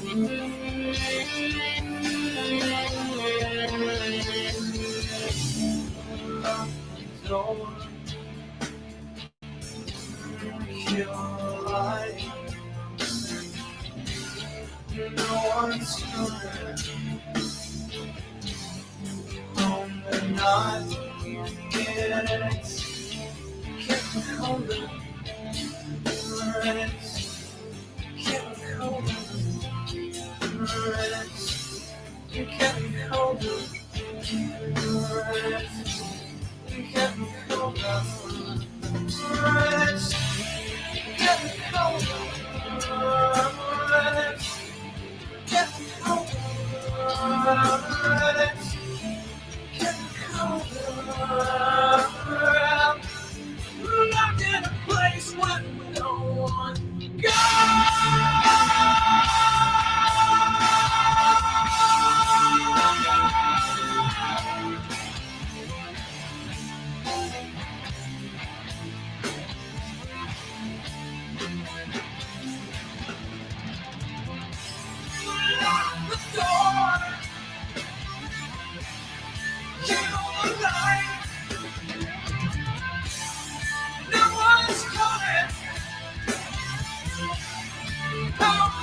Door, your light. No one's coming home the night. It's getting colder. It's getting colder. It's getting colder. It's getting colder. It's getting colder. It's getting colder. It's getting colder. Locked in a place where no one lock the door. Kill the light. No one's coming home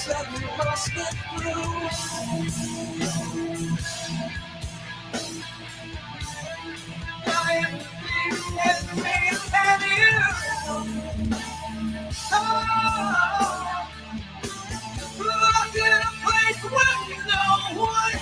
that we must get through. I am the thing that made and you. Oh, locked in a place where no one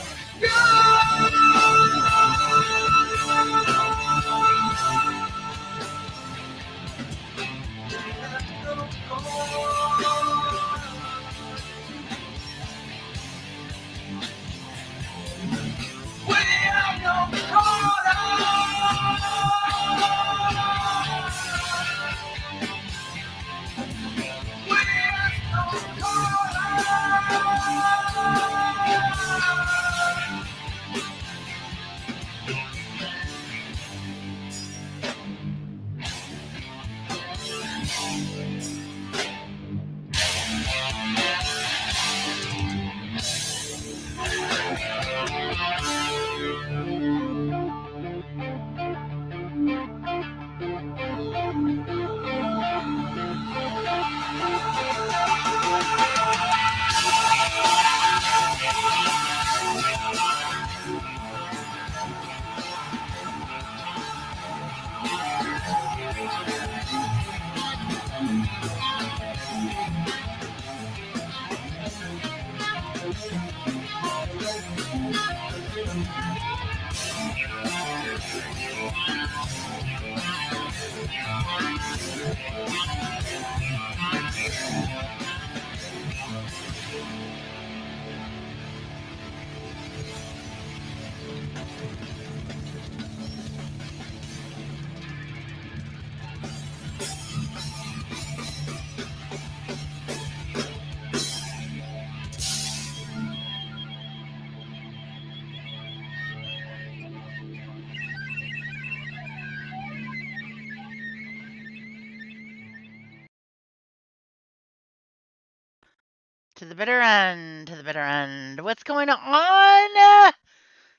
To the bitter end, to the bitter end. What's going on?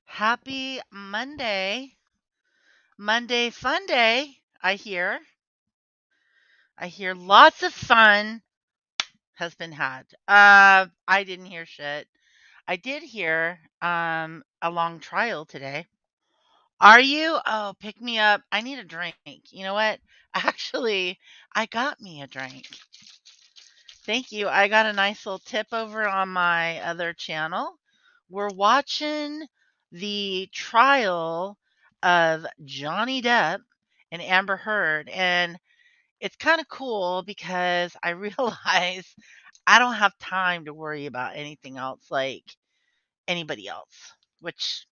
Happy Monday. Monday fun day, I hear. I hear lots of fun. has been had. I didn't hear shit. I did hear a long trial today. Are you? Oh, pick me up. I need a drink. You know what? Actually, I got me a drink. Thank you. I got a nice little tip over on my other channel. We're watching the trial of Johnny Depp and Amber Heard, and it's kind of cool because I realize I don't have time to worry about anything else like anybody else, which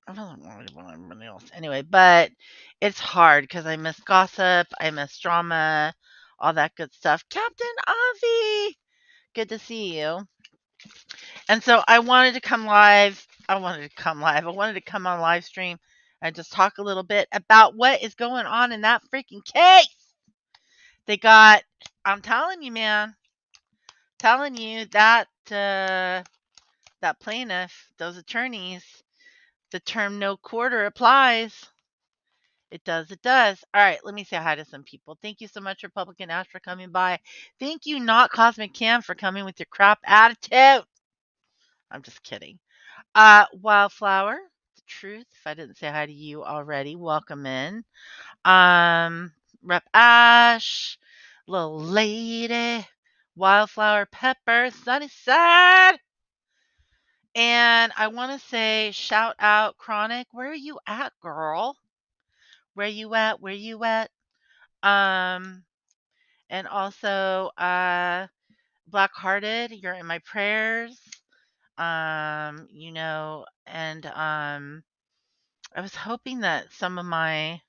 I don't worry about anybody else anyway, but it's hard because I miss gossip, I miss drama, all that good stuff. Captain Avi, good to see you. And so I wanted to come live. I wanted to come live. I wanted to come on live stream and just talk a little bit about what is going on in that freaking case. They got, I'm telling you, man, telling you that that plaintiff, those attorneys, the term no quarter applies. It does. It does. All right. Let me say hi to some people. Thank you so much, Republican Ash, for coming by. Thank you, not Cosmic Cam, for coming with your crap attitude. I'm just kidding. Wildflower, the truth. If I didn't say hi to you already, welcome in. Rep Ash, little lady, Wildflower Pepper, Sunny Side. And I want to say shout out Chronic. Where are you at, girl? Where you at? Where you at? Um, and also Black Hearted, you're in my prayers. And I was hoping that some of my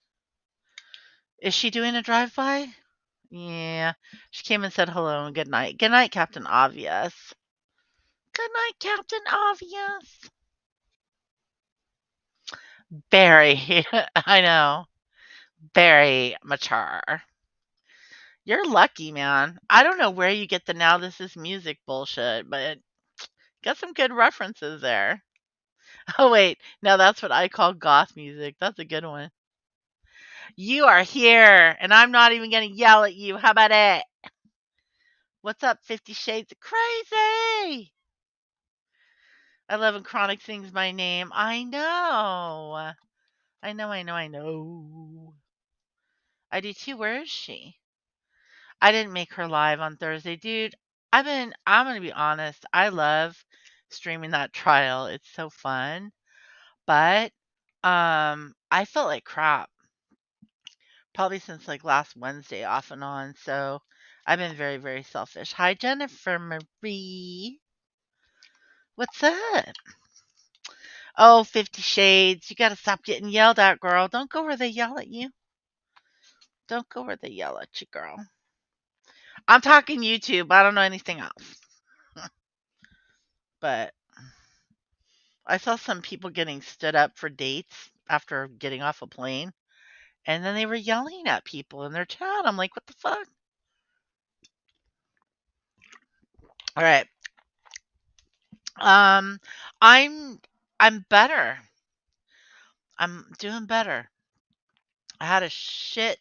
is she doing a drive by? Yeah. She came and said hello and good night. Good night, Captain Obvious. Good night, Captain Obvious. Very I know. Very mature. You're lucky, man. I don't know where you get the now this is music bullshit, but got some good references there. Oh wait, no, that's what I call goth music. That's a good one. You are here, and I'm not even gonna yell at you. How about it? What's up, 50 Shades of Crazy? I love when Chronic sings my name. I know. I know, I know, I know. I do too. Where is she? I didn't make her live on Thursday. Dude, I'm going to be honest. I love streaming that trial. It's so fun. But I felt like crap probably since like last Wednesday off and on. So I've been very, very selfish. Hi, Jennifer Marie. What's up? Oh, 50 Shades. You got to stop getting yelled at, girl. Don't go where they yell at you. Don't go where they yell at you, girl. I'm talking YouTube. I don't know anything else. But I saw some people getting stood up for dates after getting off a plane. And then they were yelling at people in their chat. I'm like, what the fuck? All right. Um, I'm I'm better. I'm doing better. I had a shit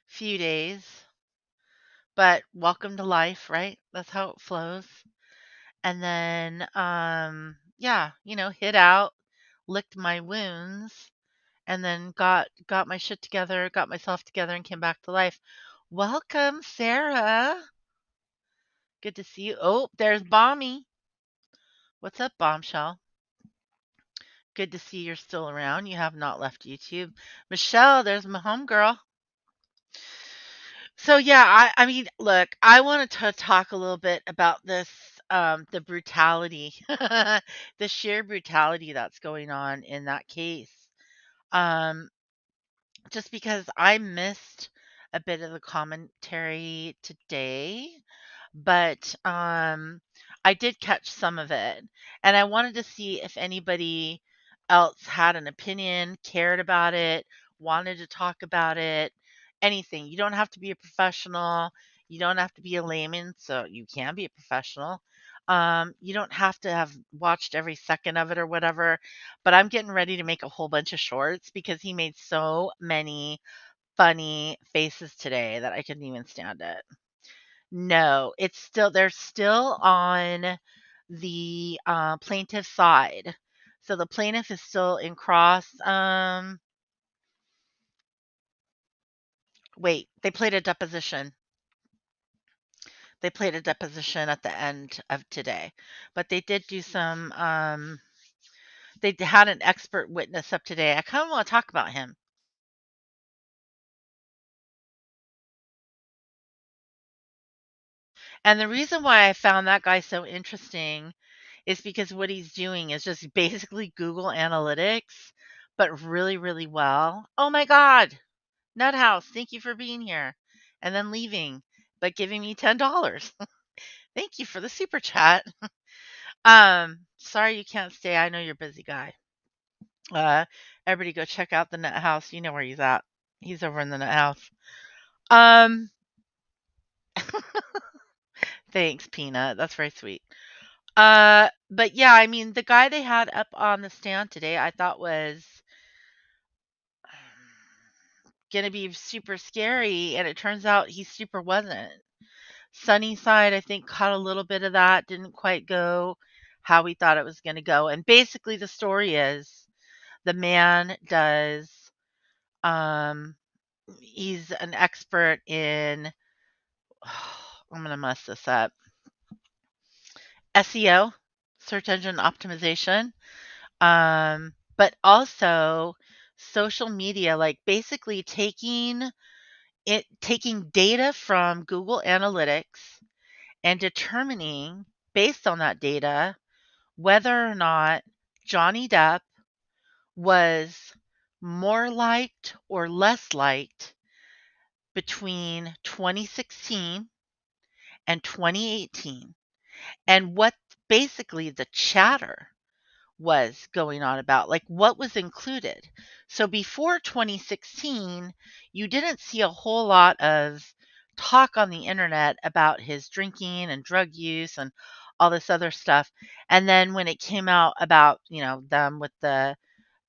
few days, but welcome to life, right? That's how it flows. And then yeah, hit out, licked my wounds, and then got my shit together, got myself together and came back to life. Welcome, Sarah. Good to see you. Oh, there's Bommy. What's up, Bombshell? Good to see you're still around. You have not left YouTube. Michelle, there's my homegirl. So yeah, I mean, look, I wanted to talk a little bit about this, the brutality, the sheer brutality that's going on in that case. Um, just because I missed a bit of the commentary today, but I did catch some of it, and I wanted to see if anybody else had an opinion, cared about it, wanted to talk about it, anything. You don't have to be a professional. You don't have to be a layman, so you can be a professional. You don't have to have watched every second of it or whatever. But I'm getting ready to make a whole bunch of shorts because he made so many funny faces today that I couldn't even stand it. No, they're still on the plaintiff side. So the plaintiff is still in cross. Wait, they played a deposition. They played a deposition at the end of today, but they did do some. They had an expert witness up today. I kind of want to talk about him. And the reason why I found that guy so interesting is because what he's doing is just basically Google Analytics, but really, really well. Oh my God, Nuthouse, thank you for being here. And then leaving, but giving me $10. Thank you for the super chat. Sorry you can't stay. I know you're a busy guy. Uh, everybody go check out the Nut House. You know where he's at. He's over in the Nut House. Um, thanks, Peanut. That's very sweet. But yeah, I mean, the guy they had up on the stand today, I thought was gonna be super scary, and it turns out he super wasn't. Sunnyside, I think, caught a little bit of that, didn't quite go how we thought it was gonna go. And basically, the story is the man does, um, he's an expert in, I'm gonna mess this up, SEO, search engine optimization, but also social media, like basically taking data from Google Analytics and determining based on that data whether or not Johnny Depp was more liked or less liked between 2016 and 2018, and what basically the chatter was going on about, like what was included. So before 2016, you didn't see a whole lot of talk on the internet about his drinking and drug use and all this other stuff. And then when it came out about, them with the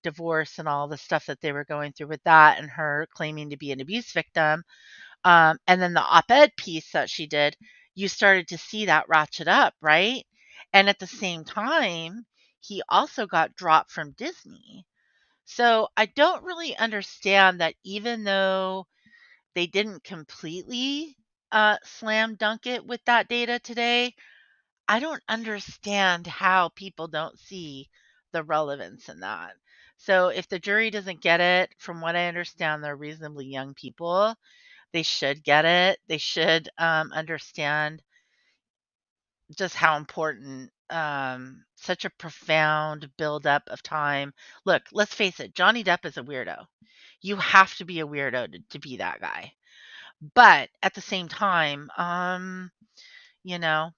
divorce and all the stuff that they were going through with that and her claiming to be an abuse victim, and then the op-ed piece that she did, you started to see that ratchet up, right? And at the same time, he also got dropped from Disney. So I don't really understand that even though they didn't completely slam dunk it with that data today, I don't understand how people don't see the relevance in that. So if the jury doesn't get it, from what I understand, they're reasonably young people. They should get it. They should understand just how important such a profound buildup of time. Look, let's face it, Johnny Depp is a weirdo. You have to be a weirdo to be that guy. But at the same time, you know,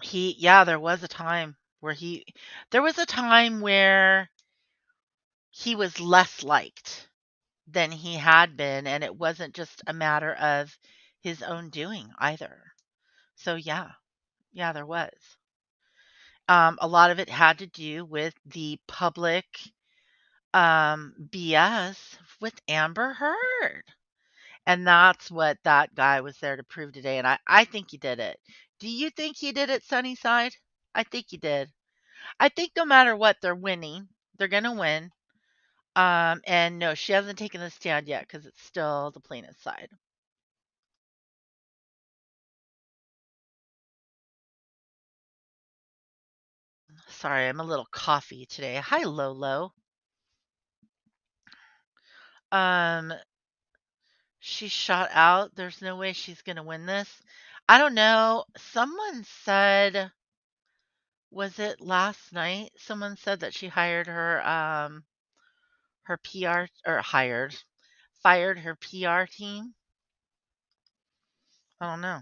there was a time there was a time where he was less liked than he had been, and it wasn't just a matter of his own doing either. So yeah, there was. A lot of it had to do with the public BS with Amber Heard. And that's what that guy was there to prove today. And I think he did it. Do you think he did it, Sunnyside? I think he did. I think no matter what, they're winning. They're going to win. And no, she hasn't taken the stand yet because it's still the plaintiff's side. Sorry, I'm a little coffee today. Hi, Lolo. Um, she shot out. There's no way she's gonna win this. I don't know. Someone said, was it last night? Someone said that she hired her PR or fired her PR team. I don't know.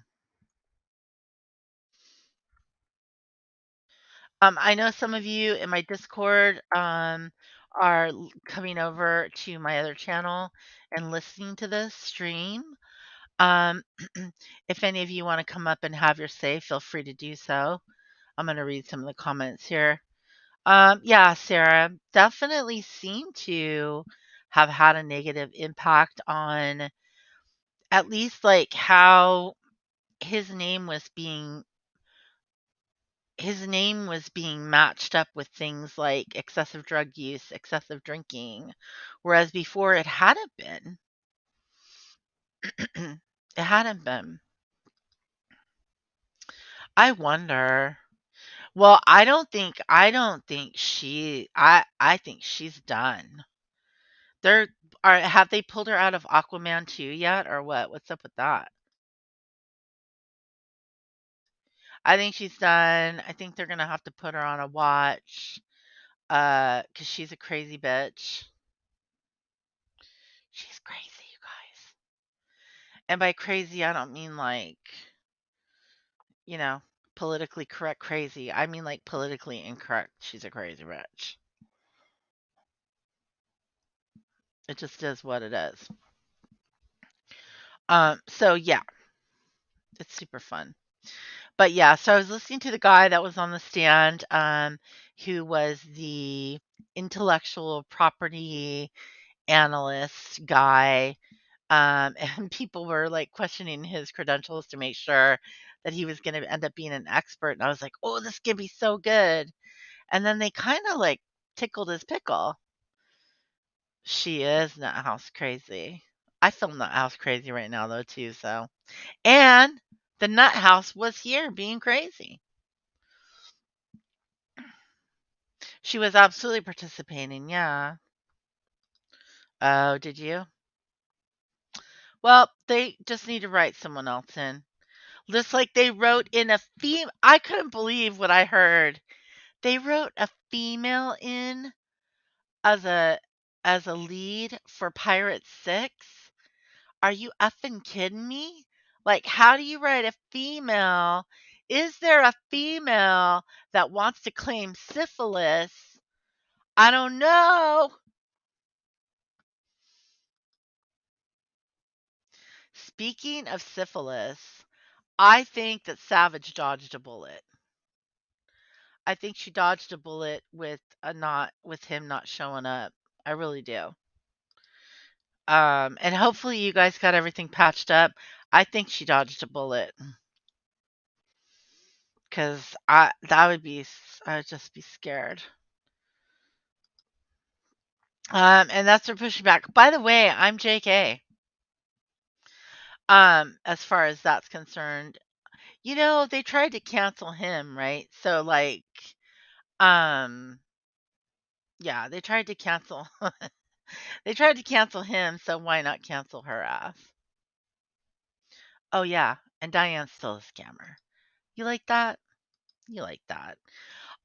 I know some of you in my Discord are coming over to my other channel and listening to this stream. Um, if any of you want to come up and have your say, feel free to do so. I'm going to read some of the comments here. Yeah, Sarah, definitely seem to have had a negative impact on at least like how his name was being his name was being matched up with things like excessive drug use, excessive drinking, whereas before it hadn't been. It hadn't been. I wonder. Well, I think she's done. They're are have they pulled her out of Aquaman 2 yet or what? What's up with that? I think she's done. I think they're gonna have to put her on a watch. 'Cause she's a crazy bitch. She's crazy, you guys. And by crazy, I don't mean like, you know, politically correct crazy. I mean like politically incorrect. She's a crazy bitch. It just is what it is. So yeah, it's super fun. But yeah, so I was listening to the guy that was on the stand, who was the intellectual property analyst guy. And people were like questioning his credentials to make sure that he was going to end up being an expert. And I was like, oh, this could be so good. And then they kind of like tickled his pickle. She is Nut House crazy. I feel Nut House crazy right now, though, too. So, and the Nut House was here being crazy. She was absolutely participating. Yeah. Oh, did you? Well, they just need to write someone else in. Just like they wrote in a I couldn't believe what I heard. They wrote a female in as a lead for Pirate 6. Are you effing kidding me? Like, how do you write a female? Is there a female that wants to claim syphilis? I don't know. Speaking of syphilis, I think that Savage dodged a bullet. I think she dodged a bullet with him not showing up. I really do. And hopefully you guys got everything patched up. I think she dodged a bullet because I would just be scared. And that's for pushing back. By the way, I'm JK. As far as that's concerned, they tried to cancel him, right? So like, um, yeah, they tried to cancel. They tried to cancel him, so why not cancel her ass? Oh yeah, and Diane's still a scammer. You like that? You like that.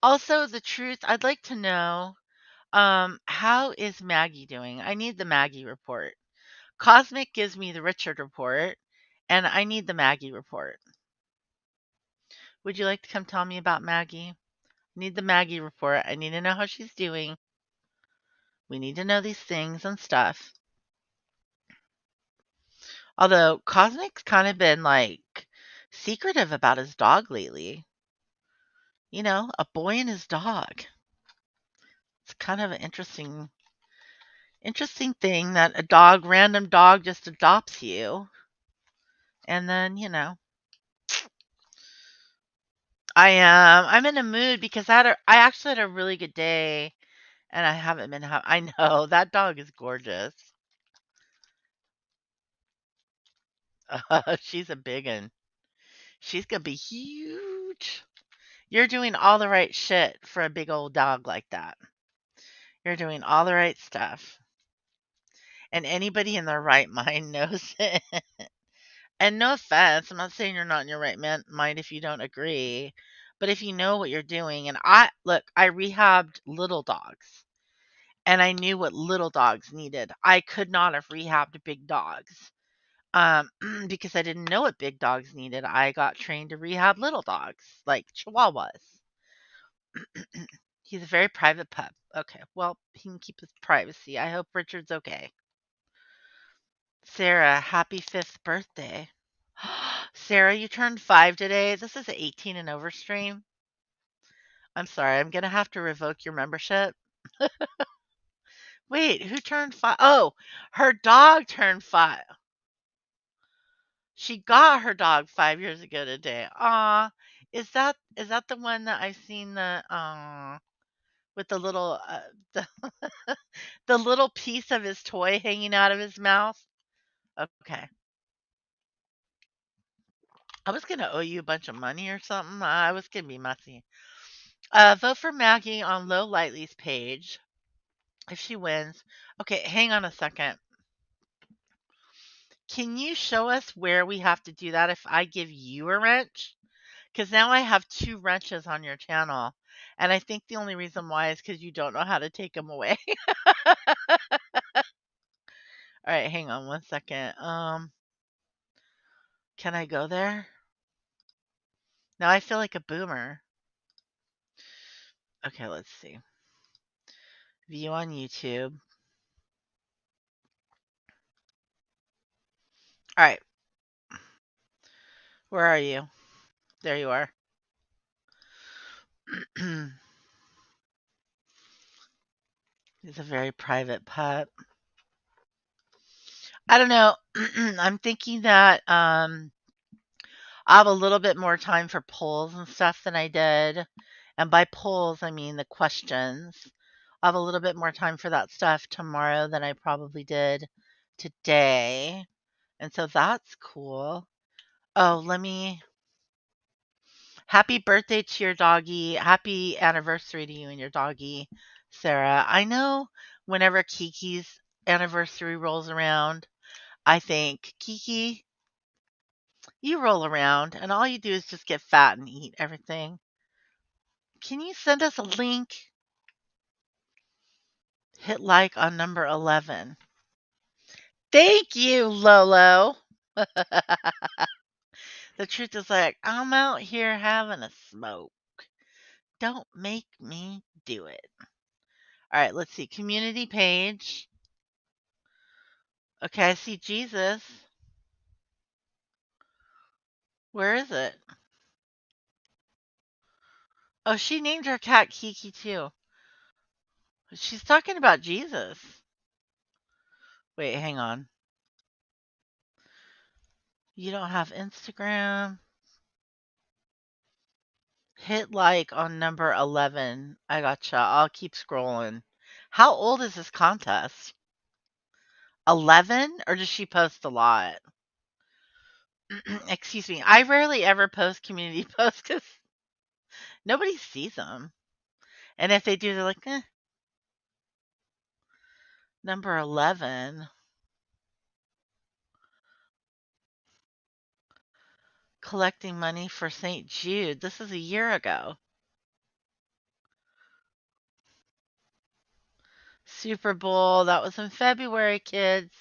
Also, the truth, I'd like to know, how is Maggie doing? I need the Maggie report. Cosmic gives me the Richard report, and I need the Maggie report. Would you like to come tell me about Maggie? I need the Maggie report. I need to know how she's doing. We need to know these things and stuff. Although Cosmic's kind of been like secretive about his dog lately. A boy and his dog. It's kind of an interesting thing that random dog just adopts you. And then, I'm in a mood because I actually had a really good day and I haven't been I know that dog is gorgeous. She's a big one. She's gonna be huge. You're doing all the right shit for a big old dog like that. You're doing all the right stuff. And anybody in their right mind knows it. And no offense, I'm not saying you're not in your right mind if you don't agree, but if you know what you're doing, and I rehabbed little dogs, and I knew what little dogs needed. I could not have rehabbed big dogs, because I didn't know what big dogs needed. I got trained to rehab little dogs, like Chihuahuas. He's a very private pup. Okay, well, he can keep his privacy. I hope Richard's okay. Sarah, happy 5th birthday. Sarah, you turned 5 today. This is an 18 and over stream. I'm sorry, I'm gonna have to revoke your membership. Wait, who turned 5? Oh, her dog turned 5. She got her dog 5 years ago today. Aw, is that the one that I've seen with the little, the the little piece of his toy hanging out of his mouth? Okay. I was gonna owe you a bunch of money or something. I was gonna be messy. Vote for Maggie on Low Lightly's page. If she wins. Okay, hang on a second. Can you show us where we have to do that if I give you a wrench? Because now I have 2 wrenches on your channel, and I think the only reason why is because you don't know how to take them away. Alright, hang on one second. Can I go there? Now I feel like a boomer. Okay, let's see. View on YouTube. Alright, where are you? There you are. He's a very private pup. I don't know. I'm thinking that, I have a little bit more time for polls and stuff than I did. And by polls, I mean the questions. I have a little bit more time for that stuff tomorrow than I probably did today. And so that's cool. Oh, happy birthday to your doggy. Happy anniversary to you and your doggy, Sarah. I know whenever Kiki's anniversary rolls around, I think, Kiki, you roll around and all you do is just get fat and eat everything. Can you send us a link? Hit like on number 11. Thank you, Lolo. The truth is like, I'm out here having a smoke. Don't make me do it. All right, let's see. Community page. Okay, I see Jesus. Where is it? Oh, she named her cat Kiki too. She's talking about Jesus. Wait, hang on. You don't have Instagram? Hit like on number 11. I gotcha. I'll keep scrolling. How old is this contest? 11? Or does she post a lot? Excuse me. I rarely ever post community posts because nobody sees them. And if they do, they're like, eh. Number 11. Collecting money for St. Jude. This is a year ago. Super Bowl. That was in February, kids.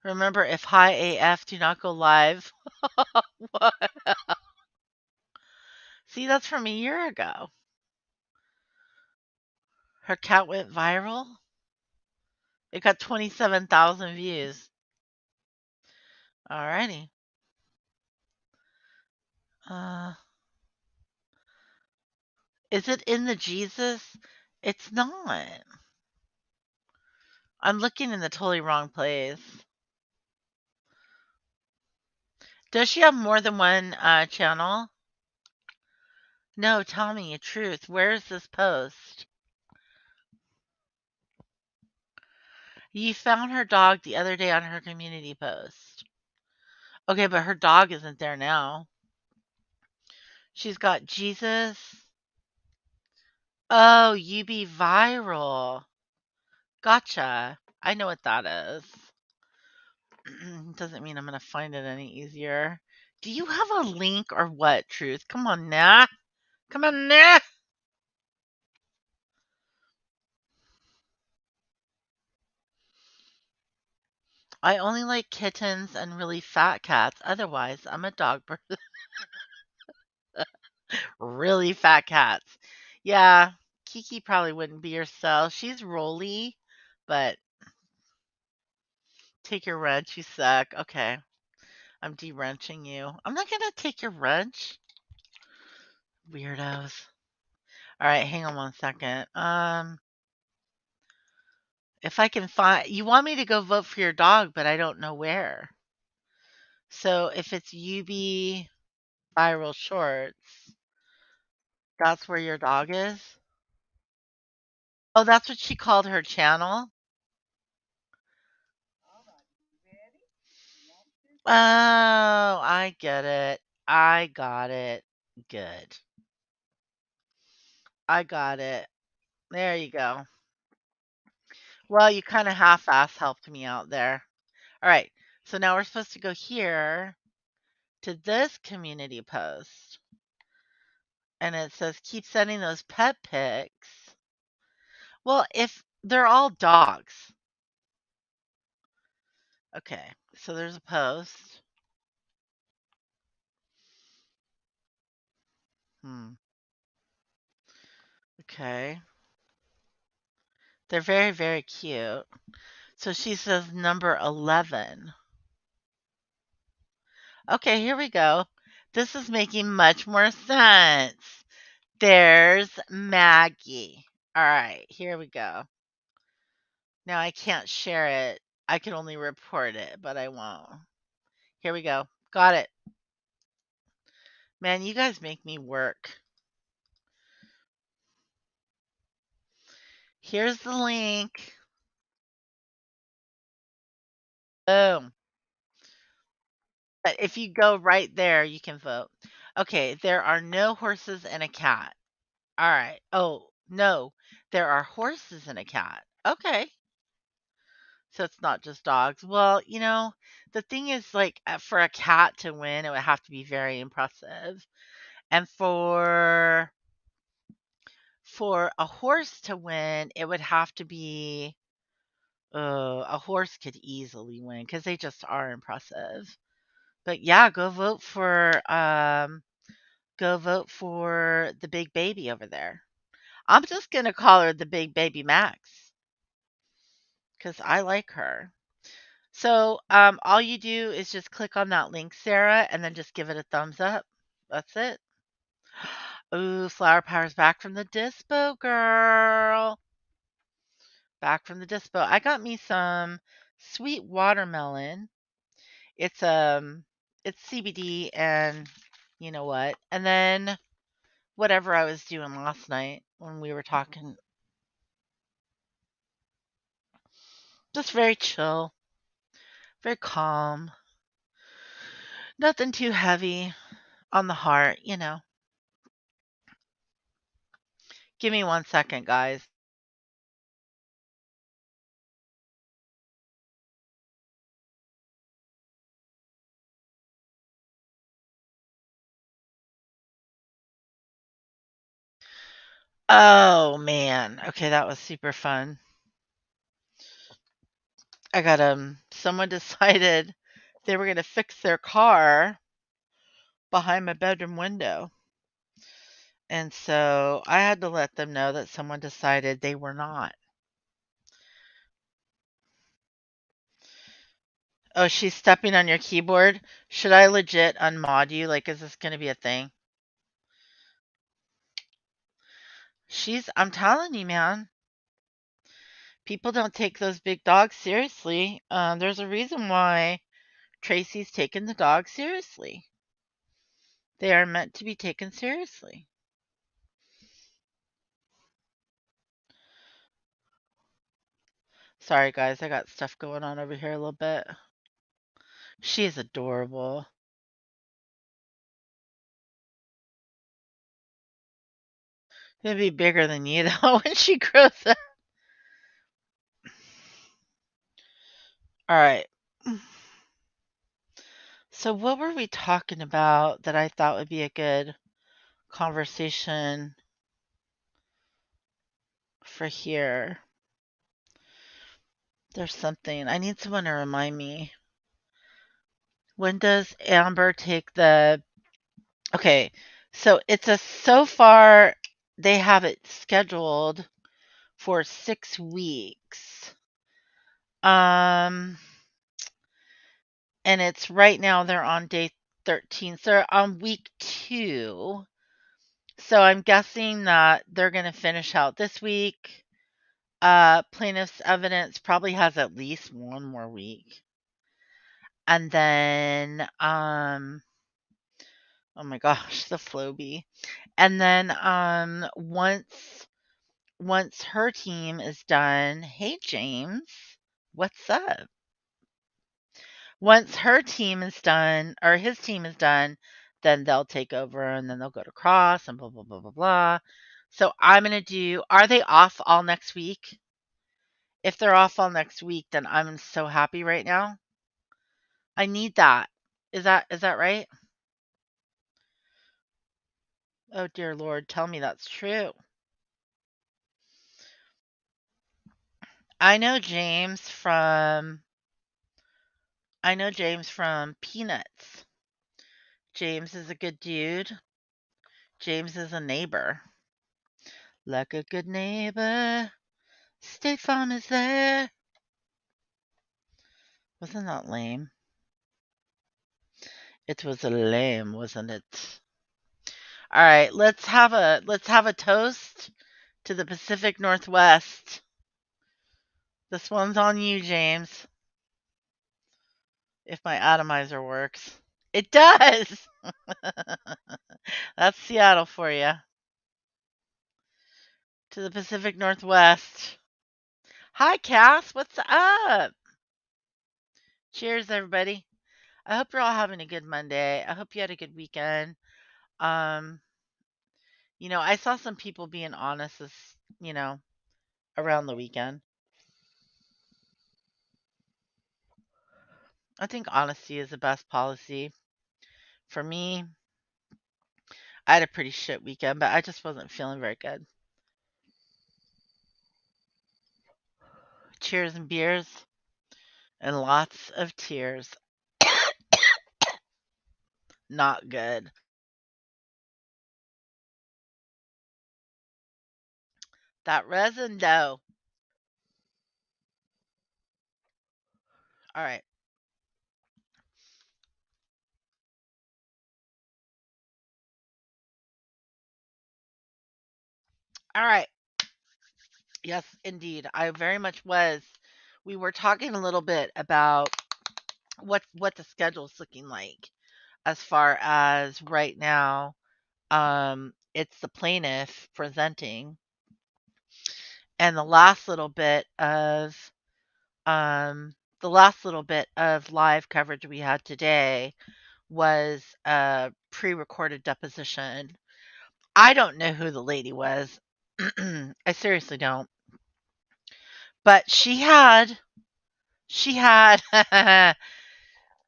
Remember, if high AF do not go live. What? See, that's from a year ago. Her cat went viral. It got 27,000 views. Alrighty. Uh, is it in the Jesus? It's not. I'm looking in the totally wrong place. Does she have more than one channel? No, tell me the truth. Where is this post? You found her dog the other day on her community post. Okay, but her dog isn't there now. She's got Jesus. Oh, you be viral. Gotcha. I know what that is. Doesn't mean I'm gonna find it any easier. Do you have a link or what, Truth? Come on now. Come on now. I only like kittens and really fat cats. Otherwise, I'm a dog person. Really fat cats. Yeah, Kiki probably wouldn't be herself. She's roly, but take your wrench. You suck. Okay, I'm de-wrenching you. I'm not gonna take your wrench. Weirdos. All right, hang on one second. If I can find, you want me to go vote for your dog, but I don't know where. So if it's UB Viral Shorts, that's where your dog is? Oh, that's what she called her channel? Oh, I get it. I got it. Good. I got it. There you go. Well, you kind of half-ass helped me out there. All right. So now we're supposed to go here to this community post. And it says keep sending those pet pics. Well, if they're all dogs. Okay. So there's a post. Hmm. Okay. They're very, very cute. So she says number 11. Okay, here we go. This is making much more sense. There's Maggie. All right, here we go. Now I can't share it. I can only report it, but I won't. Here we go. Got it. Man, you guys make me work. Here's the link. Boom. But if you go right there, you can vote. Okay, there are no horses and a cat. All right. Oh, no, there are horses and a cat. Okay. So it's not just dogs. Well, the thing is, like, for a cat to win, it would have to be very impressive. And for a horse to win, it would have to be a horse could easily win because they just are impressive. But yeah, go vote for the big baby over there. I'm just gonna call her the big baby Max because I like her. So all you do is just click on that link, Sarah, and then just give it a thumbs up. That's it. Ooh, Flower Power's back from the dispo, girl. Back from the dispo. I got me some sweet watermelon. It's CBD and you know what? And then whatever I was doing last night when we were talking, just very chill, very calm. Nothing too heavy on the heart. Give me 1 second, guys. Oh man. Okay, that was super fun. I got someone decided they were going to fix their car behind my bedroom window. And so I had to let them know that someone decided they were not. Oh, she's stepping on your keyboard. Should I legit unmod you? Like, is this going to be a thing? I'm telling you, man. People don't take those big dogs seriously. There's a reason why Tracy's taken the dog seriously. They are meant to be taken seriously. Sorry, guys. I got stuff going on over here a little bit. She is adorable. It'll be bigger than you, though, when she grows up. All right. So, what were we talking about that I thought would be a good conversation for here? There's something. I need someone to remind me. When does Amber take the. Okay. So far, they have it scheduled for 6 weeks. Um, and it's right now they're on day 13. So they're on week 2. So I'm guessing that they're going to finish out this week. Plaintiff's evidence probably has at least one more week. And then, oh my gosh, the Floby. And then, once her team is done, hey James, what's up? Once her team is done, or his team is done, then they'll take over and then they'll go to cross and blah, blah, blah, blah, blah. So I'm going to do, are they off all next week? If they're off all next week, then I'm so happy right now. I need that. Is that right? Oh dear Lord, tell me that's true. I know James from I know James from Peanuts. James is a good dude. James is a neighbor. Like a good neighbor, State Farm is there. Wasn't that lame? It was lame, wasn't it? All right, let's have a toast to the Pacific Northwest. This one's on you, James. If my atomizer works. It does. That's Seattle for you. To the Pacific Northwest. Hi, Cass. What's up? Cheers, everybody. I hope you're all having a good Monday. I hope you had a good weekend. Um, I saw some people being honest you know, around the weekend. I think honesty is the best policy. For me, I had a pretty shit weekend, but I just wasn't feeling very good. Cheers and beers and lots of tears. Not good. That resin, though. All right. All right. Yes, indeed. I very much was. We were talking a little bit about what the schedule's looking like as far as right now. It's the plaintiff presenting, and the last little bit of live coverage we had today was a pre-recorded deposition. I don't know who the lady was. I seriously don't. But she had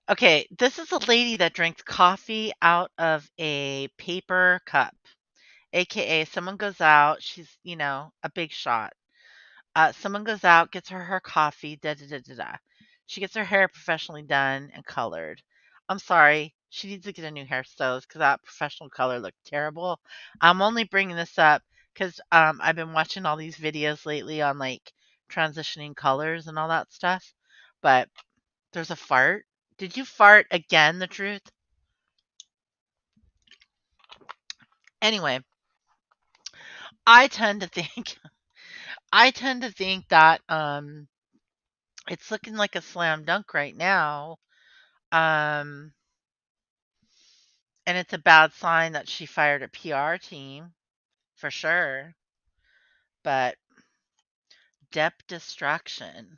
okay, this is a lady that drinks coffee out of a paper cup, aka someone goes out, she's, a big shot. Someone goes out, gets her coffee, da da da da da. She gets her hair professionally done and colored. I'm sorry, she needs to get a new hairstylist because that professional color looked terrible. I'm only bringing this up because I've been watching all these videos lately on like transitioning colors and all that stuff. But there's a fart. Did you fart again? The truth. Anyway, I tend to think I tend to think that it's looking like a slam dunk right now. Um, and it's a bad sign that she fired a PR team for sure. But depth distraction.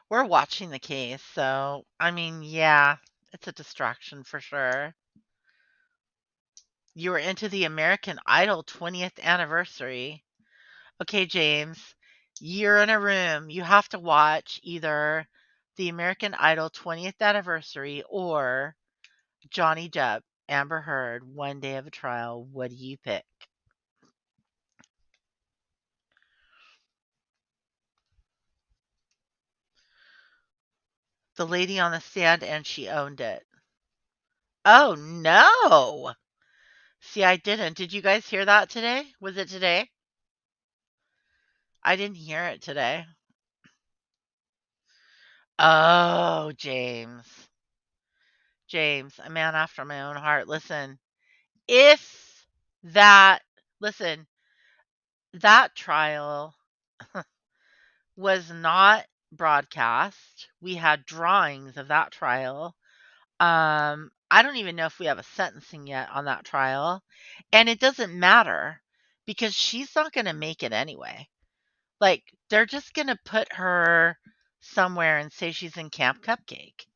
We're watching the case, so I mean, yeah, it's a distraction for sure. You were into the American Idol 20th anniversary. Okay, James, you're in a room. You have to watch either the American Idol 20th anniversary or Johnny Depp, Amber Heard, One Day of a Trial. What do you pick? The lady on the stand, and she owned it. Oh, no. See, I didn't. Did you guys hear that today? Was it today? I didn't hear it today. Oh, James. James, a man after my own heart. Listen, if that, listen, that trial, was not broadcast. We had drawings of that trial. I don't even know if we have a sentencing yet on that trial, and it doesn't matter because she's not gonna make it anyway. Like, they're just gonna put her somewhere and say she's in Camp Cupcake.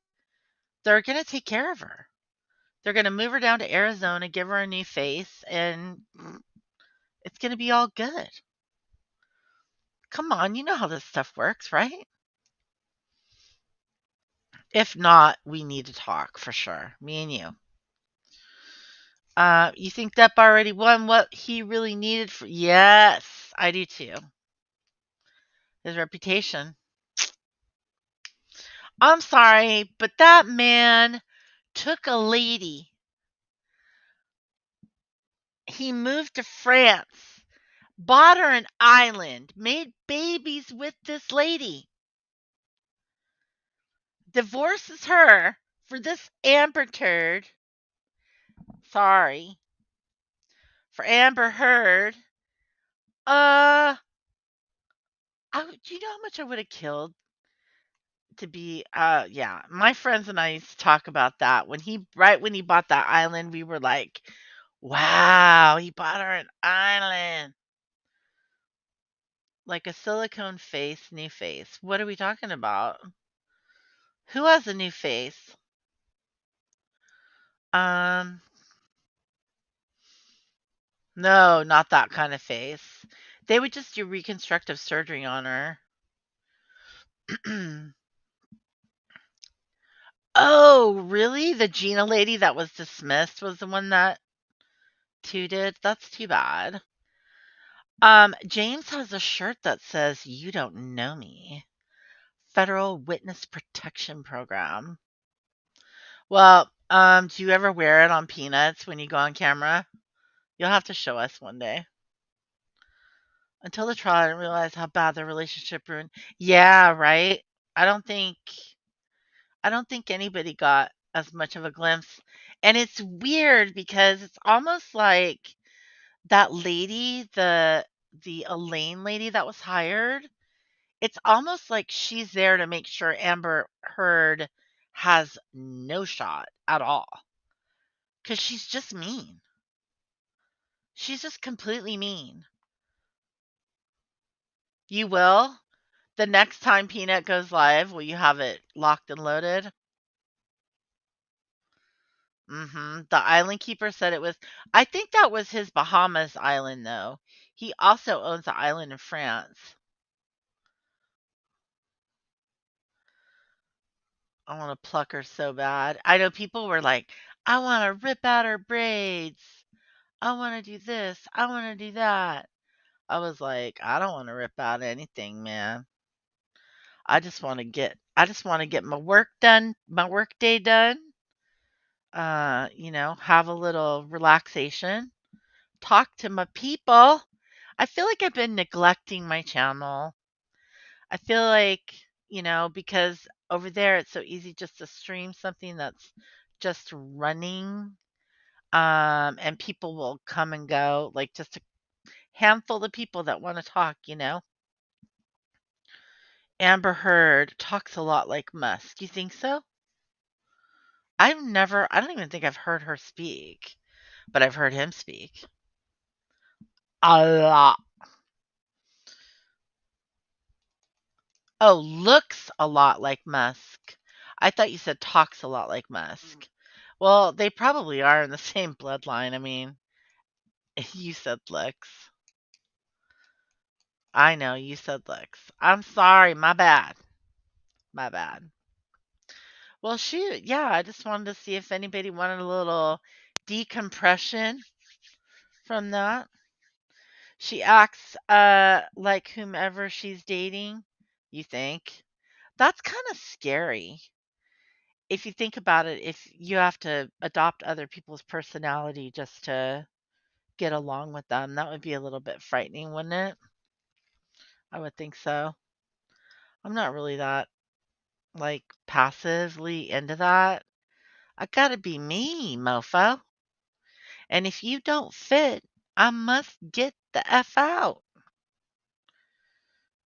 They're gonna take care of her. They're gonna move her down to Arizona, give her a new face, and it's gonna be all good. Come on, you know how this stuff works, right? If not, we need to talk for sure. Me and you. You think Depp already won what he really needed for? Yes, I do too. His reputation. I'm sorry, but that man took a lady. He moved to France, bought her an island, made babies with this lady, divorces her for this Amber turd. Sorry. For Amber Heard. Uh, do you know how much I would have killed to be? Yeah. My friends and I used to talk about that right when he bought that island. We were like, "Wow, he bought her an island, like a silicone face, new face." What are we talking about? Who has a new face? Um, no, not that kind of face. They would just do reconstructive surgery on her. Oh, really? The Gina lady that was dismissed was the one that tooted? That's too bad. James has a shirt that says, "You don't know me." Federal Witness Protection Program. Well, do you ever wear it on Peanuts when you go on camera? You'll have to show us one day. Until the trial, I didn't realize how bad the relationship ruined. Yeah, right? I don't think I don't think anybody got as much of a glimpse. And it's weird because it's almost like that lady, the Elaine lady that was hired, it's almost like she's there to make sure Amber Heard has no shot at all. Cause she's just mean. She's just completely mean. You will? The next time Peanut goes live, will you have it locked and loaded? The island keeper said it was. I think that was his Bahamas island, though. He also owns an island in France. I want to pluck her so bad. I know people were like, I want to rip out her braids. I want to do this. I want to do that. I was like, I don't want to rip out anything, man. I just want to get my work done, my work day done. Have a little relaxation, talk to my people. I feel like I've been neglecting my channel. I feel like, because over there it's so easy just to stream something that's just running, and people will come and go, like just a handful of people that want to talk. Amber Heard talks a lot like Musk. You think so? I don't even think I've heard her speak, but I've heard him speak a lot. Oh, looks a lot like Musk. I thought you said talks a lot like Musk. Well, they probably are in the same bloodline. I mean, you said looks. I know you said looks. I'm sorry, my bad. My bad. Well, shoot. Yeah, I just wanted to see if anybody wanted a little decompression from that. She acts like whomever she's dating, you think? That's kind of scary. If you think about it, if you have to adopt other people's personality just to get along with them, that would be a little bit frightening, wouldn't it? I would think so. I'm not really that, like, passively into that. I gotta be me, mofo. And if you don't fit, I must get the F out.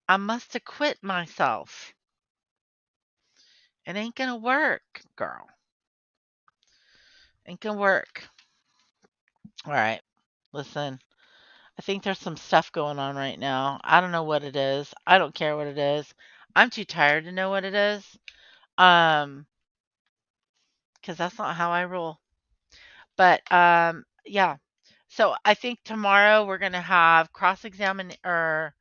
I must acquit myself. It ain't gonna work, girl. Ain't gonna work. All right. Listen, I think there's some stuff going on right now. I don't know what it is. I don't care what it is. I'm too tired to know what it is. Um, because that's not how I roll. But yeah. So I think tomorrow we're gonna have cross-examine or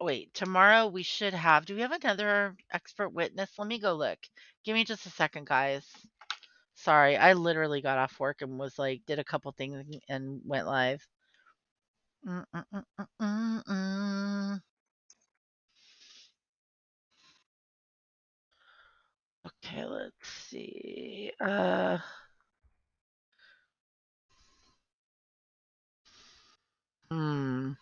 wait, tomorrow we should have. Do we have another expert witness? Let me go look. Give me just a second, guys. Sorry, I literally got off work and was like, did a couple things and went live. Mm, mm, mm, mm, mm, mm. Okay, let's see. Hmm.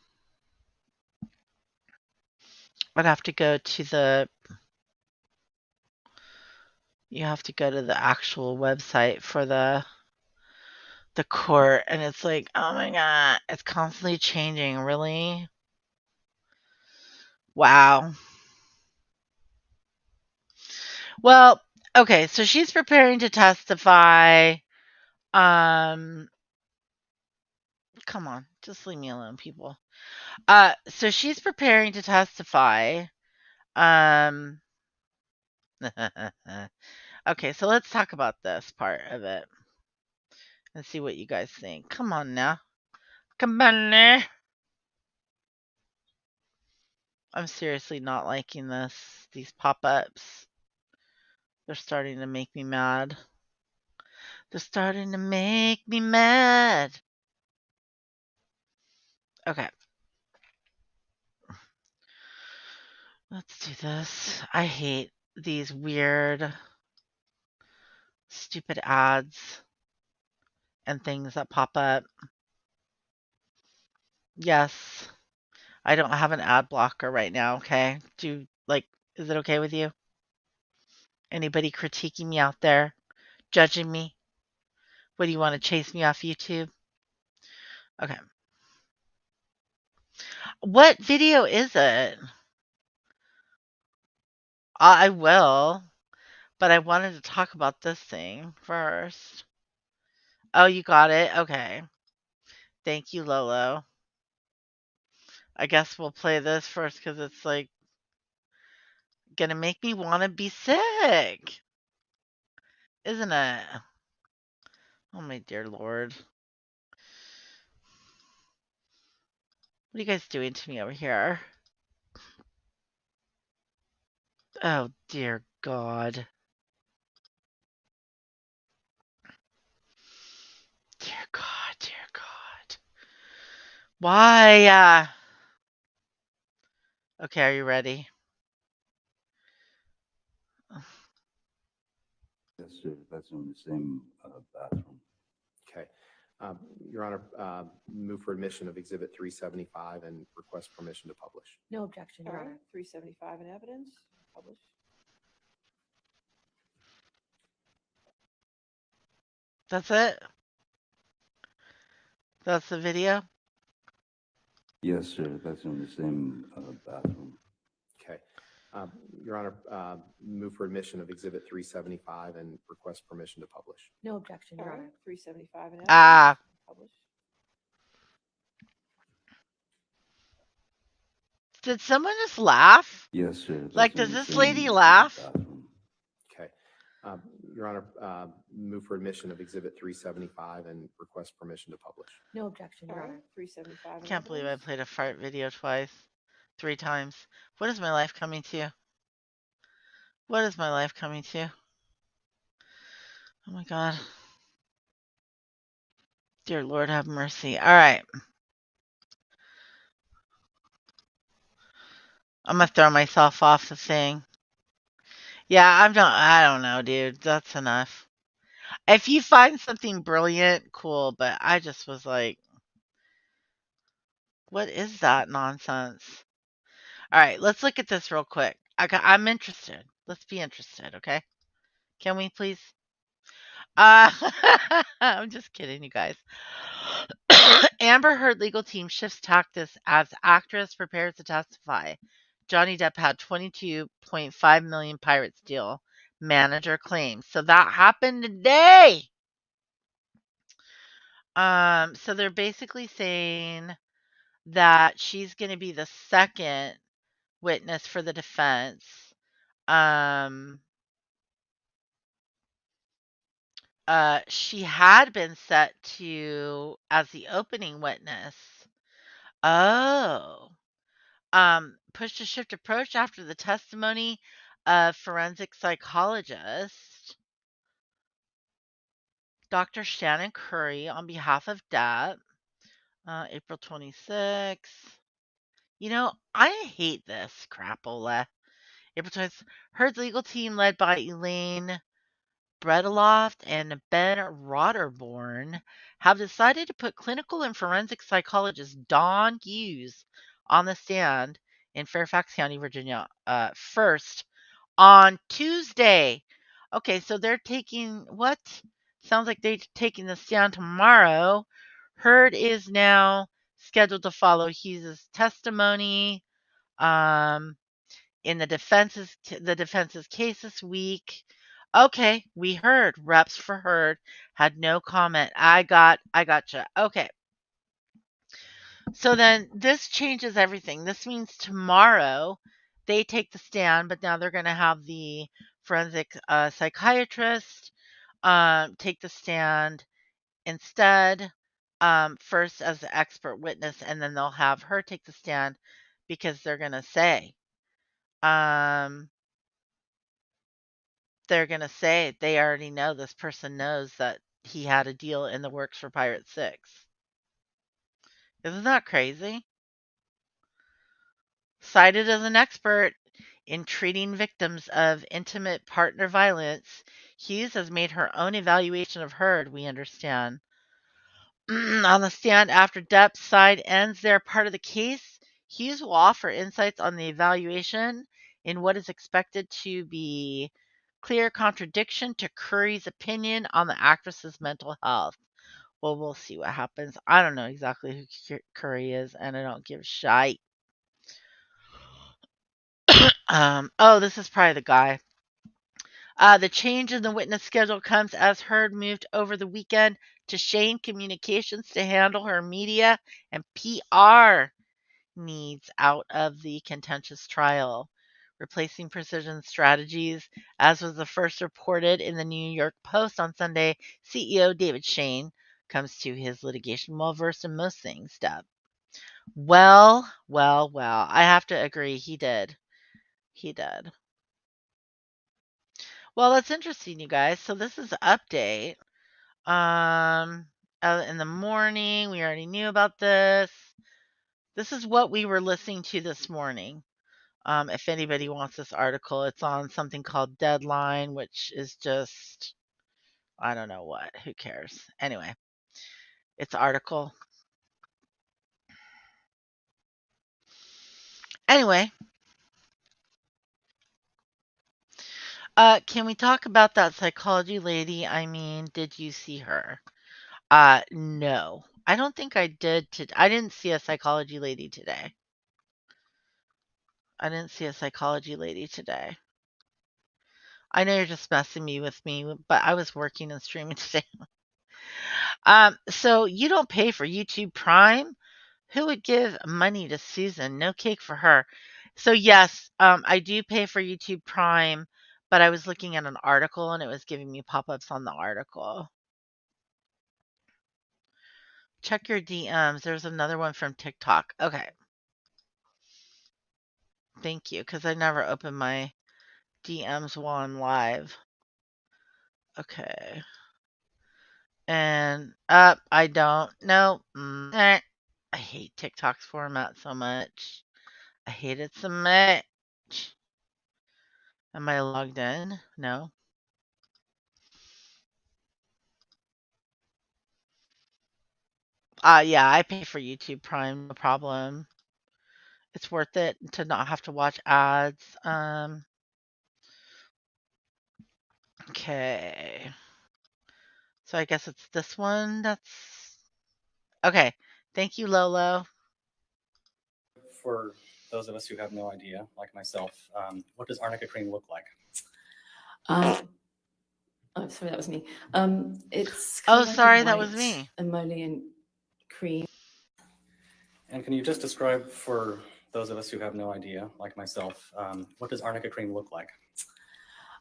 I'd have to go to the. You have to go to the actual website for the court, and it's like, oh my god, it's constantly changing. Really? Wow. Well, okay, so she's preparing to testify. Um, come on, just leave me alone, people. So she's preparing to testify. Um, okay, so let's talk about this part of it and see what you guys think. Come on now. Come on now. I'm seriously not liking this. These pop-ups. They're starting to make me mad. They're starting to make me mad. Okay. Let's do this. I hate these weird, stupid ads and things that pop up. Yes, I don't have an ad blocker right now, okay? Is it okay with you? Anybody critiquing me out there? Judging me? What do you want to chase me off YouTube? Okay. What video is it? I will, but I wanted to talk about this thing first. Oh, you got it? Okay. Thank you, Lolo. I guess we'll play this first because it's like gonna make me want to be sick, isn't it? Oh my dear Lord. What are you guys doing to me over here? Oh dear God. Dear God, dear God. Why? Okay, are you ready? Yes, sir. That's in the same bathroom. Okay. Your Honor, move for admission of Exhibit 375 and request permission to publish. No objection, Your All right, Honor. 375 in evidence, published. That's it? That's the video? Yes, sir. That's in the same bathroom. Okay. Your Honor, move for admission of Exhibit 375 and request permission to publish. No objection, All Your right, Honor. 375 in evidence, Ah. published. Did someone just laugh? Yes, sir. That's Like, in does the this same, lady laugh? bathroom. Okay. Your Honor, move for admission of Exhibit 375 and request permission to publish. No objection, All Your right, Honor. 375 in Can't believe I evidence. played a fart video twice. 3 times. What is my life coming to? What is my life coming to? Oh my God. Dear Lord, have mercy. All right. I'm gonna throw myself off the thing. Yeah, I don't know, dude. That's enough. If you find something brilliant, cool, but I just was like, what is that nonsense? All right, let's look at this real quick. I'm interested. Let's be interested, okay? Can we please? Uh, I'm just kidding, you guys. Amber Heard legal team shifts tactics as actress prepares to testify. Johnny Depp had 22.5 million Pirates deal. Manager claims. So that happened today. So they're basically saying that she's going to be the second witness for the defense. She had been set to as the opening witness. Oh. Pushed to shift approach after the testimony of forensic psychologist Dr. Shannon Curry on behalf of Depp. April 26th. You know, I hate this crapola. April 26th. Heard's legal team led by Elaine Bredeloft and Ben Rotterborn have decided to put clinical and forensic psychologist Dawn Hughes on the stand in Fairfax County, Virginia, first on Tuesday. Okay, so they're taking what? Sounds like they're taking the stand tomorrow. Heard is now scheduled to follow Hughes' testimony in the defense's case this week. Okay, we heard. Reps for Heard had no comment. I gotcha. Okay. So then this changes everything. This means tomorrow they take the stand, but now they're going to have the forensic psychiatrist take the stand instead, first as the expert witness, and then they'll have her take the stand because they're going to say, they already know this person knows that he had a deal in the works for Pirate 6. Isn't that crazy? Cited as an expert in treating victims of intimate partner violence, Hughes has made her own evaluation of Heard, we understand. On the stand after Depp's side ends their part of the case, Hughes will offer insights on the evaluation in what is expected to be clear contradiction to Curry's opinion on the actress's mental health. Well, we'll see what happens. I don't know exactly who Curry is, and I don't give a shite. Oh, this is probably the guy. The change in the witness schedule comes as Heard moved over the weekend to Shane Communications to handle her media and PR needs out of the contentious trial, replacing Precision Strategies, as was the first reported in the New York Post on Sunday. CEO David Shane comes to his litigation well versed in most things, Deb. Well. I have to agree, he did. He did. Well, that's interesting, you guys. So this is an update. In the morning, we already knew about this. This is what we were listening to this morning. If anybody wants this article, it's on something called Deadline, which is just, I don't know what. Who cares? Anyway, it's article. Anyway, can we talk about that psychology lady? I mean, did you see her? No. I don't think I did. I didn't see a psychology lady today. I didn't see a psychology lady today. I know you're just messing with me, but I was working and streaming today. So you don't pay for YouTube Prime? Who would give money to Susan? No cake for her. So yes, I do pay for YouTube Prime, but I was looking at an article and it was giving me pop-ups on the article. Check your DMs. There's another one from TikTok. Okay. Thank you, because I never open my DMs while I'm live. Okay. And I don't know. I hate TikTok's format so much. I hate it so much. Am I logged in? No. Yeah, I pay for YouTube Prime, no problem. It's worth it to not have to watch ads. Okay. So I guess it's this one that's okay. Thank you, Lolo. For those of us who have no idea, like myself, what does Arnica cream look like? Oh, sorry, that was me. It's Oh, kind of like sorry, a that was white me. emollient cream. And can you just describe for those of us who have no idea, like myself, what does Arnica cream look like?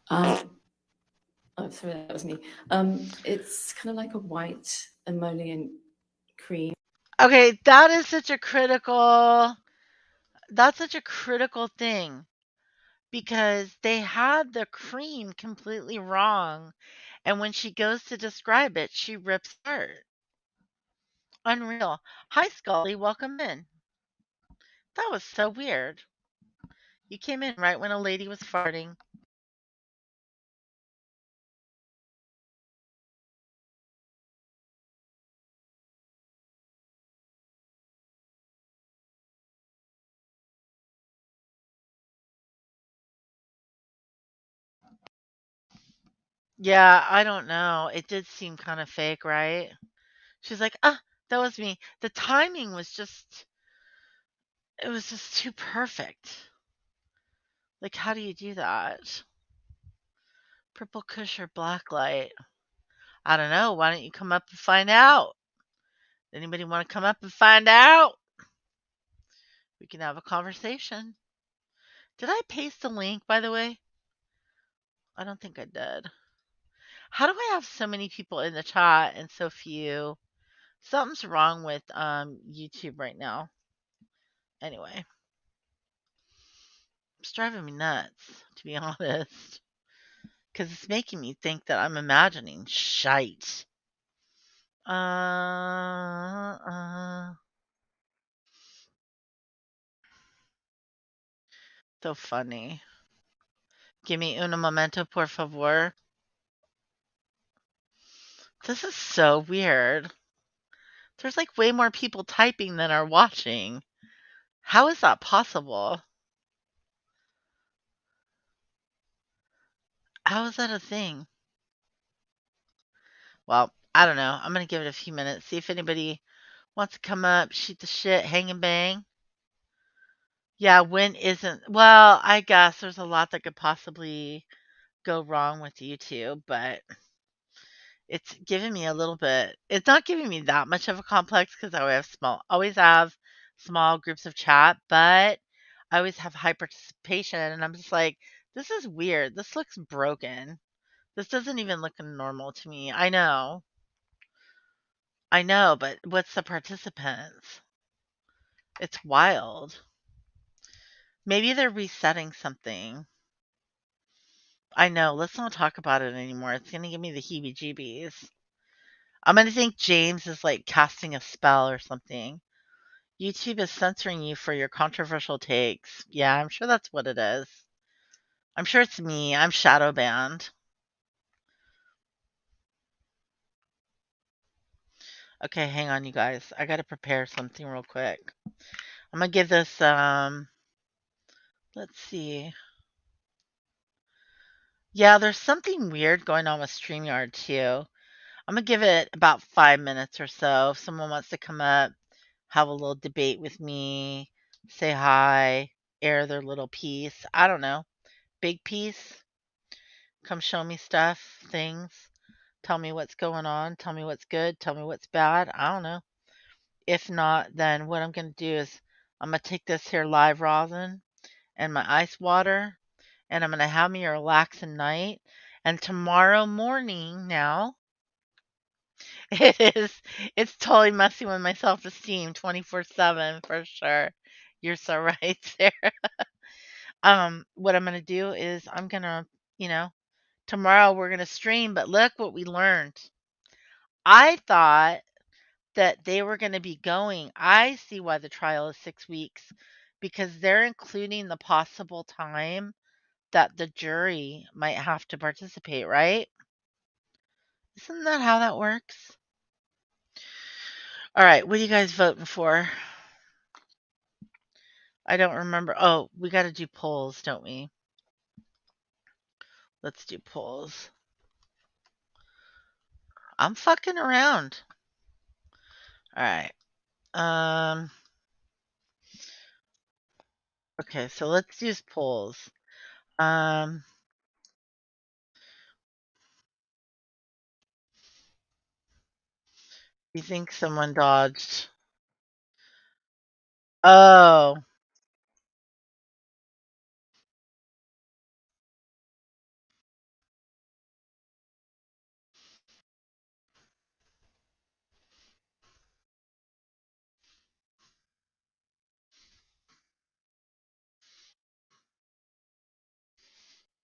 Oh, sorry, that was me. It's kind of like a white emollient cream. Okay, that's such a critical thing because they had the cream completely wrong, and when she goes to describe it, she rips apart. Unreal. Hi, Scully, welcome in. That was so weird. You came in right when a lady was farting. Yeah, I don't know. It did seem kind of fake, right? She's like, "Ah, that was me." The timing was just it was just too perfect. Like, how do you do that? Purple Kush or black light? I don't know. Why don't you come up and find out? Anybody want to come up and find out? We can have a conversation. Did I paste the link, by the way? I don't think I did. How do I have so many people in the chat and so few? Something's wrong with YouTube right now. Anyway, it's driving me nuts, to be honest. Because it's making me think that I'm imagining shite. So funny. Give me un momento, por favor. This is so weird. There's like way more people typing than are watching. How is that possible? How is that a thing? Well, I don't know. I'm going to give it a few minutes, see if anybody wants to come up, shoot the shit, hang and bang. Yeah, when isn't. Well, I guess there's a lot that could possibly go wrong with YouTube, but it's giving me a little bit. It's not giving me that much of a complex because always have small groups of chat, but I always have high participation, and I'm just like, this is weird. This looks broken. This doesn't even look normal to me. I know, but what's the participants? It's wild. Maybe they're resetting something. I know. Let's not talk about it anymore. It's gonna give me the heebie-jeebies. I'm gonna think James is like casting a spell or something. YouTube is censoring you for your controversial takes. Yeah, I'm sure that's what it is. I'm sure it's me. I'm shadow banned. Okay, hang on, you guys. I gotta prepare something real quick. I'm gonna give this let's see. Yeah, there's something weird going on with StreamYard too. I'm gonna give it about 5 minutes or so. If someone wants to come up, have a little debate with me, say hi, air their little piece. I don't know. Big piece. Come show me stuff, things. Tell me what's going on. Tell me what's good. Tell me what's bad. I don't know. If not, then what I'm going to do is I'm going to take this here live rosin and my ice water, and I'm going to have me a relaxing night. And tomorrow morning now, it's totally messing with my self-esteem 24/7 for sure. You're so right, Sarah. What I'm going to do is I'm going to, you know, tomorrow we're going to stream, but look what we learned. I thought that they were going to be going. I see why the trial is 6 weeks because they're including the possible time that the jury might have to participate, right? Isn't that how that works? All right, what are you guys voting for? I don't remember. Oh, we got to do polls, don't we? Let's do polls. I'm fucking around. All right. Um, Okay, so let's use polls. You think someone dodged? Oh,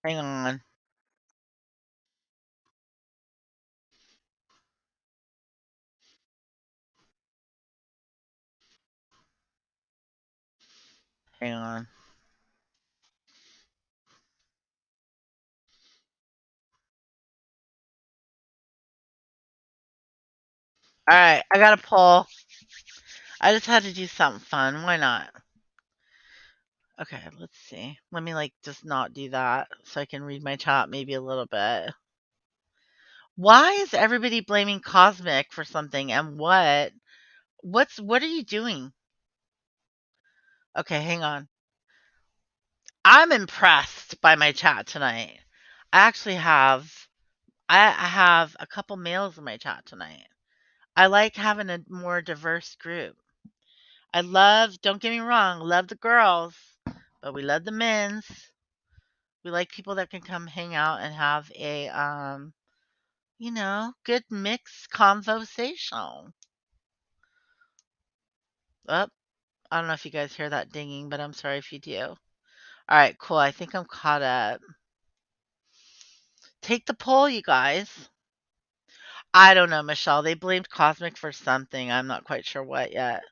hang on. Hang on. All right, I got a poll. I just had to do something fun. Why not? Okay, let's see. Let me just not do that so I can read my chat maybe a little bit. Why is everybody blaming Cosmic for something and what? What are you doing? Okay, hang on. I'm impressed by my chat tonight. I have a couple males in my chat tonight. I like having a more diverse group. Don't get me wrong, love the girls, but we love the men's. We like people that can come hang out and have a good mixed conversation. Oh, I don't know if you guys hear that dinging, but I'm sorry if you do. All right, cool. I think I'm caught up. Take the poll, you guys. I don't know, Michelle. They blamed Cosmic for something. I'm not quite sure what yet.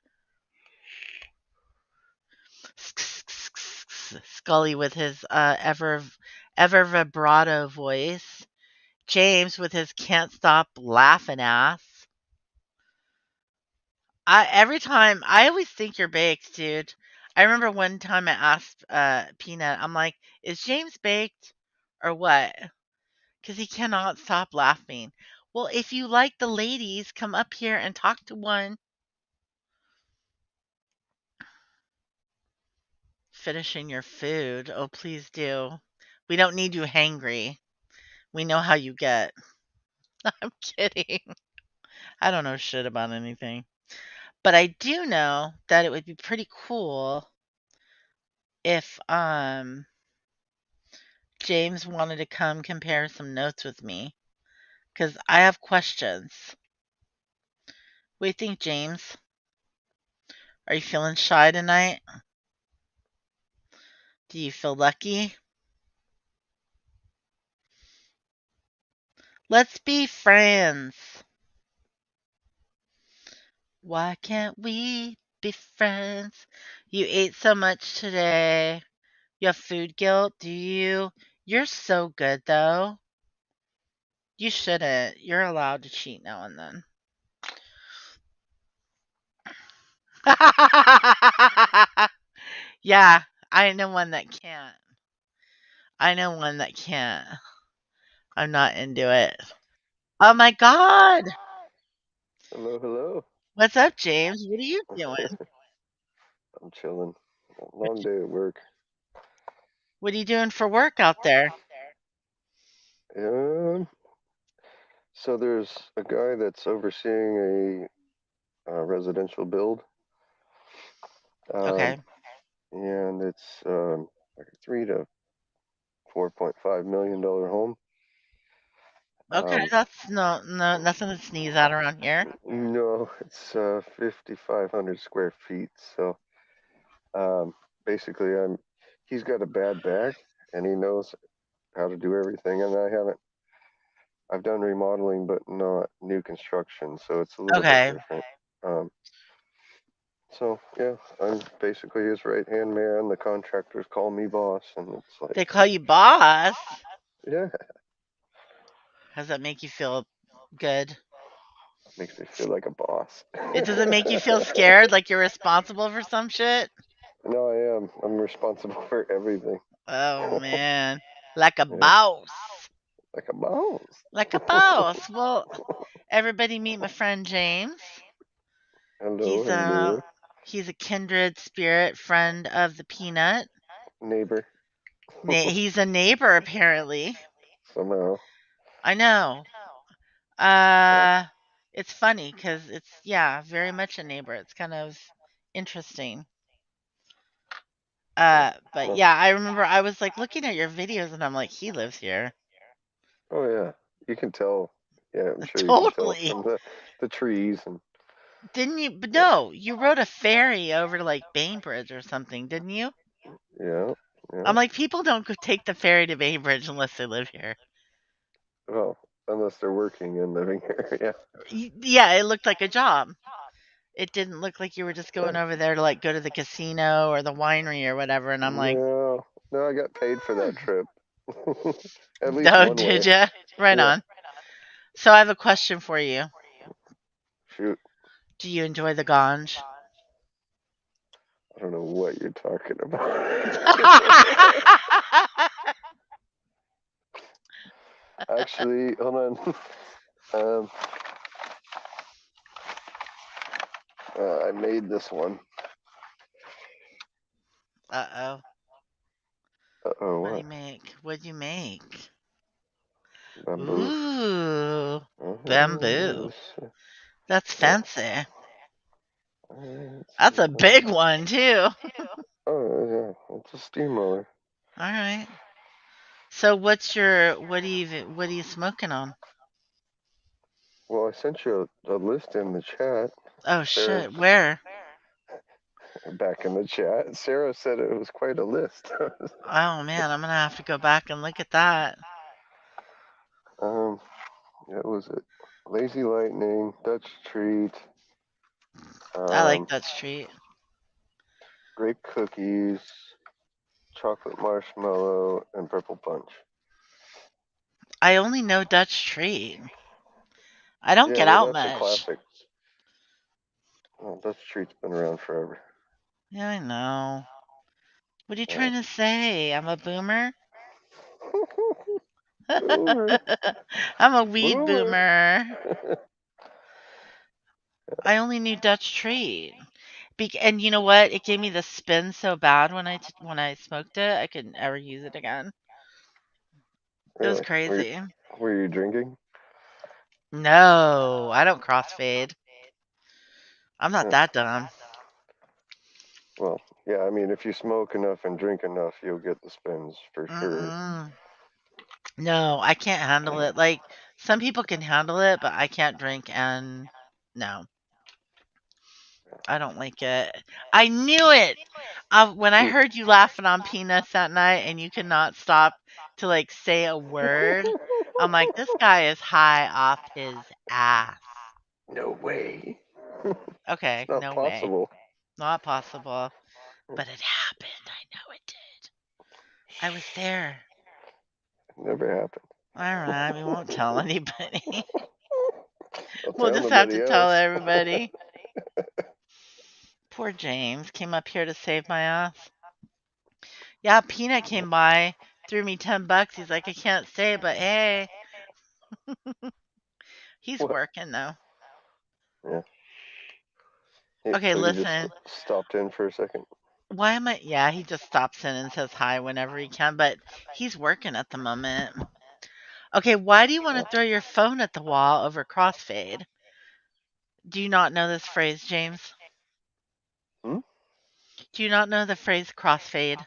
Scully with his ever vibrato voice. James with his can't stop laughing ass. Every time I always think you're baked, dude. I remember one time I asked Peanut, I'm like, is James baked or what? Because he cannot stop laughing. Well, if you like the ladies, come up here and talk to one. Finishing your food. Oh, please do. We don't need you hangry. We know how you get. I'm kidding. I don't know shit about anything. But I do know that it would be pretty cool if James wanted to come compare some notes with me. Because I have questions. What do you think, James? Are you feeling shy tonight? Do you feel lucky? Let's be friends. Why can't we be friends? You ate so much today. You have food guilt, do you? You're so good, though. You shouldn't. You're allowed to cheat now and then. Yeah, I know one that can't. I know one that can't. I'm not into it. Oh my god! Hello, hello. What's up, James? What are you doing? I'm chilling. Long day at work. What are you doing for work out there? Um, so there's a guy that's overseeing a residential build, Okay. and it's like a $3 to $4.5 million home. Okay, that's nothing to sneeze at around here. No, it's 5,500 square feet. So basically, he's got a bad back, and he knows how to do everything, and I've done remodeling, but not new construction, so it's a little bit Okay. different. So yeah, I'm basically his right hand man. The contractors call me boss, and it's like, They call you boss. yeah, How does that make you feel good? makes me feel like a boss. It doesn't make you feel scared like you're responsible for some shit? No, I am. I'm responsible for everything. Oh man. Like a Yeah, boss. like a boss. Like a boss. Well, everybody meet my friend James. Hello, He's hello. He's a kindred spirit friend of the peanut. Neighbor, He's a neighbor, apparently. somehow. I know. It's funny because it's, yeah, very much a neighbor. It's kind of interesting. But Well, yeah, I remember I was like looking at your videos and I'm like, he lives here. oh yeah, you can tell. Yeah, I'm sure you can tell Totally. from the trees and Didn't you? But yeah, no, you rode a ferry over to like Bainbridge or something, didn't you? yeah, yeah. I'm like, people don't go take the ferry to Bainbridge unless they live here. Well, unless they're working and living here, yeah. Yeah, it looked like a job. It didn't look like you were just going Yeah. over there to like go to the casino or the winery or whatever. And I'm like, No, I got paid for that trip. At least oh, one did way. ya? Right Yeah. on. So I have a question for you. Shoot, Do you enjoy the ganj? I don't know what you're talking about. Actually, hold on. I made this one. Uh-oh. Uh-oh, What do what? you make? What'd you make? Bamboo. Ooh, bamboo. That's fancy. That's a big one, too. Oh, yeah, it's a steamroller. All right. So what are you smoking on? Well, I sent you a list in the chat. Oh Sarah, shit, where? back in the chat. Sarah said it was quite a list. Oh man, I'm gonna have to go back and look at that. Yeah, was it Lazy Lightning, Dutch Treat, I like Dutch treat. grape cookies, chocolate marshmallow, and purple punch. I only know Dutch treat. I don't Yeah, get well, out that's a much. classic. Well, Dutch Treat's been around forever. Yeah, I know. What are you Yeah. trying to say? I'm a boomer? Boomer. I'm a weed Boomer. boomer. I only knew Dutch treat. And you know what? It gave me the spin so bad when I smoked it, I couldn't ever use it again. It was Really? crazy. Were you drinking? No, I don't crossfade. I'm not Huh. that dumb. Well, yeah, I mean, if you smoke enough and drink enough, you'll get the spins for sure. Mm-mm. No, I can't handle it. Like, some people can handle it, but I can't drink and no. I don't like it. I knew it. When I heard you laughing on peanuts that night and you could not stop to like say a word, I'm like, this guy is high off his ass. No way. Okay, It's not no way. possible. Not possible. But it happened. I know it did. I was there. It never happened. All right, we won't tell anybody. I'll We'll tell just have nobody to tell else. everybody. Poor James came up here to save my ass. Yeah, Peanut came by, threw me $10. He's like, I can't stay, but hey. He's What? working though. Yeah. Okay, So he just listen. stopped in for a second. Why am I? Yeah, he just stops in and says hi whenever he can, but he's working at the moment. Okay, why do you want to throw your phone at the wall over crossfade? Do you not know this phrase, James? Hmm? Do you not know the phrase crossfade?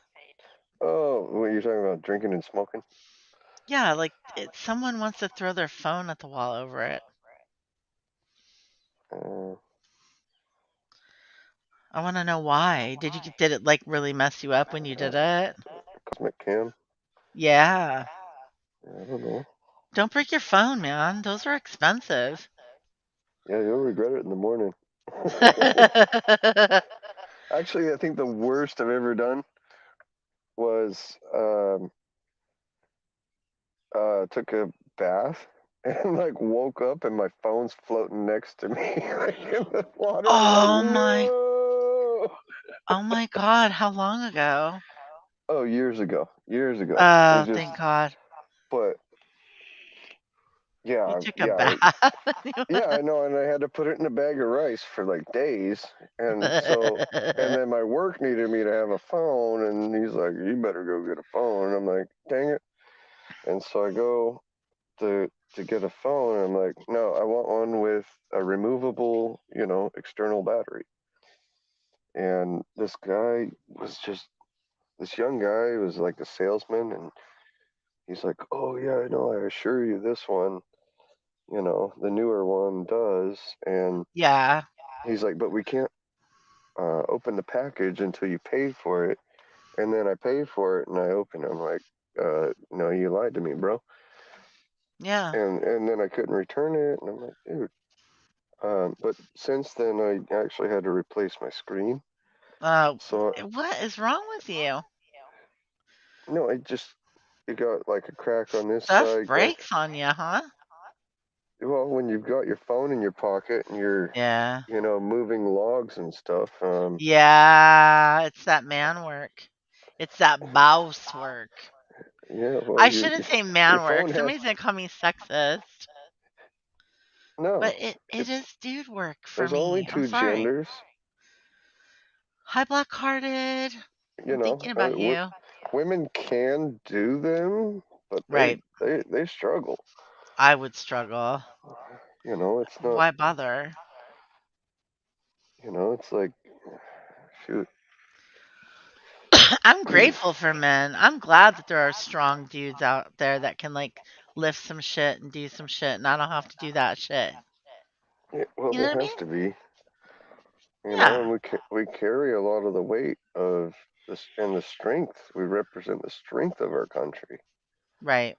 Oh, what you're talking about, drinking and smoking? Yeah, like someone wants to throw their phone at the wall over it. I want to know why. Did it like really mess you up when you did it? Cosmic Cam? Yeah. I don't know. Don't break your phone, man. Those are expensive. Yeah, you'll regret it in the morning. Actually, I think the worst I've ever done was took a bath and like woke up and my phone's floating next to me like in the water. Oh I'm like, whoa! oh my God, how long ago? Oh, years ago. It was just, Thank God. but Yeah, You took a yeah, bath. yeah, I know, and I had to put it in a bag of rice for like days, and then my work needed me to have a phone, and he's like, "You better go get a phone." And I'm like, "Dang it!" And so I go to get a phone, and I'm like, "No, I want one with a removable, external battery." And this guy was just this young guy was like a salesman, and he's like, "Oh yeah, I know. I assure you, this one, the newer one does." And Yeah. he's like, "But we can't open the package until you pay for it." And then I pay for it, and I open it. I'm like, "No, you lied to me, bro." Yeah. And then I couldn't return it, and I'm like, "Dude." But since then, I actually had to replace my screen. So What is wrong with you? no, it got like a crack on this Stuff side. breaks on you, huh? Well, when you've got your phone in your pocket and you're, Yeah. moving logs and stuff. Yeah, it's that man work. It's that boss work. Yeah, well, I your shouldn't say your man work. phone has Somebody's gonna call me sexist. no. But it It's is dude work for there's only me. I'm two sorry. genders. Hi, Black Hearted. I'm thinking about you. Women can do them, but they Right. they they struggle. I would struggle. It's not. Why bother? It's like, shoot. I'm grateful for men. I'm glad that there are strong dudes out there that can like lift some shit and do some shit and I don't have to do that shit. Yeah, well, You know there what I mean? has to be. Yeah. And we carry a lot of the weight of this and the strength. We represent the strength of our country. Right.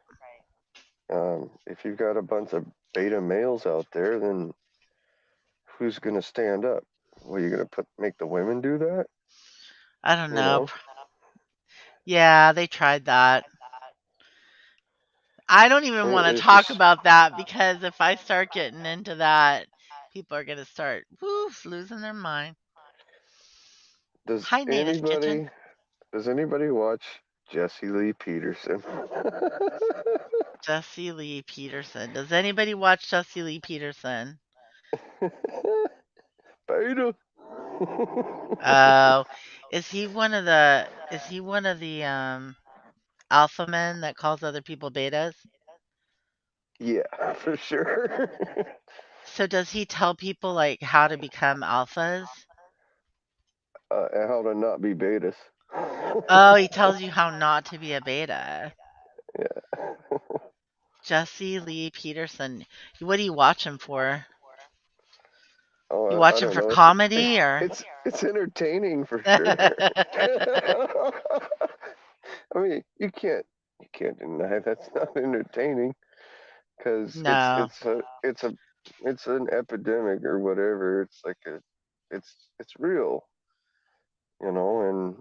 If you've got a bunch of beta males out there, then who's going to stand up? Well, you're going to make the women do that? I don't You know. know? Yeah, they tried that. I don't even want to It's talk just, about that because if I start getting into that, people are going to start losing their mind. does Hi, Native's Kitchen. anybody does anybody watch Jesse Lee Peterson? Jesse Lee Peterson. Does anybody watch Jesse Lee Peterson? Beta. Oh, is he one of the alpha men that calls other people betas? Yeah, for sure. So does he tell people like how to become alphas? And how to not be betas. Oh, he tells you how not to be a beta. Yeah. Jesse Lee Peterson. What do you watch him for? You Oh, I watch him don't for know. comedy or? It's entertaining for sure. I mean, you can't deny that's not entertaining because No. it's an epidemic or whatever. It's like it's real, and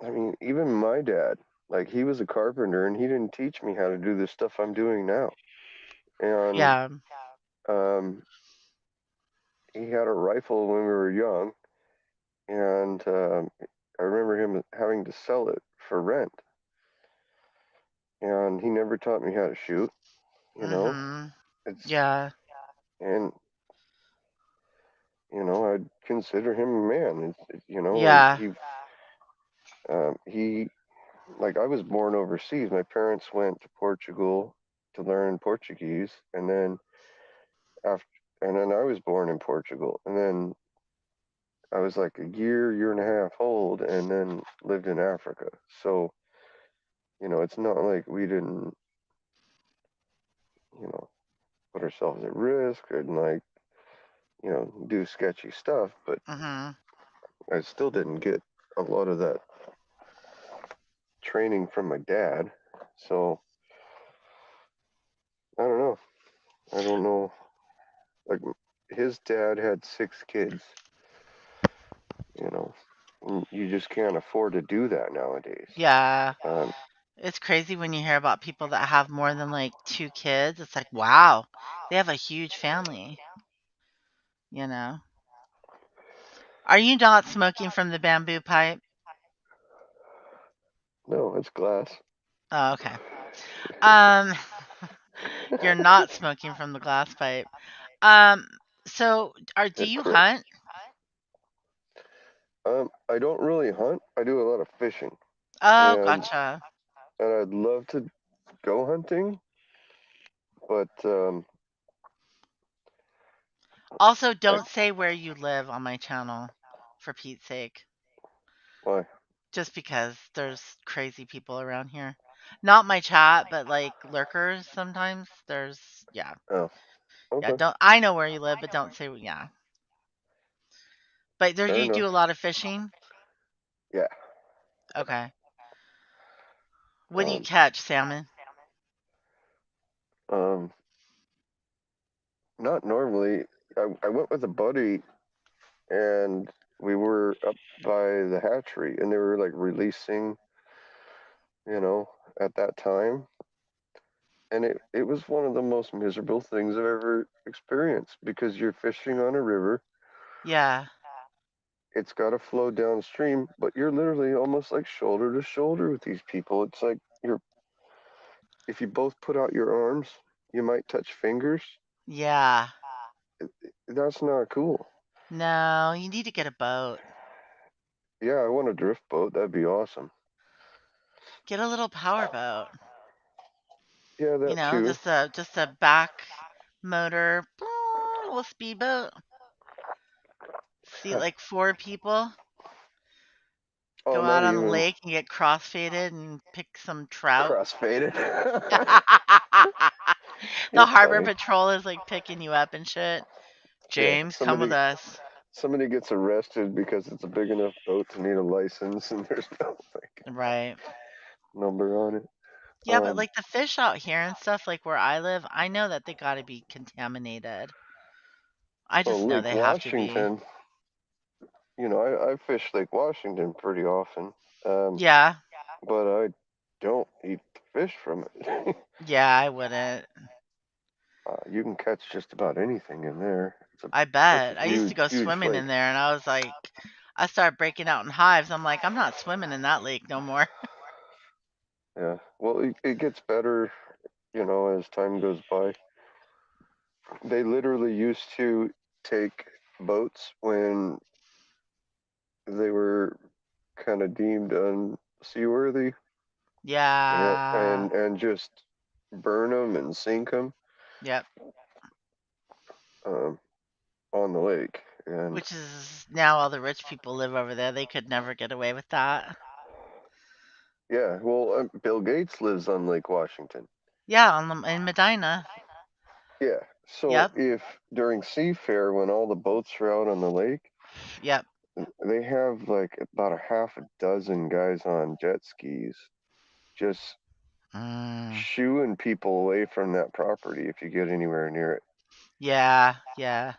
I mean, even my dad, like he was a carpenter and he didn't teach me how to do the stuff I'm doing now. And Yeah. um, he had a rifle when we were young, and I remember him having to sell it for rent. And he never taught me how to shoot. Mhm. It's Yeah. and I'd consider him a man. And Yeah. he like I was born overseas. My parents went to Portugal to learn Portuguese, and then after, and then I was born in Portugal, and then I was like a year and a half old, and then lived in Africa. So it's not like we didn't, you know, put ourselves at risk and like, do sketchy stuff, but Mhm. I still didn't get a lot of that training from my dad. So I don't know. I don't know. Like his dad had 6 kids. You just can't afford to do that nowadays. Yeah. Um, It's crazy when you hear about people that have more than like 2 kids. It's like, wow, they have a huge family, you know. Are you not smoking from the bamboo pipe? no, it's glass. Oh, okay. Um You're not smoking from the glass pipe. So do you Correct. hunt? I don't really hunt. I do a lot of fishing, Oh, and gotcha. I'd love to go hunting, but Also, I don't say where you live on my channel, for Pete's sake. why? Just because there's crazy people around here. Not my chat, but like lurkers sometimes. Yeah. Oh, Yeah, okay, I know where you live, but don't say, yeah. But fair you enough. do a lot of fishing? Yeah. Okay. What do you Um, catch, salmon? um, not normally. I went with a buddy, and we were up by the hatchery, and they were like releasing, at that time, and it was one of the most miserable things I've ever experienced because you're fishing on a river. Yeah. It's got to flow downstream, but you're literally almost like shoulder to shoulder with these people. It's like if you both put out your arms, you might touch fingers. Yeah. That's not cool. No, you need to get a boat. Yeah, I want a drift boat. That'd be awesome. Get a little power boat. Yeah, You that know, too. just a back motor, little speedboat. See like 4 people. Oh, Go not out on the even lake and get crossfaded and pick some trout. crossfaded. The You're harbor funny. patrol is like picking you up and shit. Yeah, James, come with us. somebody gets arrested because it's a big enough boat to need a license, and there's no Right. number on it. Yeah, but like the fish out here and stuff, like where I live, I know that they got to be contaminated. I Oh, just know Lake they have to be. Washington. I fish Lake Washington pretty often, Yeah. but I don't eat the fish from it. Yeah, I wouldn't. You can catch just about anything in there. I That's a bet. I used to huge, go huge swimming lake. in there and I was like, I started breaking out in hives. I'm like, I'm not swimming in that lake no more. Yeah. Well, it gets better, as time goes by. They literally used to take boats when they were kind of deemed unseaworthy, Yeah. and just burn them and sink them Yep. um, on the lake. And Which is now all the rich people live over there. They could never get away with that. yeah, well, Bill Gates lives on Lake Washington. Yeah, in Medina. Yeah. So Yep. if during Seafair, when all the boats are out on the lake, Yep. they have like about a half a dozen guys on jet skis just shooing people away from that property if you get anywhere near it. Yeah. Yeah.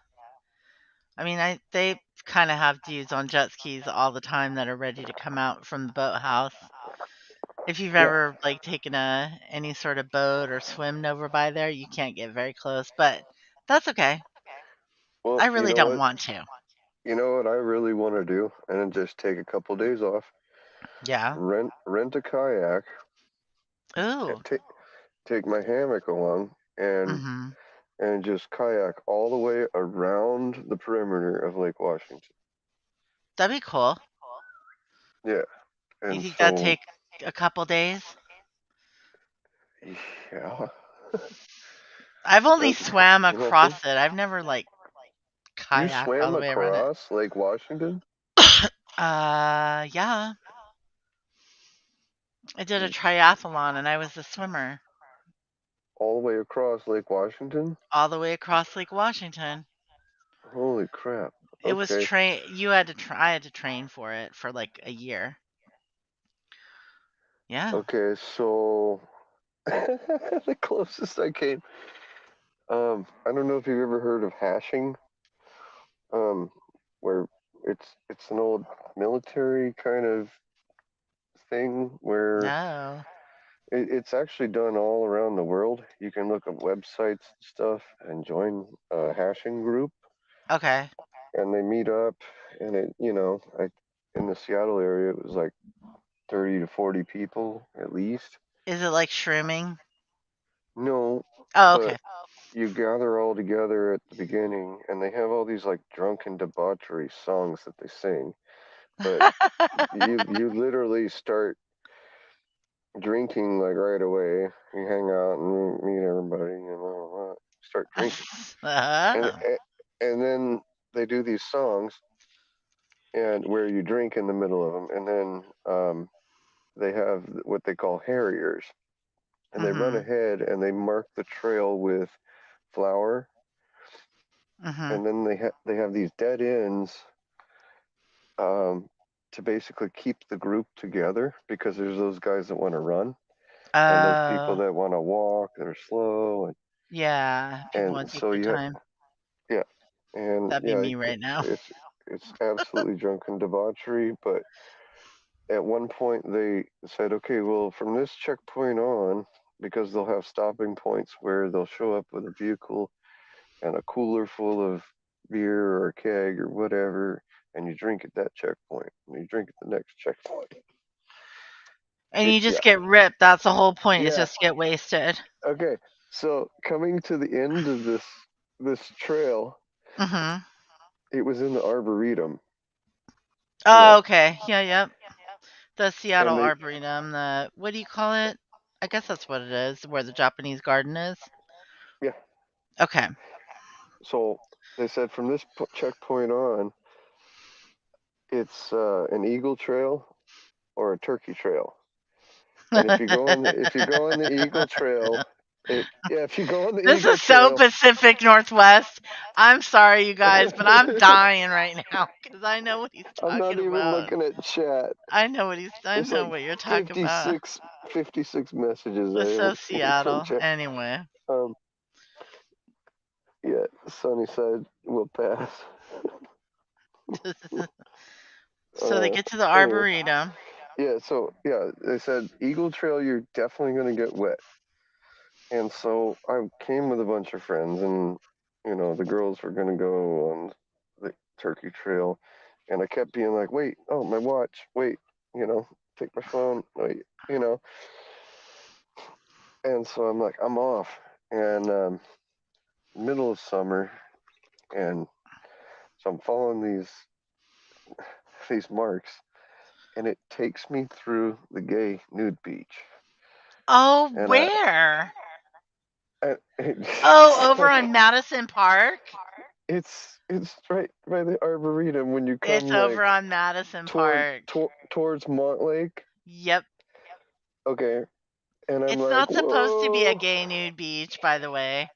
I mean, they kind of have dudes on jet skis all the time that are ready to come out from the boathouse. If you've Yeah. ever like taken any sort of boat or swimmed over by there, you can't get very close, but that's okay. Well, I really don't want to. you know what I really want to do, and then just take a couple days off, Yeah. rent a kayak, Ooh. take my hammock along, and Mhm. just kayak all the way around the perimeter of Lake Washington. That'd be cool. Yeah. You And think that'd so, take a couple days? yeah. I've only swam You want to? across it. I've never like You kayaked all swam the way around it. across Lake Washington? Yeah. I did a Jeez. triathlon and I was a swimmer All the way across Lake Washington? all the way across Lake Washington. Holy crap. It was Okay. I had to train for it for like a year. Yeah. Okay, so the closest I came, I don't know if you've ever heard of hashing, where it's an old military kind of thing where No. it's actually done all around the world. You can look up websites and stuff and join a hashing group, Okay. and they meet up, and in the Seattle area, it was like 30 to 40 people at least. Is it like shrooming? No, Oh, but okay. you gather all together at the beginning, and they have all these like drunken debauchery songs that they sing. But you literally start drinking like right away. You hang out and meet everybody, start drinking, and Uh, and then they do these songs, and where you drink in the middle of them, and then they have what they call harriers, and they run mhm. ahead and they mark the trail with flour, Mhm. and then they have these dead ends um, to basically keep the group together, because there's those guys that want to run and those people Oh, that want to walk that are slow, yeah. People and want to take so their you time. yeah, and That'd be yeah, me right now. it's absolutely drunken debauchery. But at one point they said, okay, well, from this checkpoint on, because they'll have stopping points where they'll show up with a vehicle and a cooler full of beer or a keg or whatever, and you drink at that checkpoint, and you drink at the next checkpoint. And you Yeah, just get ripped. That's the whole point, is yeah. just get wasted. Okay, so coming to the end of this trail, Mhm. it was in the arboretum, you Oh, know, okay. Yeah, yep. The Seattle and they Arboretum, what do you call it? I guess that's what it is, where the Japanese garden is. yeah. Okay. So they said from this checkpoint on, it's an eagle trail or a turkey trail. And if you go on the eagle trail, if you go on the This eagle is so trail, Pacific Northwest. I'm sorry, you guys, but I'm dying right now because I know what he's I'm not talking even about. looking at chat. I There's know like what you're talking about. 56 messages It's so from Seattle. chat. Anyway. Um, yeah, Sunnyside will pass. So they get to the Anyway, Arboretum. yeah, so yeah, they said Eagle Trail, you're definitely gonna get wet. And so I came with a bunch of friends, and the girls were gonna go on the turkey trail, and I kept being like, wait, oh, my watch, wait, take my phone, wait, and so I'm like, I'm off, and middle of summer, and so I'm following these marks, and it takes me through the gay nude beach, Oh, and where? I Oh, over on Madison Park? it's right by the arboretum when you It's come over like on Madison Park. towards Montlake. Yep. Okay, and I'm It's like, not supposed to be a whoa, gay nude beach, by the way.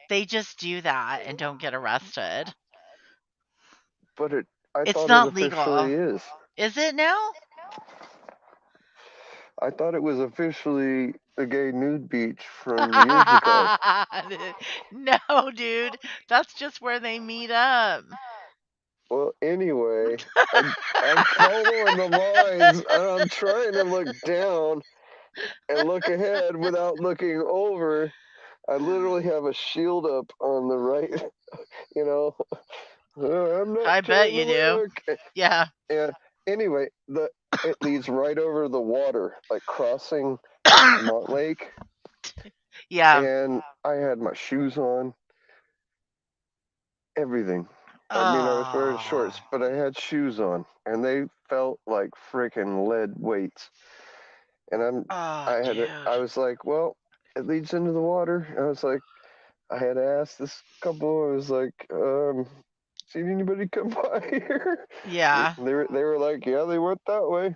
They just do that and don't get arrested. but I It's thought it not legal. officially is. Is it now? I thought it was officially a gay nude beach from years ago. No, dude. That's just where they meet up. Well, anyway, I'm following the lines, and I'm trying to look down and look ahead without looking over. I literally have a shield up on the right, you know. I'm not I bet trying you to do. look. Yeah. And anyway, it leads right over the water, like crossing Montlake. Yeah. And I had my shoes on, everything. I mean, I was wearing Oh. shorts, but I had shoes on, and they felt like freaking lead weights. And Oh, I dude. was like, well, it leads into the water. I was like, I had asked this couple. I was like, seen anybody come by here? Yeah. They were like, yeah, they went that way,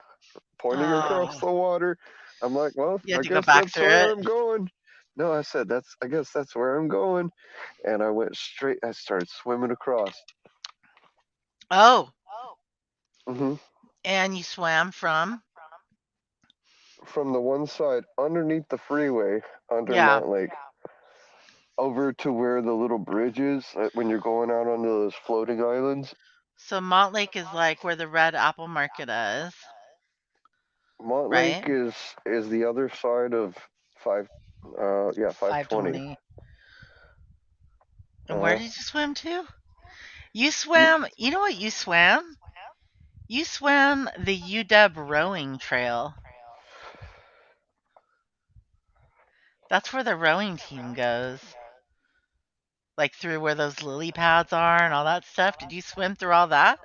pointing across Oh. the water. I'm like, well, You had I to go guess back that's through where it. I'm going. No, I said I guess that's where I'm going, and I went straight. I started swimming across. Oh. Hmm. And you swam from? From the one side underneath the freeway under Yeah. Montlake over to where the little bridge is when you're going out onto those floating islands. So Montlake is like where the Red Apple Market is, right? Montlake is the other side of 520. 520. And where Uh, did you swim to? You you, swam, you know what you swam? You swam the UW rowing trail. That's where the rowing team goes. Like through where those lily pads are and all that stuff. Did you swim through all that?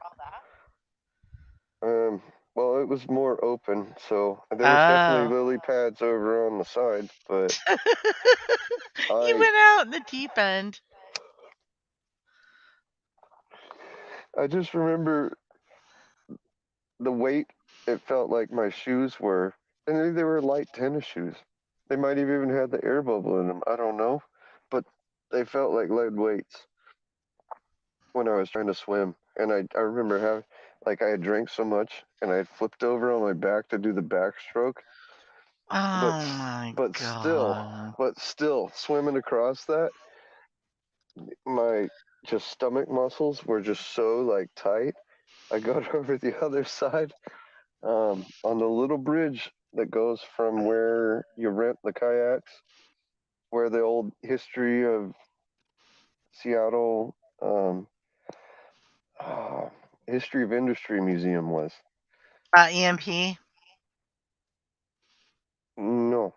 Well, it was more open, so there was definitely Oh. lily pads over on the side, but You I went out in the deep end. just remember the weight. It felt like my shoes were, and they were light tennis shoes. They might have even had the air bubble in them. I don't know, but they felt like lead weights when I was trying to swim. And I remember having, like, I had drank so much, and I had flipped over on my back to do the backstroke. But Oh my but still, god. but still, swimming across that, my just stomach muscles were just so like tight. I got over the other side on the little bridge that goes from where you rent the kayaks, where the old history of Seattle history of industry museum was. EMP? No,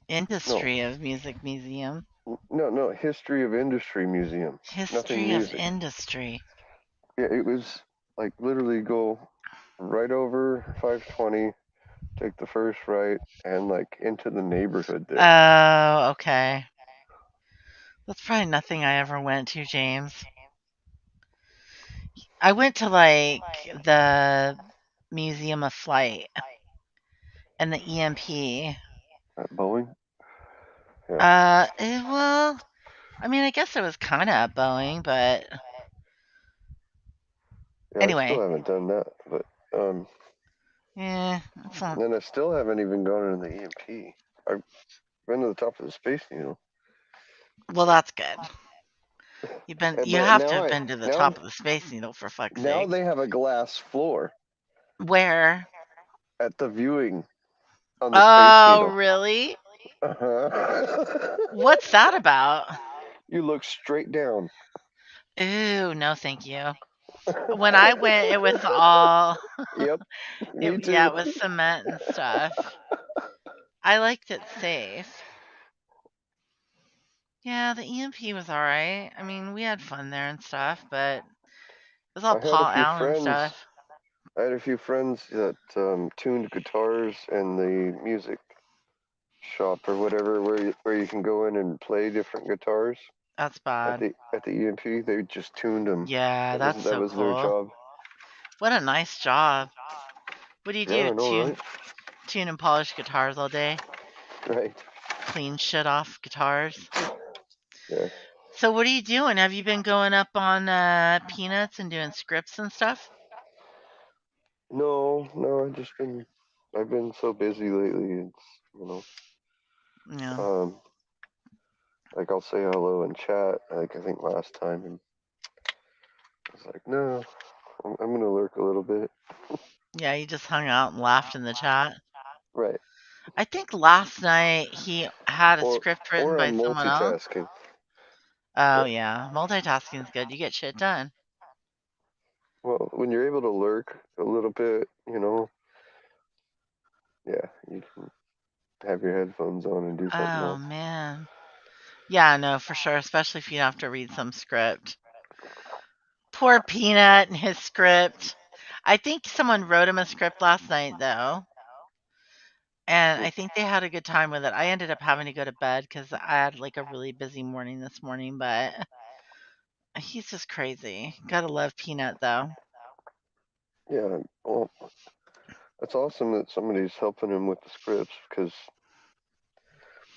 Industry of Music Museum. no, history of industry museum. Nothing History of music. industry. Yeah, it was like literally go right over 520, take the first right, and like into the neighborhood there. Oh, okay. That's probably nothing I ever went to, James. I went to like the Museum of Flight and the EMP. At Boeing. Yeah, Well, I mean, I guess it was kind of at Boeing, but yeah. I still anyway. haven't done that, but Yeah, it's not. and I still haven't even gone into the EMP. I've been to the top of the Space Needle. Well, that's good. You But have to now have been to the now top of the Space Needle for fuck's now sake. they have a glass floor Where? at the viewing on the Space Oh, Needle. really? Uh-huh. What's that about? You look straight down. Ooh, no, thank you. When I went, it was all. Yep, me too. Yeah, it was cement and stuff. I liked it safe. Yeah, the EMP was all right. I mean, we had fun there and stuff, but it was all I had a Paul few Allen friends. stuff. I had a few friends that tuned guitars in the music shop or whatever, where you can go in and play different guitars That's at bad. the EMP. They just tuned them. Yeah, that's That so was their cool. job. What a nice job. What do you Yeah, do? I know, right? Tune and polish guitars all day? Right. Clean shit off guitars? Yeah. So what are you doing? Have you been going up on Peanuts and doing scripts and stuff? No, I've been so busy lately. It's No. like I'll say hello in chat. Like I think last time, and I was like, no, I'm gonna lurk a little bit. Yeah, you just hung out and laughed in the chat. Right. I think last night he had a script written Or by I'm someone else. multitasking. Oh, Yeah. yeah. Multitasking is good. You get shit done. Well, when you're able to lurk a little bit, yeah, you can have your headphones on and do something Oh, else. man. Yeah, no, for sure. Especially if you have to read some script. Poor Peanut and his script. I think someone wrote him a script last night, though. And I think they had a good time with it. I ended up having to go to bed because I had like a really busy morning this morning, but he's just crazy. Gotta love Peanut, though. Yeah. Well, that's awesome that somebody's helping him with the scripts because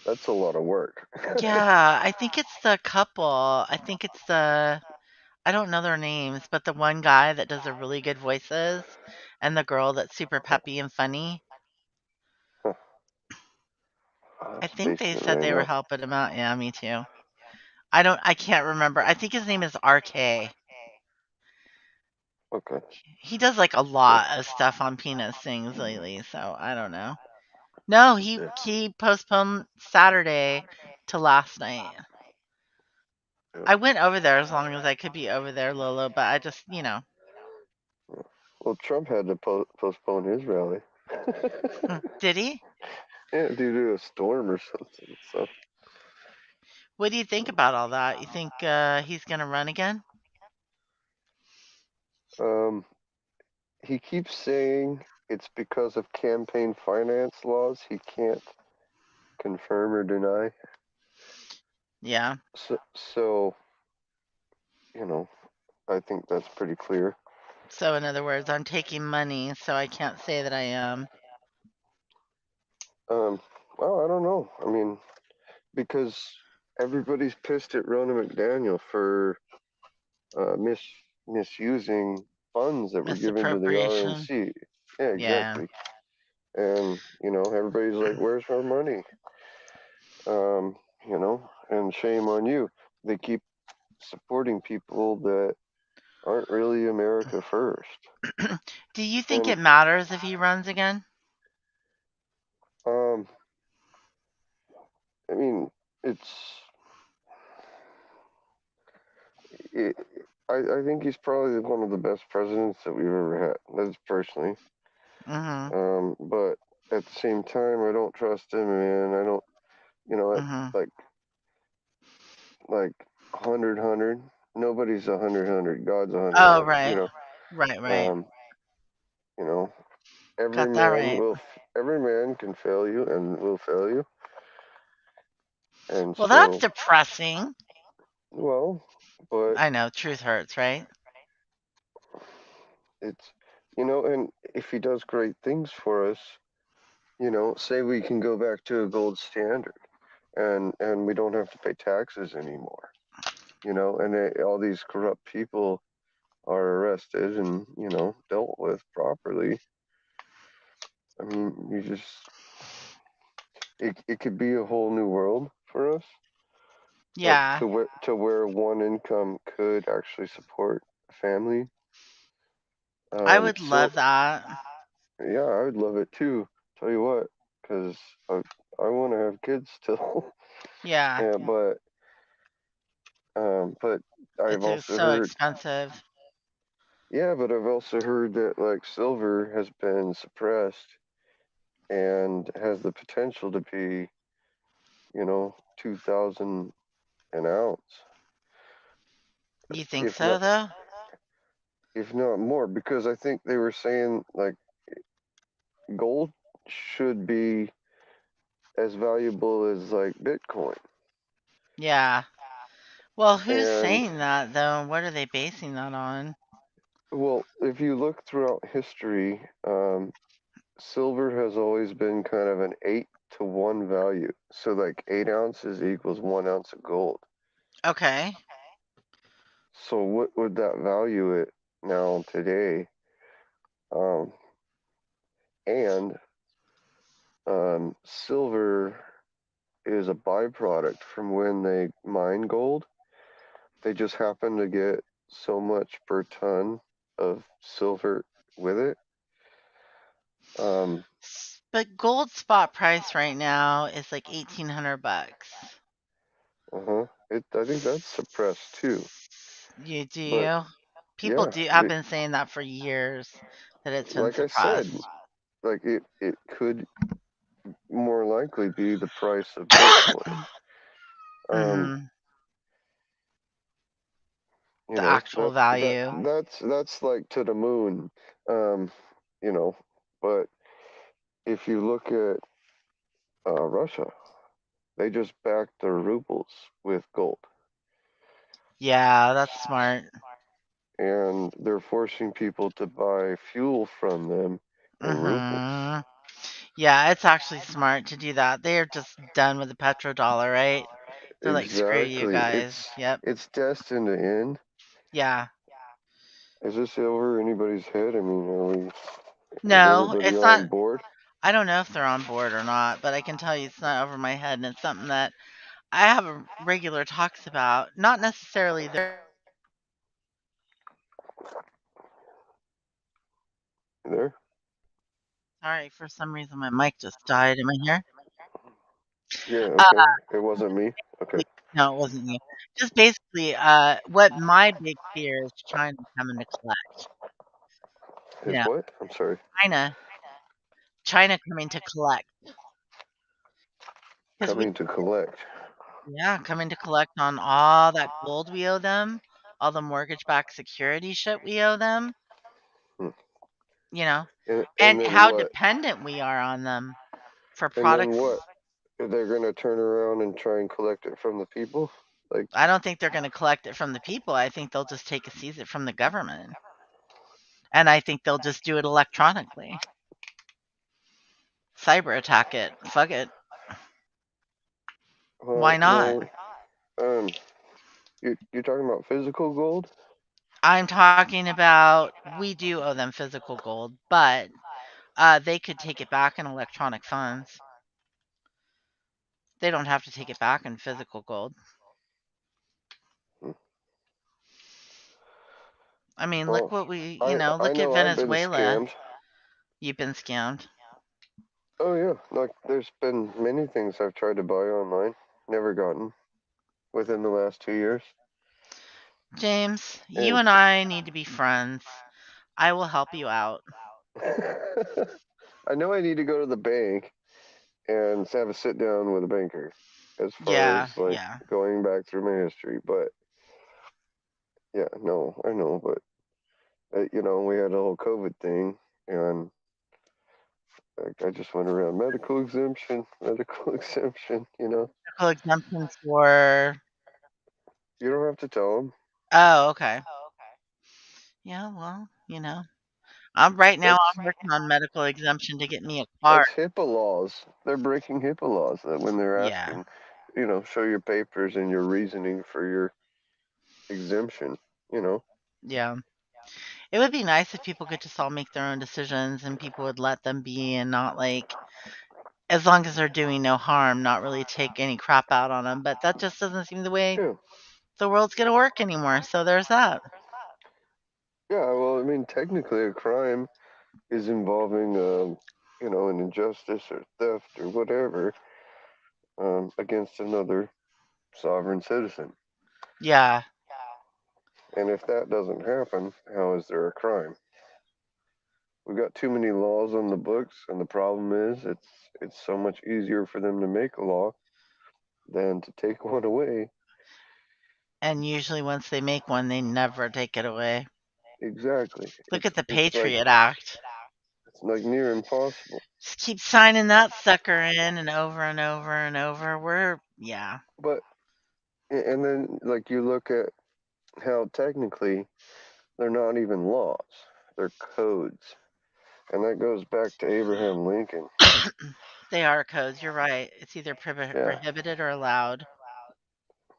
that's a lot of work. Yeah, I think it's the couple. I think it's I don't know their names, but the one guy that does the really good voices and the girl that's super peppy and funny. I It's think they basement said right they were now. helping him out. Yeah, me too. I can't remember. I think his name is RK. Okay. He does like a lot of stuff on Peanut Sings lately, so I don't know. No, he postponed Saturday to last night. Yeah. I went over there as long as I could be over there, Lolo, but I just, Well, Trump had to postpone his rally. Did he? Yeah, due to a storm or something. So What do you think about all that? You think he's going to run again? he keeps saying it's because of campaign finance laws. He can't confirm or deny. Yeah. So you know, I think that's pretty clear. So in other words, I'm taking money, so I can't say that I am. Well, I don't know. I mean, because everybody's pissed at Rona McDaniel for misusing funds that were given to the Misappropriation. RNC. Yeah, Yeah. exactly. And everybody's like, "Where's our money?" And shame on you. They keep supporting people that aren't really America first. Do you think And it matters if he runs again? I mean, it, I think he's probably one of the best presidents that we've ever had. That's personally. But at the same time, I don't trust him, and I don't, like 100. Nobody's 100. God's 100. Oh, right. Right. You know, every Got that man right. every man can fail you and will fail you. And Well, that's so, depressing. well, but I know, truth hurts, right? it's, and if he does great things for us, say we can go back to a gold standard and we don't have to pay taxes anymore, and all these corrupt people are arrested and, dealt with properly. I mean, it could be a whole new world for us. Yeah. To where one income could actually support a family. I would So love that. yeah, I would love it too. Tell you what, because I want to have kids still. Yeah. Yeah, but I've It's also so heard. expensive. Yeah, but I've also heard that like silver has been suppressed and has the potential to be, 2,000 an ounce. You think If so, not, though? if not more, because I think they were saying like gold should be as valuable as like Bitcoin. Yeah. Well, who's And saying that, though? What are they basing that on? well, if you look throughout history, silver has always been kind of an 8-to-1 value. So like 8 ounces equals 1 ounce of gold. Okay. So what would that value it now today? And silver is a byproduct from when they mine gold. They just happen to get so much per ton of silver with it. But gold spot price right now is like $1,800. I think that's suppressed too. You But do? People yeah, do. I've been saying that for years, that it's been like I said, suppressed. like it could more likely be the price of Bitcoin. The You know, actual value. that's like to the moon. You know, but if you look at Russia, they just backed their rubles with gold. Yeah, that's smart. And they're forcing people to buy fuel from them in rubles. Yeah, it's actually smart to do that. They're just done with the petrodollar, right? They're like, screw you Exactly. guys. Yep. It's destined to end. Yeah. Is this over anybody's head? I mean, is No, everybody it's on not. board? I don't know if they're on board or not, but I can tell you it's not over my head, and it's something that I have a regular talks about. Not necessarily their. There? Sorry, for some reason my mic just died. Am I here? Yeah, Uh, okay. It wasn't me. Okay. no, it wasn't you. Just basically, what my big fear is China coming to collect. You Is know, what? I'm sorry. China coming to collect. 'Cause we coming to collect. Yeah, coming to collect on all that gold we owe them, all the mortgage-backed security shit we owe them, Hmm. you know, And and then how what? dependent we are on them for And then products. what? They're gonna turn around and try and collect it from the people? Like, I don't think they're gonna collect it from the people. I think they'll just seize it from the government. And I think they'll just do it electronically. Cyber attack it. Fuck it. Why not? no. You're talking about physical gold? I'm talking about we do owe them physical gold, but they could take it back in electronic funds. They don't have to take it back in physical gold. Hmm. I mean, Well, look what we, I look at know I've been Venezuela. scammed. You've been scammed. Oh yeah, like there's been many things I've tried to buy online, never gotten within the last 2 years. James, you And and I need to be friends. I will help you out. I know I need to go to the bank and have a sit down with a banker as far Yeah, as like yeah. going back through my history. But yeah, no, I know, but we had a whole COVID thing, and I just went around medical exemption, medical exemption. Medical exemptions for. You don't have to tell them. Oh, okay. Yeah, well, right now That's I'm working on medical exemption to get me a car. that's HIPAA laws. They're breaking HIPAA laws that when they're Yeah, asking, show your papers and your reasoning for your exemption. yeah. It would be nice if people could just all make their own decisions and people would let them be and not as long as they're doing no harm, not really take any crap out on them. But that just doesn't seem the way Yeah. the world's going to work anymore. So there's that. Yeah. Well, I mean, technically, a crime is involving, an injustice or theft or whatever, against another sovereign citizen. Yeah. And if that doesn't happen, how is there a crime? We've got too many laws on the books, and the problem is it's so much easier for them to make a law than to take one away. And usually once they make one, they never take it away. Exactly. Look at the It's like Patriot Act. it's like near impossible. Just keep signing that sucker in and over and over and over. Yeah. But and then like you look at how technically they're not even laws; they're codes, and that goes back to Abraham Lincoln. They are codes. You're right. It's either Yeah. prohibited or allowed.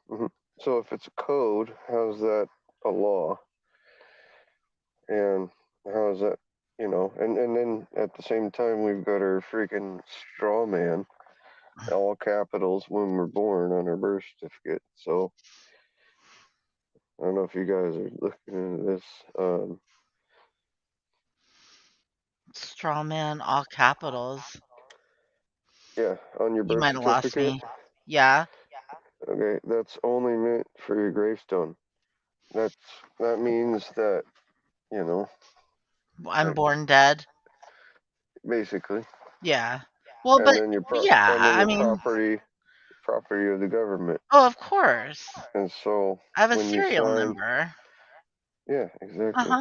Hmm. So if it's a code, how's that a law? And how is that? And then at the same time, we've got our freaking straw man, all capitals when we're born on our birth certificate. So I don't know if you guys are looking into this. Straw man, all capitals. Yeah, on your You birth might have lost certificate. me. Yeah. Okay, that's only meant for your gravestone. That means that I'm like, born dead. basically, Yeah. Well, and but then yeah, and then I your mean, property of the government. oh, of course. And so I have a when you serial sign, number. yeah, exactly.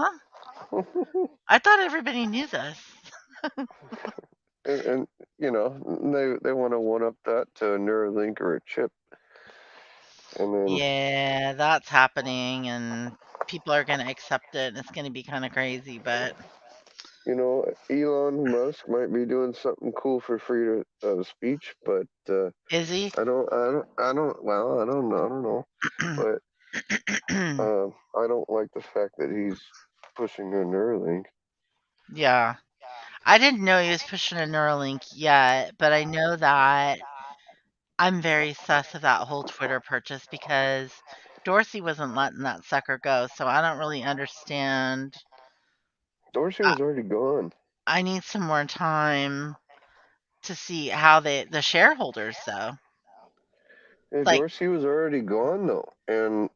Uh-huh. I thought everybody knew this. and they want to one up that to a Neuralink or a chip, and then Yeah, that's happening and people are going to accept it and it's going to be kind of crazy, but Elon Musk might be doing something cool for freedom of speech, but is he? well, I don't know, but I don't like the fact that he's pushing a Neuralink. Yeah. I didn't know he was pushing a Neuralink yet, but I know that I'm very sus of that whole Twitter purchase because Dorsey wasn't letting that sucker go, so I don't really understand. Dorsey I, was already gone. I need some more time to see how the shareholders though. Yeah, Like, Dorsey was already gone though, and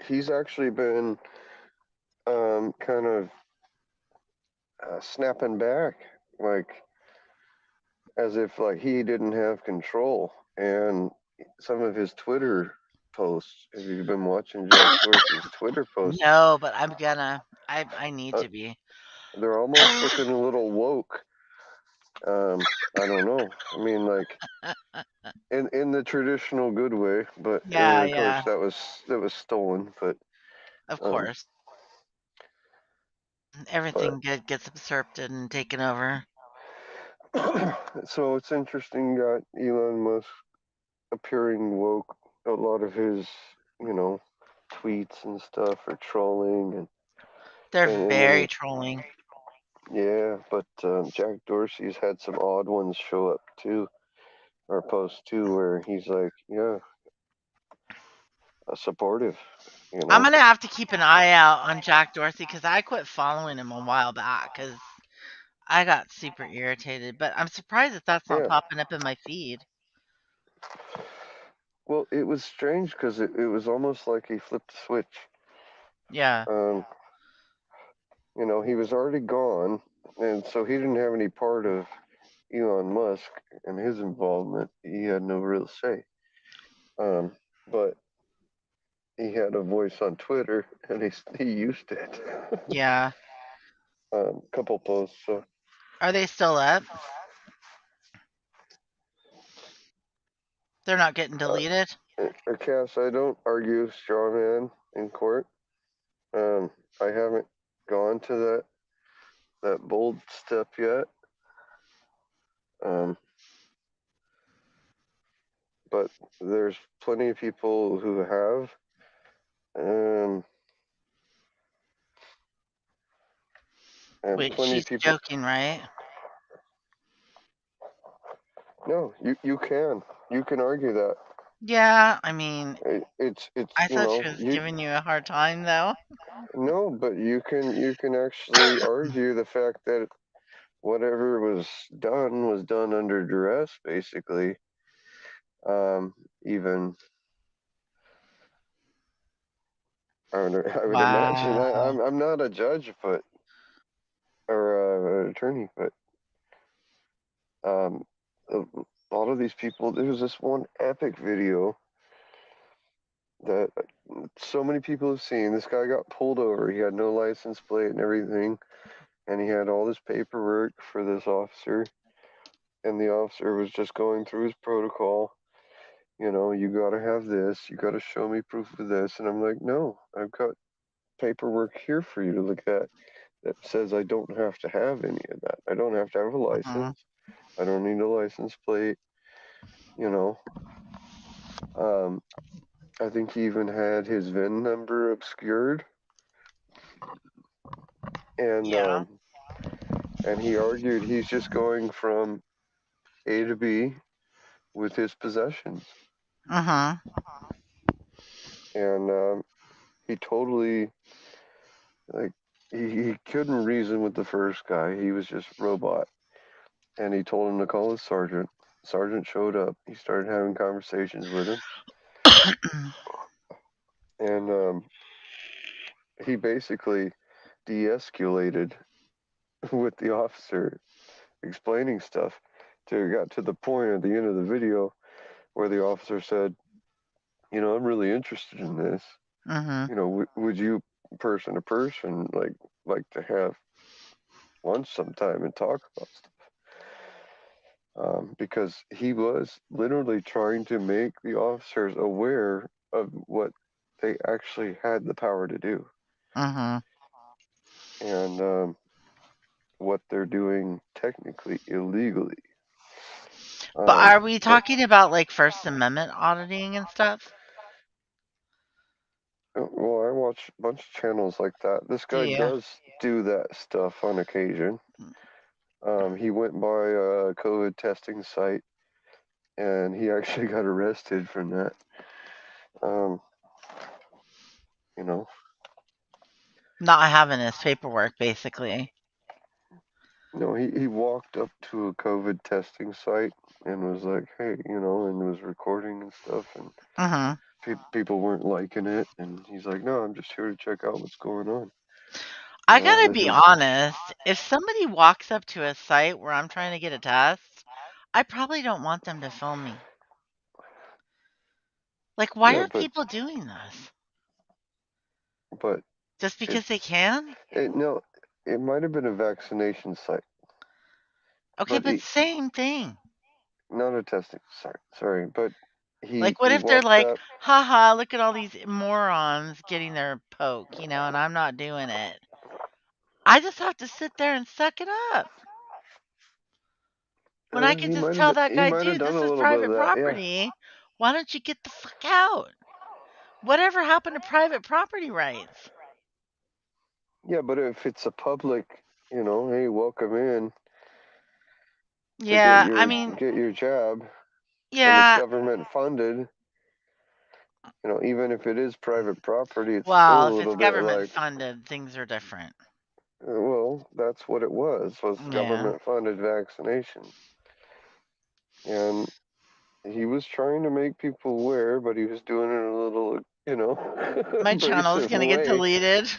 he's actually been kind of snapping back, like as if like he didn't have control. and some of his Twitter posts. Have you been watching Jack Dorsey's Twitter posts? No, but I'm gonna. I need to be. They're almost looking a little woke. I don't know. I mean, like in the traditional good way, but Yeah, of course yeah. that was stolen. But Of um, course. Everything gets usurped and taken over. so it's interesting. Got Elon Musk appearing woke. A lot of his, tweets and stuff are trolling, They're and then very trolling. yeah, but Jack Dorsey's had some odd ones show up too, or post too, where he's like, yeah, supportive, I'm gonna have to keep an eye out on Jack Dorsey because I quit following him a while back because I got super irritated. But I'm surprised that that's not Yeah. popping up in my feed. Well, it was strange because it was almost like he flipped a switch. Yeah. He was already gone, and so he didn't have any part of Elon Musk and his involvement. He had no real say. But he had a voice on Twitter, and he used it. Yeah. Couple posts. So Are they still up? They're not getting deleted? Cass, I don't argue straw man in court. I haven't gone to that bold step yet. But there's plenty of people who have. And Wait, plenty she's of people. joking, right? No, you can argue that. Yeah, I mean, It's I thought she was giving you a hard time, though. no, but you can actually argue the fact that whatever was done under duress, basically. Even I would imagine. Wow. I'm not a judge, but or an attorney, but a lot of these people. There's this one epic video that so many people have seen. This guy got pulled over. He had no license plate and everything, and he had all this paperwork for this officer, and the officer was just going through his protocol. You got to have this. You got to show me proof of this. And I'm like, no, I've got paperwork here for you to look at that says I don't have to have any of that. I don't have to have a license. I don't need a license plate. I think he even had his VIN number obscured. And Yeah. and he argued he's just going from A to B with his possessions. And he totally, like, he couldn't reason with the first guy. He was just robot. And he told him to call his sergeant. Sergeant showed up. He started having conversations with him. And he basically de-escalated with the officer, explaining stuff till it got to the point at the end of the video where the officer said, I'm really interested in this. Would you, person to person, like to have lunch sometime and talk about stuff? Because he was literally trying to make the officers aware of what they actually had the power to do. And what they're doing technically illegally. But are we talking about like First Amendment auditing and stuff? Well, I watch a bunch of channels like that. This guy does do that stuff on occasion. He went by a COVID testing site, and he actually got arrested from that. Not having his paperwork, basically. No, he walked up to a COVID testing site and was like, hey, and was recording and stuff, and people weren't liking it, and he's like, no, I'm just here to check out what's going on. I gotta be honest, if somebody walks up to a site where I'm trying to get a test, I probably don't want them to film me. Like, why Yeah, are but people doing this? but Just because they it's can? no, it might have been a vaccination site, Okay, but but same thing. not a testing. Sorry, but Like, what he if they're walked like, up. haha, look at all these morons getting their poke, and I'm not doing it. I just have to sit there and suck it up. When I can just tell that He guy, might have dude, done this a is little bit of private that. Yeah, property. Why don't you get the fuck out? Whatever happened to private property rights? yeah, but if it's a public, hey, welcome in to Yeah, I mean, get your jab, and it's yeah. government funded. Even if it is private property, it's still Well, a if it's little bit government like, funded, things are different. well, that's what it was Yeah. government funded vaccination. And he was trying to make people aware, but he was doing it in a little, My channel is abrasive going to get way. deleted.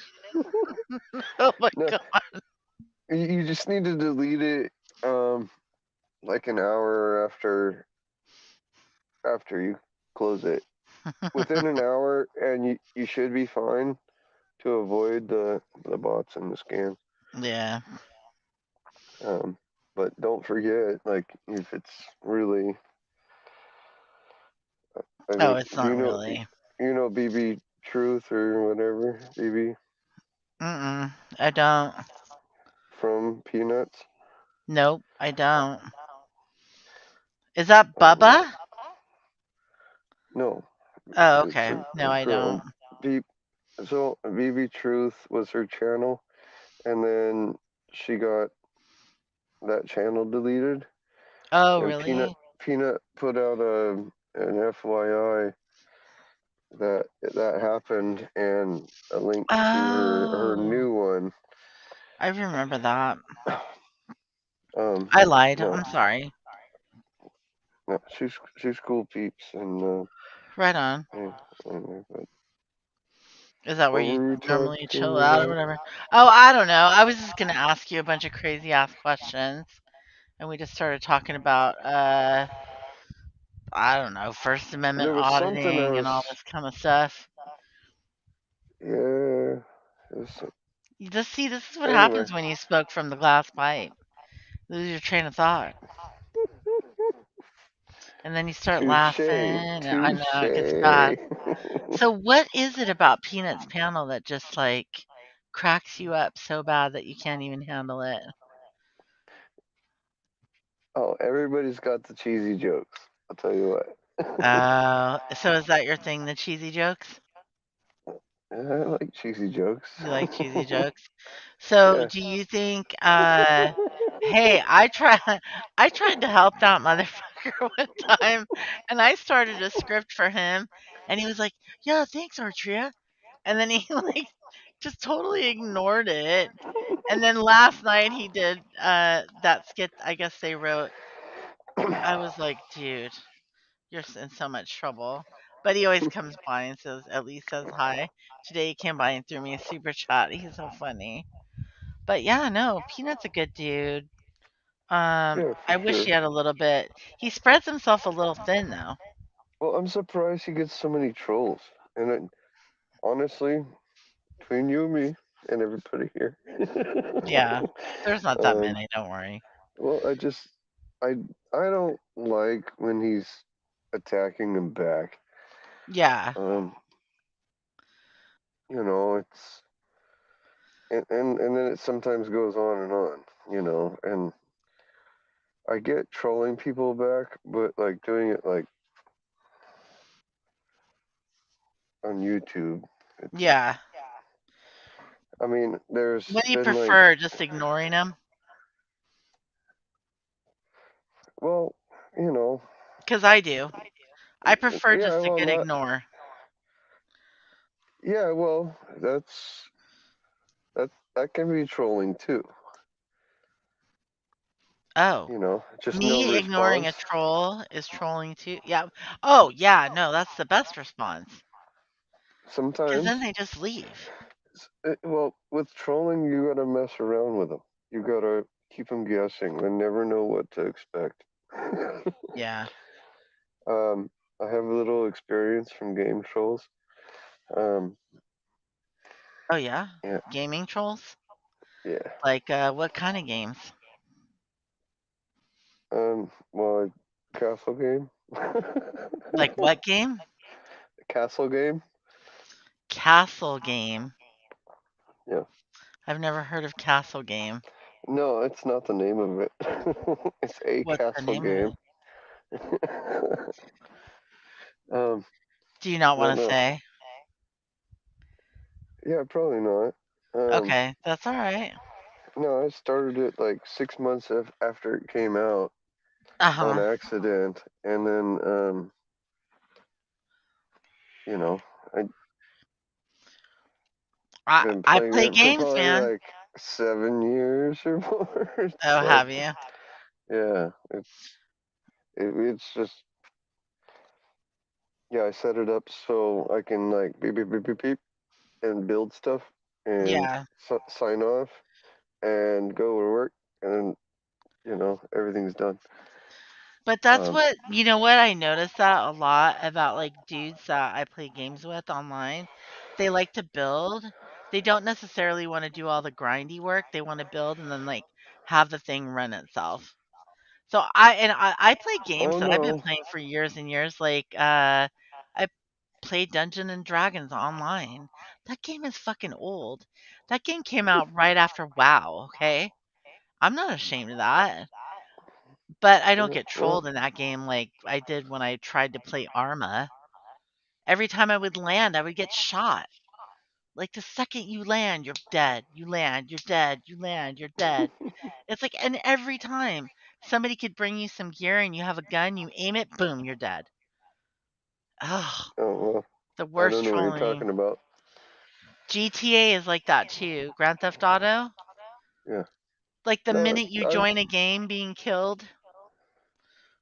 Oh my No, God. you just need to delete it like an hour after you close it. Within an hour, and you should be fine to avoid the bots and the scams. Yeah. But don't forget, like, if it's really, I Oh, think, it's not really. BB Truth or whatever, BB I don't. from Peanuts. Nope, I don't. Is that Oh, Bubba? no, Oh, it's okay. No, a I girl. don't. So BB Truth was her channel, and then she got that channel deleted. Oh, And really? Peanut put out an FYI that happened, and a link to her Oh, new one. I remember that. Um, I lied. no, I'm sorry. no, she's cool peeps, and Right on. anyway, but Is that where what you were we normally talking chill out or about? whatever? Oh, I don't know. I was just gonna ask you a bunch of crazy ass questions, and we just started talking about I don't know, First Amendment There was something I auditing and was, all this kind of stuff. yeah. You just see, this is what Anyway, happens when you smoke from the glass pipe. Lose your train of thought. And then you start laughing, and I know it gets bad. touche. So what is it about Peanut's panel that just like cracks you up so bad that you can't even handle it? Oh, everybody's got the cheesy jokes. I'll tell you what. So is that your thing, the cheesy jokes? I like cheesy jokes. You like cheesy jokes? So Yeah. do you think hey, I tried to help that motherfucker one time, and I started a script for him, and he was like, "Yeah, thanks, Artria." And then he like just totally ignored it. And then last night he did that skit I guess they wrote. I was like, "Dude, you're in so much trouble." But he always comes by and says, at least says hi. Today he came by and threw me a super chat. He's so funny. But yeah, no, Peanut's a good dude. Yeah, I for wish sure. he had a little bit. He spreads himself a little thin though. Well, I'm surprised he gets so many trolls. And honestly, between you and me and everybody here, Yeah, there's not that um, many. Don't worry. well, I, I don't like when he's attacking him back. Yeah, It's and then it sometimes goes on, and I get trolling people back, but like doing it like on YouTube. yeah. I mean, there's What do you been like, prefer? Just ignoring him? well, you know, Because I do. I prefer yeah, just a well, good not, ignore. yeah, well, that can be trolling too. Oh, Just no me ignoring response. a troll is trolling too? Yeah. Oh, yeah, no, that's the best response. Because Sometimes, then they just leave. well, with trolling, you gotta mess around with them. You gotta keep them guessing. They never know what to expect. Yeah. I have a little experience from game trolls. Um, Oh yeah? yeah, Gaming trolls? yeah. Like what kind of games? Well, castle game. Like what game? Castle game. Castle game. Yeah. I've never heard of castle game. No, it's not the name of it. It's a What's the castle name of game. it? um, Do you not but want to no. say? Yeah, probably not. Okay, that's all right. No, I started it like 6 months after it came out on Uh-huh. accident, and then you know, I've been I playing play it for games, probably man. like 7 years or more. It's Oh, like, have you? yeah, it's just, yeah. I set it up so I can like beep beep beep beep beep and build stuff and Yeah. sign off and go to work, and then everything's done. But that's Um, what, you know what, I noticed that a lot about like dudes that I play games with online. They like to build. They don't necessarily want to do all the grindy work. They want to build and then like have the thing run itself. So I play games oh that I've been no, playing for years and years. Like I play Dungeons and Dragons online. That game is fucking old. That game came out right after WoW, okay? I'm not ashamed of that. But I don't get well, trolled in that game like I did when I tried to play Arma. Every time I would land, I would get shot. Like the second you land, you're dead. You land, you're dead. You land, you're dead. It's like, and every time somebody could bring you some gear and you have a gun, you aim it, boom, you're dead. Ugh, oh well, the I worst don't know what you're trolling. talking about. GTA is like that too. Grand Theft Auto. Yeah, Like the no, minute you I've join a game being killed.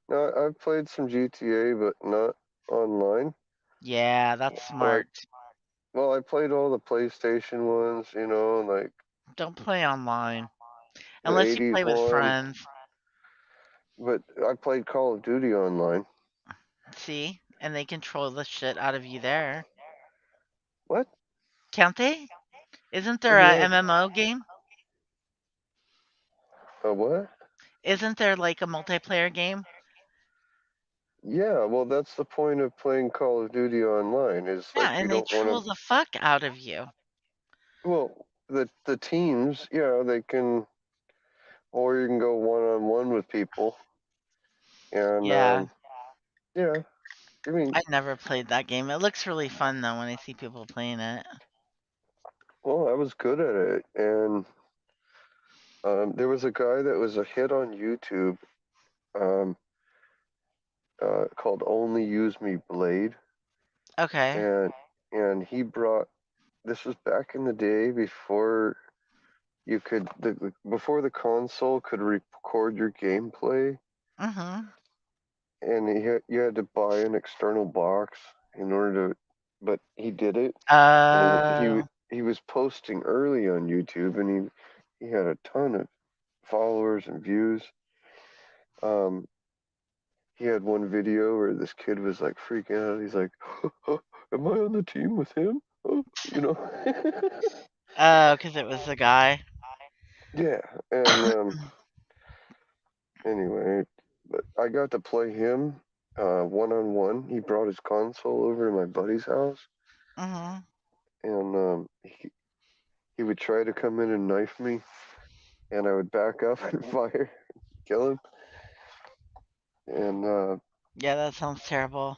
no, I've played some GTA, but not online. Yeah, that's Like, smart. well, I played all the PlayStation ones, like Don't play online the unless you '80s play with ones. friends. But I played Call of Duty online. See? And they control the shit out of you there. What? Can't they? Isn't there a Yeah. MMO game? A what? Isn't there like a multiplayer game? Yeah, well, that's the point of playing Call of Duty online. Is Yeah, like you and they don't want troll to. the fuck out of you. Well, the teams, they can, or you can go one on one with people, and Yeah, yeah, I mean, I never played that game. It looks really fun though when I see people playing it. well, I was good at it, and there was a guy that was a hit on YouTube, um, called "Only Use Me Blade," Okay. and he brought. This was back in the day before you could before the console could record your gameplay, Mhm. and you had to buy an external box in order to. But he did it, and Oh. he was posting early on YouTube, and he had a ton of followers and views. Um, he had one video where this kid was like freaking out. He's like, "Am I on the team with him?" Oh, you know. Oh, because it was a guy. Yeah, and anyway, but I got to play him one on one. He brought his console over to my buddy's house, Mhm. and he would try to come in and knife me, and I would back up and fire, kill him, and Yeah, that sounds terrible.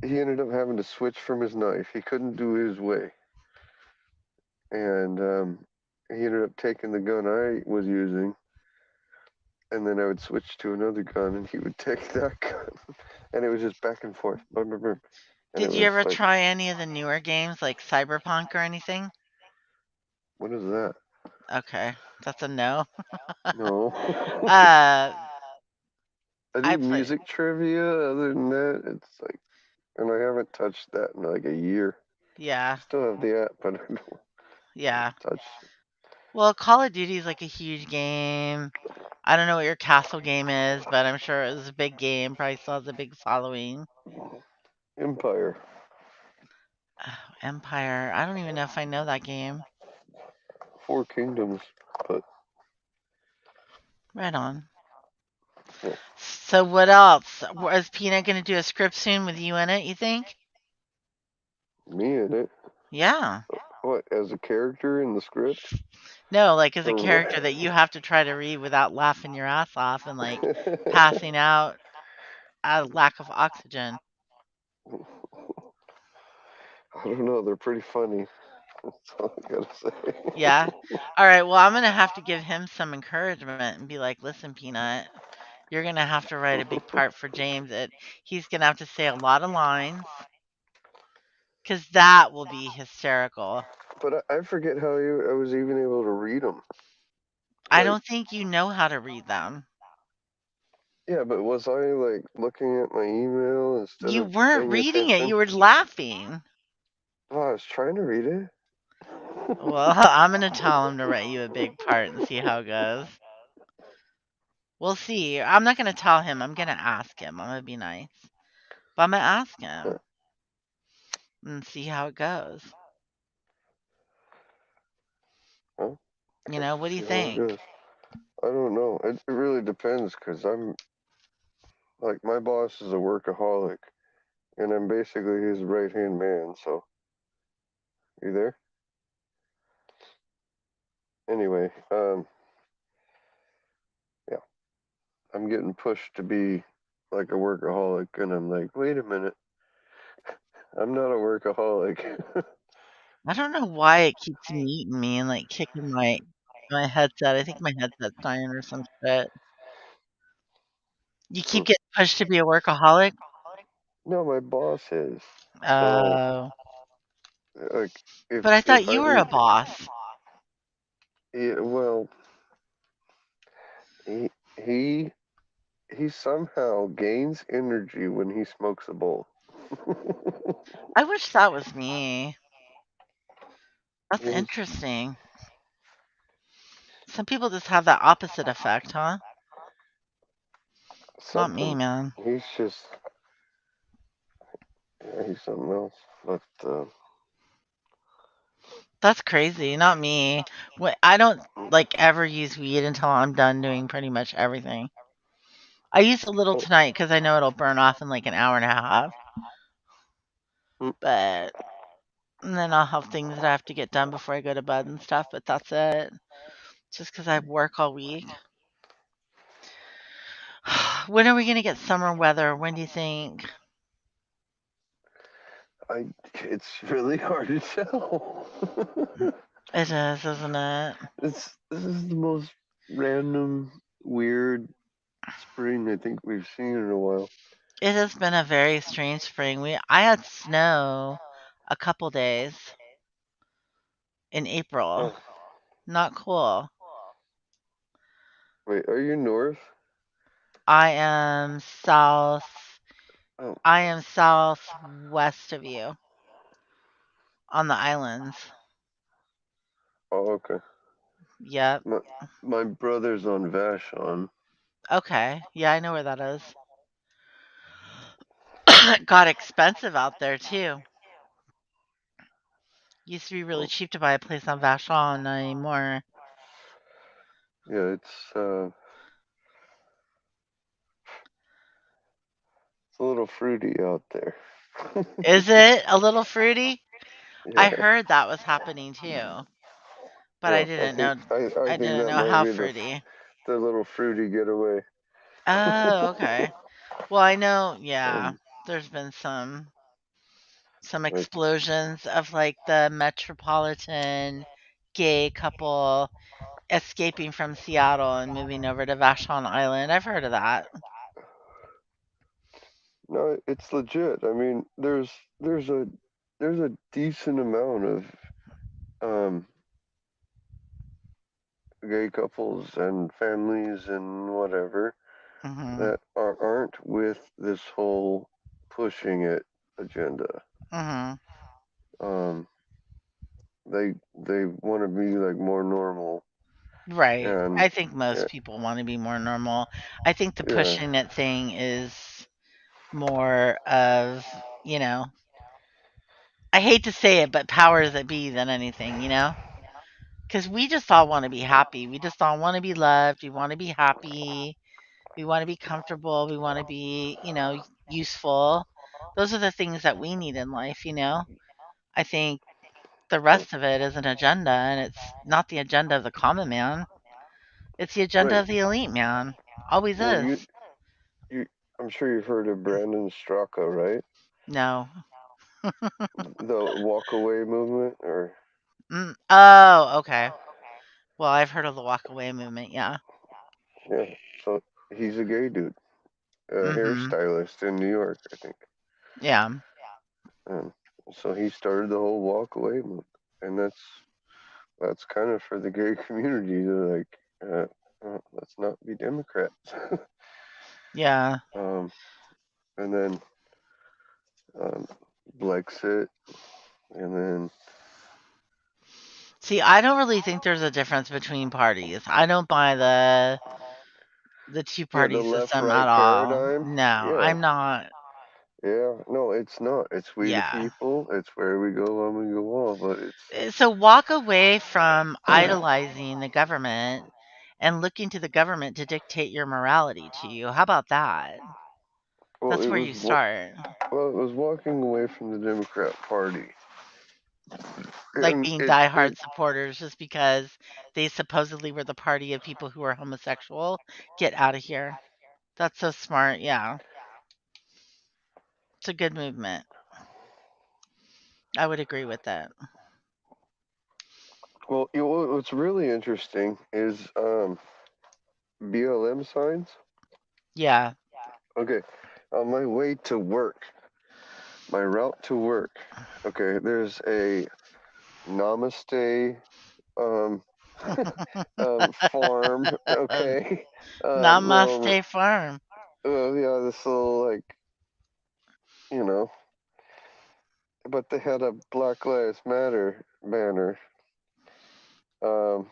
he ended up having to switch from his knife. He couldn't do his way, and he ended up taking the gun I was using, and then I would switch to another gun, and he would take that gun, and it was just back and forth, boom, boom, boom. And it Did you was ever like, try any of the newer games like Cyberpunk or anything? what is that? Okay, that's a no. No. Uh, I I do play. music trivia. Other than that, it's like, and I haven't touched that in like a year. Yeah, Still have the app, but I don't yeah. touch. Well, Call of Duty is like a huge game. I don't know what your castle game is, but I'm sure it was a big game. Probably still has a big following. Empire. Oh, Empire. I don't even know if I know that game. Four Kingdoms. But Right on. yeah, So what else? Is Peanut going to do a script soon with you in it, you think? me in it. Yeah. What, as a character in the script? No, like as a Or character that you have to try to read without laughing your ass off and like passing out out of lack of oxygen. I don't know. They're pretty funny. That's all I gotta say. Yeah. All right. Well, I'm going to have to give him some encouragement and be like, listen, Peanut, you're going to have to write a big part for James. He's going to have to say a lot of lines because that will be hysterical. But I forget how I was even able to read them. I Like, don't think you know how to read them. yeah, but was I like looking at my email instead You of weren't paying reading it. attention? You were laughing. Oh, I was trying to read it. Well, I'm going to tell him to write you a big part and see how it goes. We'll see. I'm not going to tell him. I'm going to ask him. I'm going to be nice. But I'm going to ask him and see how it goes. Well, You know, what do you see how it think? goes. I don't know. It really depends because I'm like my boss is a workaholic, and I'm basically his right hand man. So, you there? Anyway, yeah, I'm getting pushed to be like a workaholic, and I'm like, wait a minute, I'm not a workaholic. I don't know why it keeps muting me and like kicking my headset. I think my headset's dying or some shit. You keep getting pushed to be a workaholic? No, my boss is. So, Oh. like, But I thought if you were a I'm, boss. yeah, well, he he he somehow gains energy when he smokes a bowl. I wish that was me. That's He's interesting. Some people just have that opposite effect, huh? Not me, something. man. He's just, yeah, he's something else. But That's crazy. Not me. I don't like ever use weed until I'm done doing pretty much everything. I use a little tonight because I know it'll burn off in like an hour and a half. But and then I'll have things that I have to get done before I go to bed and stuff. But that's it. Just because I work all week. When are we gonna get summer weather? When do you think? it's really hard to tell. It is, isn't it? This is the most random, weird spring I think we've seen in a while. It has been a very strange spring. I had snow a couple days in April. Oh, Not cool. wait, are you north? I am south. Oh, I am southwest of you on the islands. okay. Yep. My brother's on Vashon. Okay. Yeah, I know where that is. It got expensive out there too. Used to be really cheap to buy a place on Vashon, not anymore. Yeah, it's a little fruity out there. Is it a little fruity? I Yeah. heard that was happening too, but I Well, didn't know. I I think didn't that know might how be fruity. the little fruity getaway. Oh, okay. Well, I know. Yeah, Um, there's been some like, explosions of like the metropolitan gay couple escaping from Seattle and moving over to Vashon Island. I've heard of that. no, it's legit. I mean, there's a decent amount of um, gay couples and families and whatever Mhm. that aren't with this whole pushing it agenda. Mhm. Um, they want to be like more normal, Right. and I think most people want to be more normal. I think the yeah, pushing it thing is more of you know, I hate to say it, but powers that be than anything, you know? Because we just all want to be happy. We just all want to be loved. We want to be happy. We want to be comfortable. We want to be, useful. Those are the things that we need in life, you know? I think the rest of it is an agenda, and it's not the agenda of the common man. It's the agenda Right. of the elite man. Always Well, is. you, I'm sure you've heard of Brandon Straka, right? No. The walk away movement, or Oh, okay. Well, I've heard of the walk away movement, yeah. yeah. So he's a gay dude, a Mhm. hairstylist in New York, I think. Yeah. And so he started the whole walk away movement, and that's kind of for the gay community to like, let's not be Democrats. Yeah. And then Brexit, and then See, I don't really think there's a difference between parties. I don't buy the two yeah, the party left system at right all. paradigm. No, Yeah, I'm not. yeah. No, it's not. It's we the Yeah. people. It's where we go when we go all. But So walk away from idolizing the government and looking to the government to dictate your morality to you. How about that? well, That's where you start. it was walking away from the Democrat Party, Like and being it diehard supporters just because they supposedly were the party of people who are homosexual. Get out of here. That's so smart. Yeah. It's a good movement. I would agree with that. well, what's really interesting is BLM signs. Yeah. Okay, on my way to work, my route to work. Okay, there's a Namaste um, farm. Okay, little Namaste farm. yeah, this little like you know, but they had a Black Lives Matter banner. Um,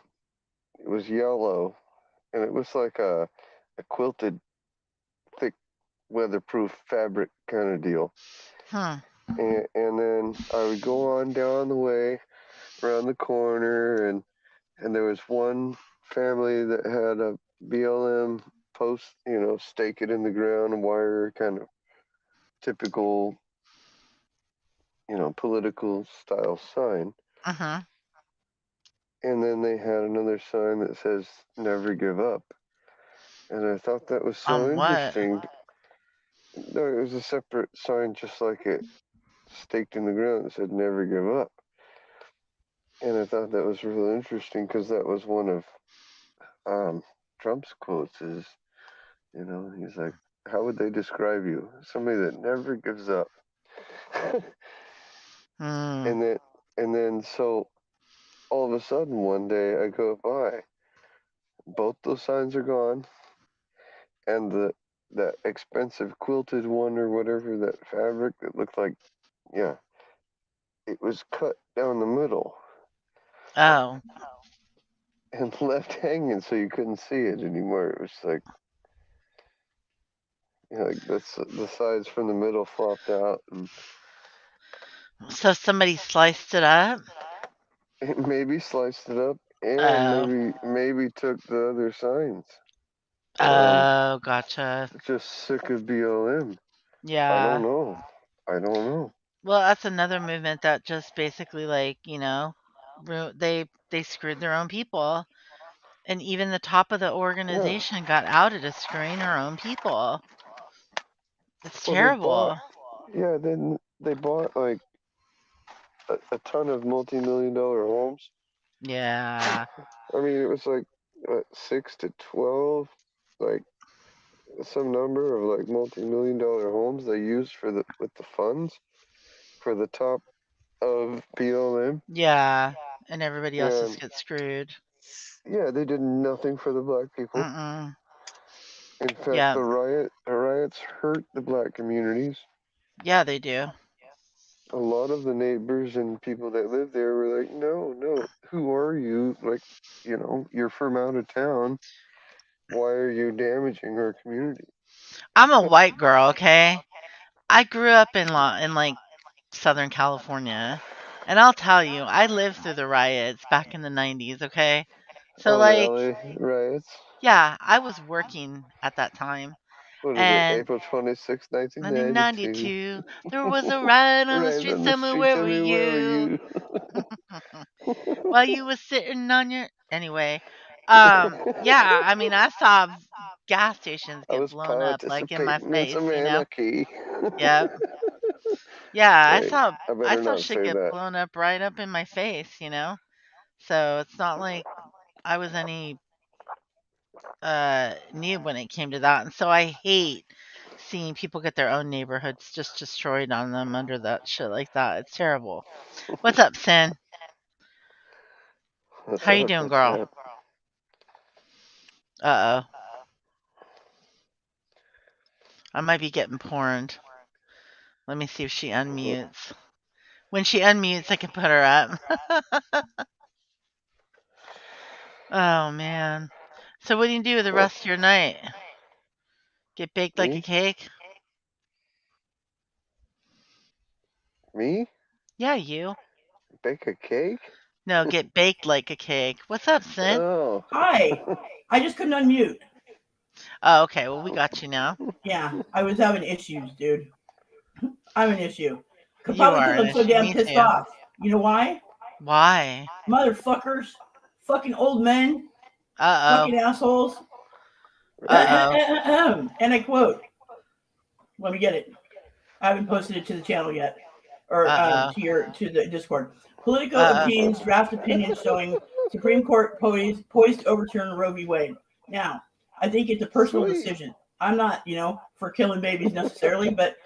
it was yellow, and it was like a quilted, thick, weatherproof fabric kind of deal. Hmm. And then I would go on down the way around the corner, and there was one family that had a BLM post, stake it in the ground, wire kind of typical, political style sign. Uh-huh. And then they had another sign that says "Never give up," and I thought that was so On what? interesting. No, it was a separate sign, just like it staked in the ground that said "Never give up," and I thought that was really interesting because that was one of Trump's quotes. He's like, "How would they describe you? Somebody that never gives up." Hmm. and then so all of a sudden one day I go by, both those signs are gone, and that expensive quilted one or whatever, that fabric that looked like, yeah, it was cut down the middle Oh. and left hanging so you couldn't see it anymore. It was like, like the sides from the middle flopped out, and So somebody sliced it up? it maybe sliced it up, and Oh. maybe took the other signs. Oh, gotcha. Just sick of BLM. I don't Yeah. know. I don't know. Well, that's another movement that just basically like, they screwed their own people. And even the top of the Yeah. organization got outed as screwing her own people. It's Well, they bought. terrible. Yeah. Then they bought like a ton of multi-million-dollar homes. Yeah. I mean, it was like 6 to 12, like some number of like multi-million-dollar homes they used with the funds for the top of BLM, Yeah. And everybody else just and gets screwed. yeah, they did nothing for the black people. Mm-mm. In fact, Yeah. the riots hurt the black communities. Yeah, they do. A lot of the neighbors and people that live there were like, no, no, who are you? Like, you're from out of town. Why are you damaging our community? I'm a white girl, okay? I grew up in like Southern California, and I'll tell you, I lived through the riots back in the 90s, okay? So Oh, the like, LA riots. yeah, I was working at that time. What is it? And April 26, 1992. 1992, there was a riot on the Right street on the somewhere. streets. Where were Where were you? you? While you was sitting on your anyway. Yeah, I mean, I saw gas stations I get was blown up like in my participating in face, some you know? anarchy. Yep. Yeah, Wait, I I better saw not shit say get that. blown up right up in my face, you know? So it's not like I was any new when it came to that. And so I hate seeing people get their own neighborhoods just destroyed on them under that shit like that. It's terrible. What's up, Sin? What's How you up? doing, What's girl? up? Uh-oh. I might be getting porned. Let me see if she unmutes. When she unmutes, I can put her up. Oh, man. So what do you do the What? rest of your night? Get baked like a Me? cake? Me? Yeah, you. Bake a cake? No, get baked like a cake. What's up, Sin? Oh. Hi. I just couldn't unmute. Oh, okay. Well, we got you now. Yeah, I was having issues, dude. I'm an issue. Could You probably are because an I'm so issue. damn Me pissed too. off. You know why? Why? Motherfuckers. Fucking old men. Uh-oh. Fucking assholes. Uh-oh. And I quote. Let me get it. I haven't posted it to the channel yet. Or Uh-oh. to the Discord. Politico Uh-oh. obtains draft opinion showing Supreme Court poised to overturn Roe v. Wade. Now, I think it's a personal Sweet. decision. I'm not, for killing babies necessarily, but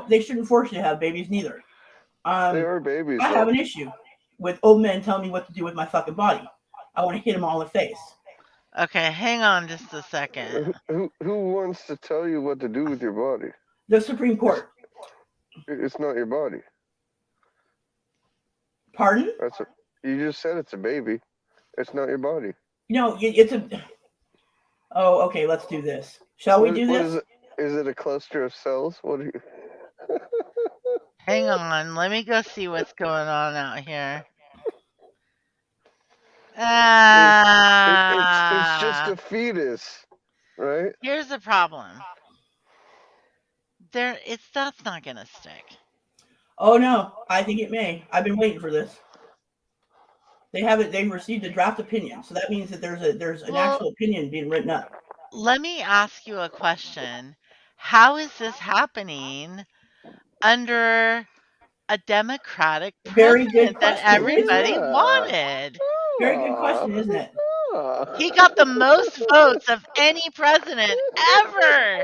they shouldn't force you to have babies neither. They are babies. I have an issue with old men telling me what to do with my fucking body. I want to hit them all in the face. Okay, hang on just a second. Who wants to tell you what to do with your body? The Supreme Court. It's not your body. Pardon? You just said it's a baby. It's not your body. It's a. Oh, okay. Let's do this. Shall we do this? Is it a cluster of cells? What are you? Hang on. Let me go see what's going on out here. It's just a fetus, right? Here's the problem. That's not gonna stick. Oh no, I think it may. I've been waiting for this. They've received a draft opinion, so that means that there's an actual opinion being written up. Let me ask you a question. How is this happening under a Democratic Very president good that question. everybody wanted? Very good question, isn't it? He got the most votes of any president ever.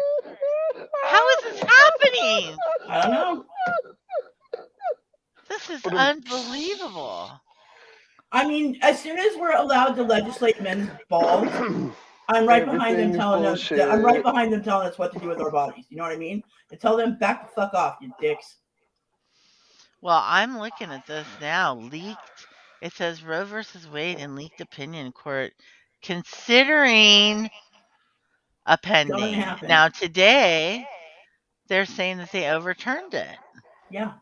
How is this happening? I don't know. This is unbelievable. I mean, as soon as we're allowed to legislate men's balls, I'm right behind them telling us. I'm right behind them telling us what to do with our bodies. You know what I mean? And tell them back the fuck off, you dicks. Well, I'm looking at this now. Leaked. It says Roe versus Wade in leaked opinion court considering a pending. Now today, they're saying that they overturned it. Yeah.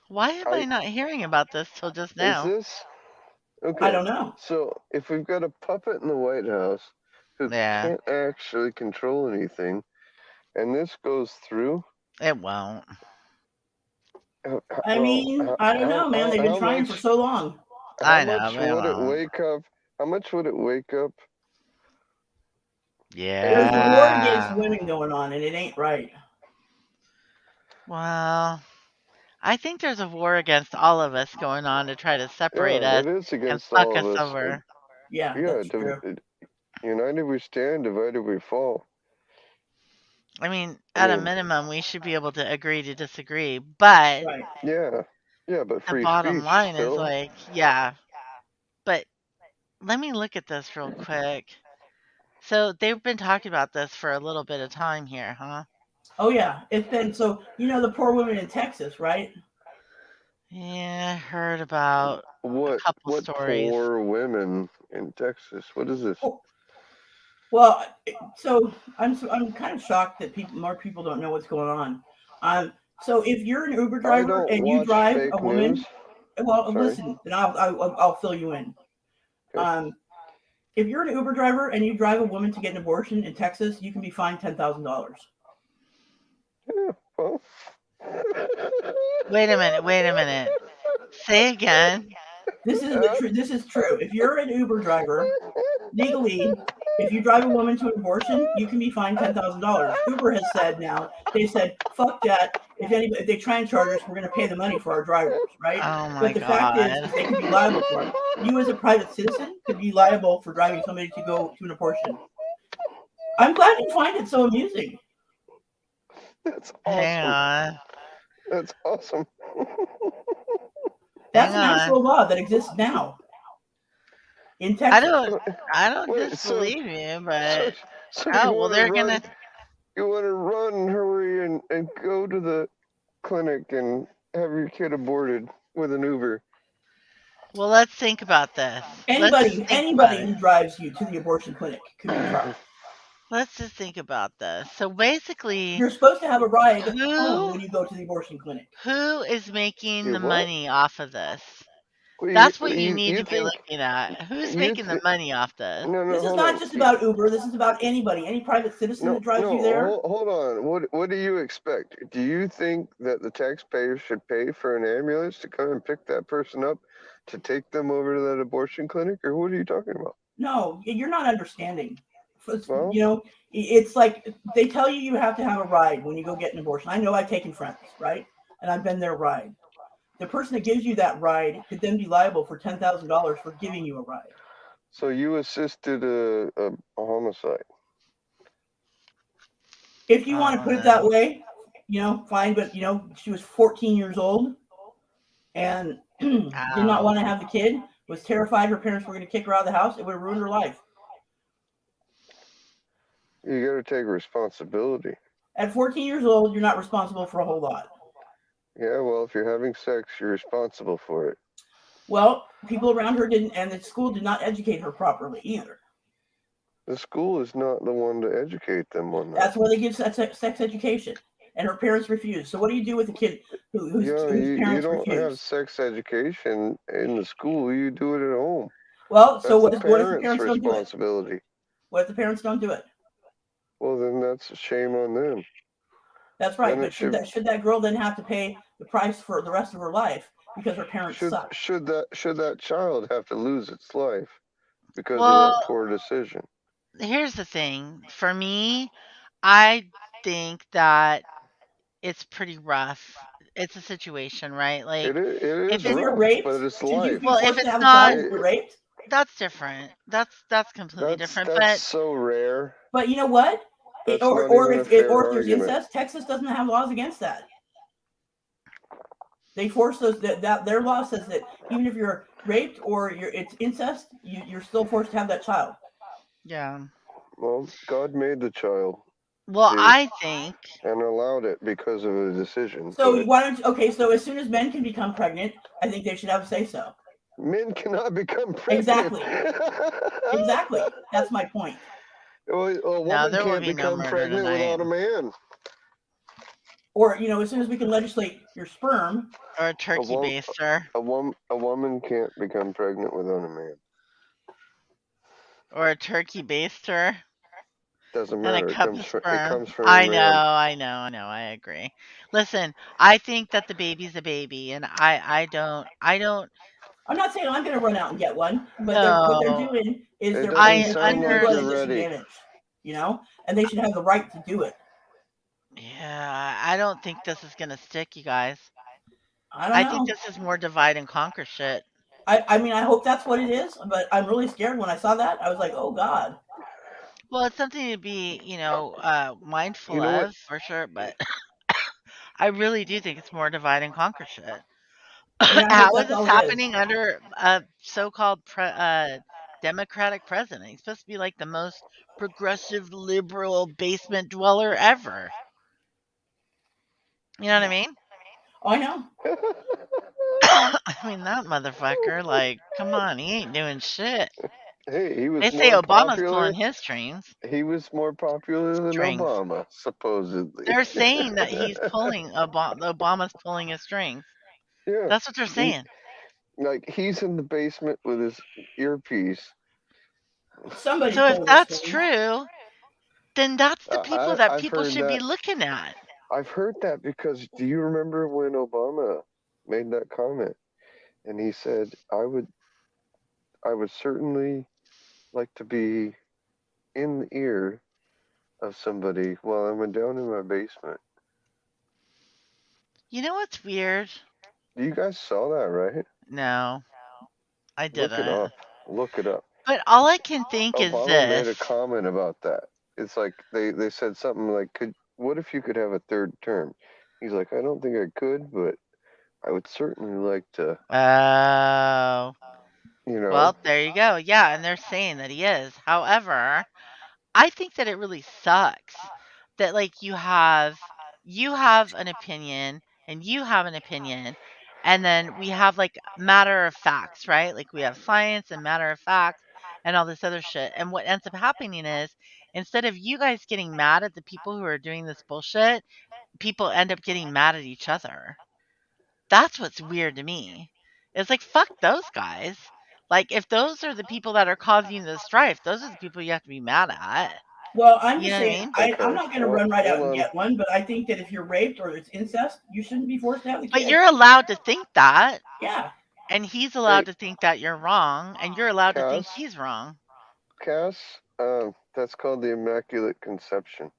Why am I not hearing about this till just now? Is this? Okay. I don't know. So if we've got a puppet in the White House who can't actually control anything, and this goes through, it won't. I mean, I don't know, man. They've been trying for so long. I know. How much would it wake up? How much would it wake up? Yeah. There's a war against women going on, and it ain't right. Well, I think there's a war against all of us going on to try to separate us It is against and fuck all of us us. over. Yeah, that's true. United we stand, divided we fall. I mean, at a minimum, we should be able to agree to disagree, but yeah, but free the bottom speech line still. is like, but let me look at this real quick. So they've been talking about this for a little bit of time here, huh? Oh yeah, it's been so. The poor women in Texas, right? Yeah, I heard about a couple stories. Poor women in Texas? What is this? Well, so I'm kind of shocked that more people don't know what's going on. So if you're an Uber I driver don't and you watch drive fake a woman, news. well, Sorry. listen, then I'll fill you in. Okay. If you're an Uber driver and you drive a woman to get an abortion in Texas, you can be fined $10,000. Yeah, well. Wait a minute. Say again. This is true. If you're an Uber driver, legally, if you drive a woman to an abortion, you can be fined $10,000. Uber has said now, they said, fuck that. If they try and charge us, we're going to pay the money for our drivers, right? Oh my But the fact is God. they can be liable for it. You as a private citizen could be liable for driving somebody to go to an abortion. I'm glad you find it so amusing. That's Hang awesome. on. That's awesome. That's Hang an on. actual law that exists now in Texas. I don't Wait, disbelieve you, but so oh you well, want they're to gonna. run? You want to run, hurry, and go to the clinic and have your kid aborted with an Uber? Well, let's think about this. Anybody who drives you to the abortion clinic could be charged. Let's just think about this. So basically, You're supposed to have a ride home who when you go to the abortion clinic. who is making You the what? money off of this? Well, That's what you need you to be think looking at. Who's you making the thi- money off this? No, This is hold not on. just about Uber. This is about anybody, any private citizen No, that drives no, you there. hold on. What do you expect? Do you think that the taxpayers should pay for an ambulance to come and pick that person up to take them over to that abortion clinic, or what are you talking about? No, you're not understanding. Well, You know, it's like they tell you have to have a ride when you go get an abortion. I know I've taken friends, right? And I've been their ride. The person that gives you that ride could then be liable for $10,000 for giving you a ride. so you assisted a homicide. If you want to put it that way, fine. But she was 14 years old and did not want to have the kid. Was terrified her parents were going to kick her out of the house. It would have ruined her life. You got to take responsibility. At 14 years old, you're not responsible for a whole lot. Yeah, well, if you're having sex, you're responsible for it. Well, people around her didn't, and the school did not educate her properly either. The school is not the one to educate them on that. That's where they give sex education, and her parents refused. So what do you do with a kid whose parents you don't refuse? have sex education in the school. You do it at home. Well, so That's what if the parents' parents don't do it? responsibility. What if the parents don't do it? Well, then that's a shame on them. That's right. Then But should that girl then have to pay the price for the rest of her life because her parents suck? Should that child have to lose its life because of that poor decision? Here's the thing. For me, I think that it's pretty rough. It's a situation, right? Like It is if you're rough, raped, but it's should you life. be well, if forced to it's have a not, child if you're raped? that's different. That's completely different. That's But so rare. But you know what? That's Or not even a if fair there's argument. incest, Texas doesn't have laws against that. They force those. That their law says that even if you're raped or it's incest, you're still forced to have that child. yeah. Well, God made the child. Well, See? I think. And allowed it because of a decision. So why don't you, okay? So as soon as men can become pregnant, I think they should have a say so. Men cannot become pregnant. Exactly. Exactly. That's my point. Well, a woman there will can't be no become murder pregnant tonight. without a man. Or as soon as we can legislate your sperm. Or a turkey baster. A woman can't become pregnant without a man. Or a turkey baster. Doesn't And matter. a It cup comes of from sperm. a I man. know. I agree. Listen, I think that the baby's a baby, and I don't. I'm not saying I'm going to run out and get one, but No. what they're doing is It they're doesn't putting sound like people at a you're ready. disadvantage, and they should have the right to do it. Yeah, I don't think this is gonna stick, you guys. I don't know. think this is more divide and conquer shit. I mean, I hope that's what it is, but I'm really scared when I saw that. I was like, oh God. Well, it's something to be, mindful You know what? of for sure, but I really do think it's more divide and conquer shit. Yeah, I How hope is that's this all it is. happening under a so-called Democratic president? He's supposed to be like the most progressive, liberal basement dweller ever. You know what I mean? Oh, I know. I mean, that motherfucker, like, come on, he ain't doing shit. Hey, he was They say more Obama's popular. pulling his strings. He was more popular than Strings. Obama, supposedly. They're saying that he's pulling Obama's pulling his strings. Yeah. That's what they're saying. Like he's in the basement with his earpiece. Somebody's So if pulling the that's strings. true, then that's the people that I've people heard should be that. looking at. I've heard that because do you remember when Obama made that comment and he said, I would certainly like to be in the ear of somebody while I'm down in my basement. You know what's weird? You guys saw that, right? No, I Look it didn't. up. Look it up. But all I can think is Obama made a this. comment about that. It's like they said something like, what if you could have a third term? He's like, I don't think I could, but I would certainly like to, Oh. you know. Well, there you go. Yeah, and they're saying that he is. However, I think that it really sucks that like you have an opinion and you have an opinion and then we have like matter of facts, right? Like we have science and matter of facts and all this other shit. And what ends up happening is instead of you guys getting mad at the people who are doing this bullshit, people end up getting mad at each other. That's what's weird to me. It's like fuck those guys. Like if those are the people that are causing the strife, those are the people you have to be mad at. Well, I'm You just know what I saying, mean? I'm not going to Well, run right out hold and on. get one, but I think that if you're raped or it's incest, you shouldn't be forced to have the But kid. you're allowed to think that, Yeah. and he's allowed Hey, to think that you're wrong, and you're allowed to think Cass, he's wrong. that's called the Immaculate Conception.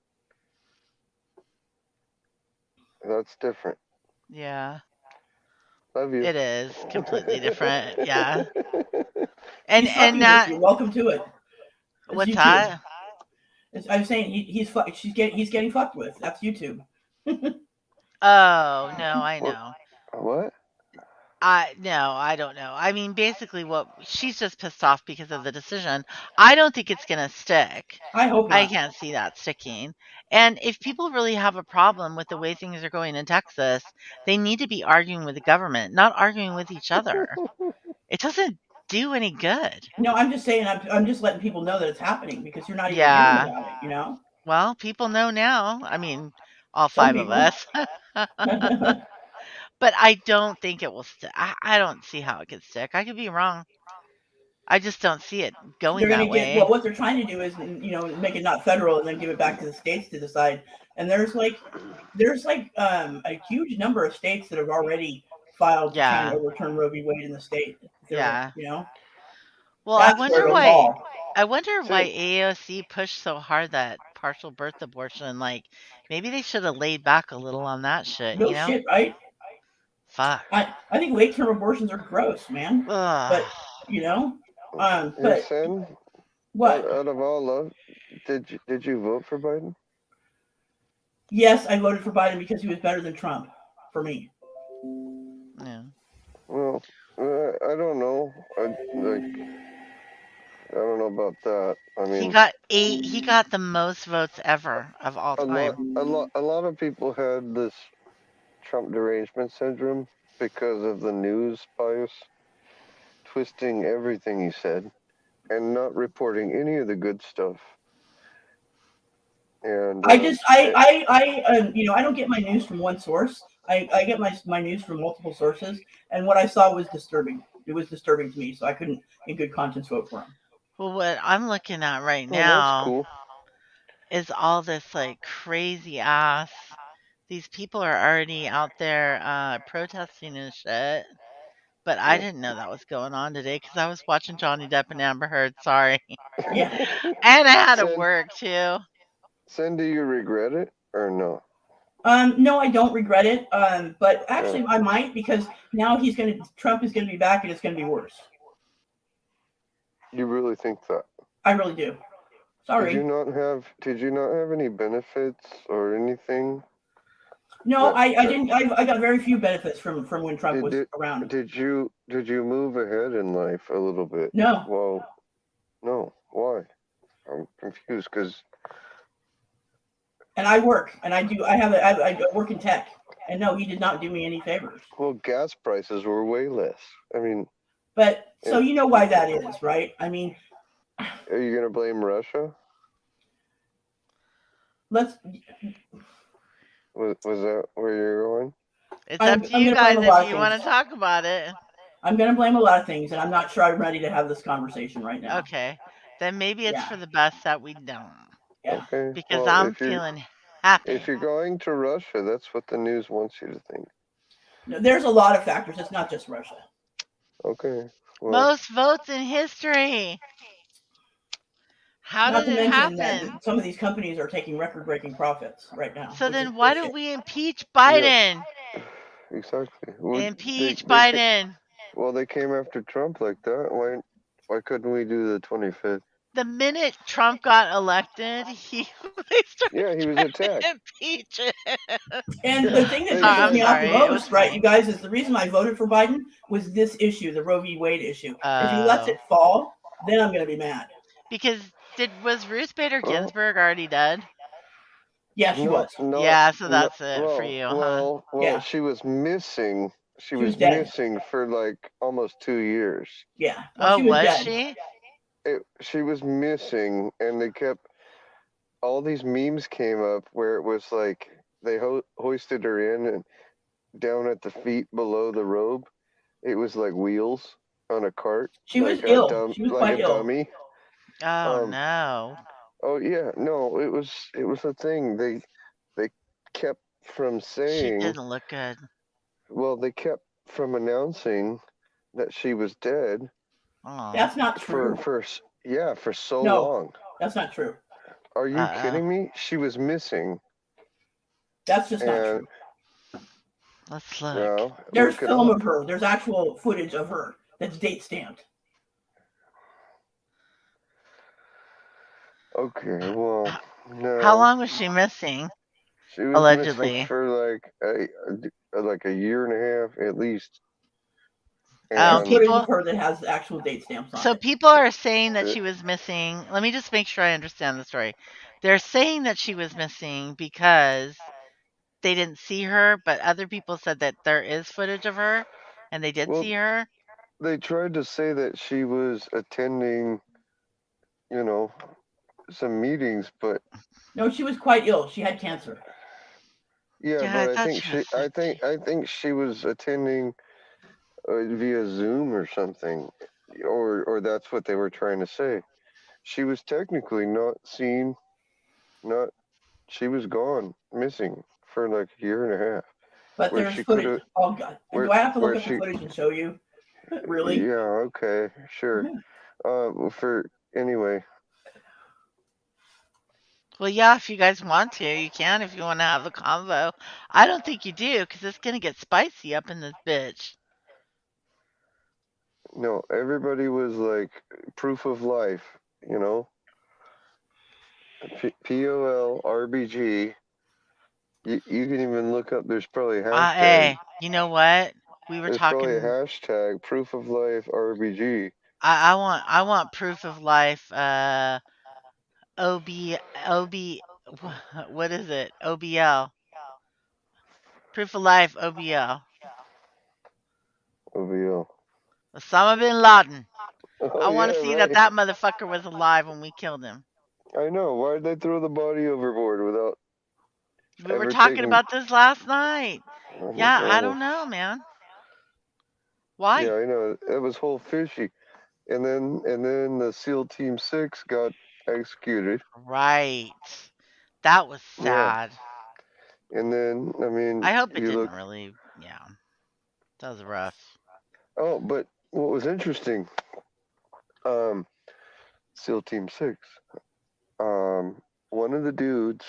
That's different. Yeah, Love you. it is completely different. Yeah, She's fucking with that you. Welcome to it. It's what's YouTube. that? I'm saying he's getting fucked with. That's YouTube. Oh no, I What? know. What? No, I don't know. I mean, basically, what she's just pissed off because of the decision. I don't think it's gonna stick. I hope I not. can't see that sticking. And if people really have a problem with the way things are going in Texas, they need to be arguing with the government, not arguing with each other. It doesn't do any good. No, I'm just saying. I'm just letting people know that it's happening because you're not even hearing Yeah. about it. You know. Well, people know now. I mean, all Some 5 of people. us. But I don't think it will stick. I don't see how it could stick. I could be wrong. I just don't see it going They're that going to get way. what they're trying to do is make it not federal and then give it back to the states to decide. And there's a huge number of states that have already filed to try and Yeah. overturn Roe v. Wade in the state. Yeah. You know. Well, I That's where wonder it'll why fall. AOC pushed so hard that partial birth abortion. Like, maybe they should have laid back a little on that shit, No you know? shit, right? Fuck. I think late term abortions are gross, man. Ugh. But you know, Hey, but Sen, what? out of all love, did you vote for Biden? Yes, I voted for Biden because he was better than Trump for me. Yeah. Well, I don't know. I don't know about that. I mean, He got the most votes ever of all time. a lot of people had this Trump derangement syndrome because of the news bias, twisting everything he said and not reporting any of the good stuff. And I don't get my news from one source. I get my news from multiple sources, and what I saw was disturbing. It was disturbing to me, so I couldn't, in good conscience, vote for him. Well, what I'm looking at right well, now that's cool. is all this like crazy ass. These people are already out there protesting and shit. But I didn't know that was going on today because I was watching Johnny Depp and Amber Heard. Sorry. Yeah. And I had to work too. Sen, do you regret it or no? No, I don't regret it. But actually, I might because now Trump is gonna be back and it's gonna be worse. You really think that? I really do. Sorry. Did you not have any benefits or anything? No, I didn't. I got very few benefits from when Trump was around. Did you move ahead in life a little bit? No. Well, no. Why? I'm confused because. And I work, and I work in tech, and no, he did not do me any favors. Well, gas prices were way less. I mean. But so you know why that is, right? I mean, Are you gonna blame Russia? Let's. Was that where you're going? It's up to you gonna blame guys a lot if of you want things. to talk about it. I'm going to blame a lot of things, and I'm not sure I'm ready to have this conversation right now. Okay. Then maybe it's Yeah. for the best that we don't. Yeah. Okay. Because Well, I'm feeling happy. if you're going to Russia, that's what the news wants you to think. No, there's a lot of factors. It's not just Russia. Okay. Well, Most votes in history. How Not did to it mention happen? that some of these companies are taking record-breaking profits right now. So which is then why bullshit. don't we impeach Biden? exactly. Impeach Biden. Well, they came after Trump like that. Why couldn't we do the 25th? The minute Trump got elected, they started Yeah, he was trying attacked. to impeach him. And the thing that Sorry, pisses I'm me off the sorry. It was most, right, funny. you guys, is the reason I voted for Biden was this issue, the Roe v. Wade issue. If he lets Oh. it fall, then I'm going to be mad. Because was Ruth Bader Well, Ginsburg already dead? Yeah, she was. Yeah, so that's it for you, huh? Yeah. She was missing. She was dead. missing for like almost 2 years. Yeah. Oh, she was was dead. she? She was missing, and they kept all these memes came up where it was like they hoisted her in, and down at the feet below the robe, it was like wheels on a cart. She was like ill. She was like quite a ill. dummy. Oh no. Oh yeah, no, it was a thing. They kept from She saying. didn't look good. Well, they kept from announcing that she was dead. Oh. That's not true. For so No, long. That's not true. Are you kidding me? She was missing. That's just not true. Let's look. No, There's film of her. There's actual footage of her that's date stamped. Okay, well, no. How long was she missing? She was allegedly missing for like a year and a half at least. There's footage of her that has actual date stamps on So it. people are saying that she was missing. Let me just make sure I understand the story. They're saying that she was missing because they didn't see her, but other people said that there is footage of her and they did see her. They tried to say that she was attending, some meetings, but no, she was quite ill. She had cancer. Yeah, but I think she was attending via Zoom or something, or that's what they were trying to say. She was technically not seen. She was gone, missing for like a year and a half. But there's footage. Oh God, do I have to look at the footage and show you? Really? Yeah. Okay. Sure. Anyway. Well, yeah, if you guys want to, you can. If you want to have a convo, I don't think you do because it's gonna get spicy up in this bitch. No, everybody was like proof of life, POL, RBG. You can even look up. There's probably a hashtag. Hey, you know what? There's probably a hashtag proof of life RBG. I want proof of life. OB. What is it? OBL. Proof of life. OBL. OBL. Osama bin Laden. Oh, I want to see that motherfucker was alive when we killed him. I know. Why did they throw the body overboard without? We were talking about this last night. Yeah, I don't know, man. Why? Yeah, I know. It was whole fishy. And then the SEAL Team 6 got executed. Right. That was sad. Yeah. And then, I mean, I hope it didn't really. Yeah. That was rough. Oh, but what was interesting, SEAL Team 6, one of the dudes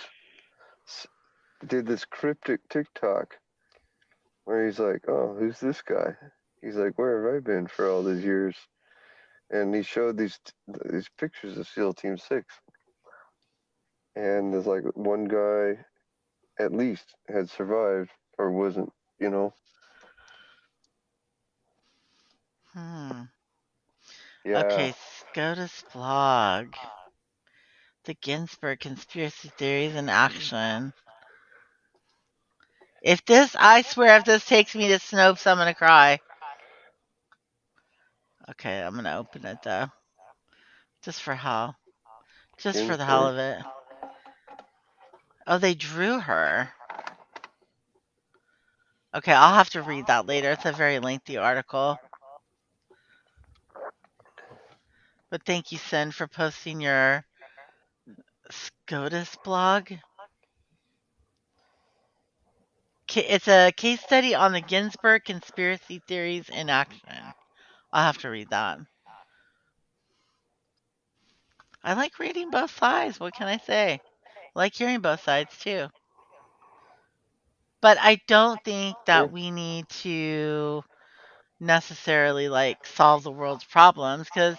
did this cryptic TikTok where he's like, oh, who's this guy? He's like, where have I been for all these years? And he showed these pictures of SEAL Team 6. And there's like one guy at least had survived or wasn't, Yeah. Okay, SCOTUS blog. The Ginsburg conspiracy theories in action. I swear if this takes me to Snopes, I'm going to cry. Okay, I'm going to open it though. Just for hell. Just for the hell of it. Oh, they drew her. Okay, I'll have to read that later. It's a very lengthy article. But thank you, Sin, for posting your SCOTUS blog. It's a case study on the Ginsburg conspiracy theories in action. I'll have to read that. I like reading both sides. What can I say? I like hearing both sides too. But I don't think that we need to necessarily like solve the world's problems, because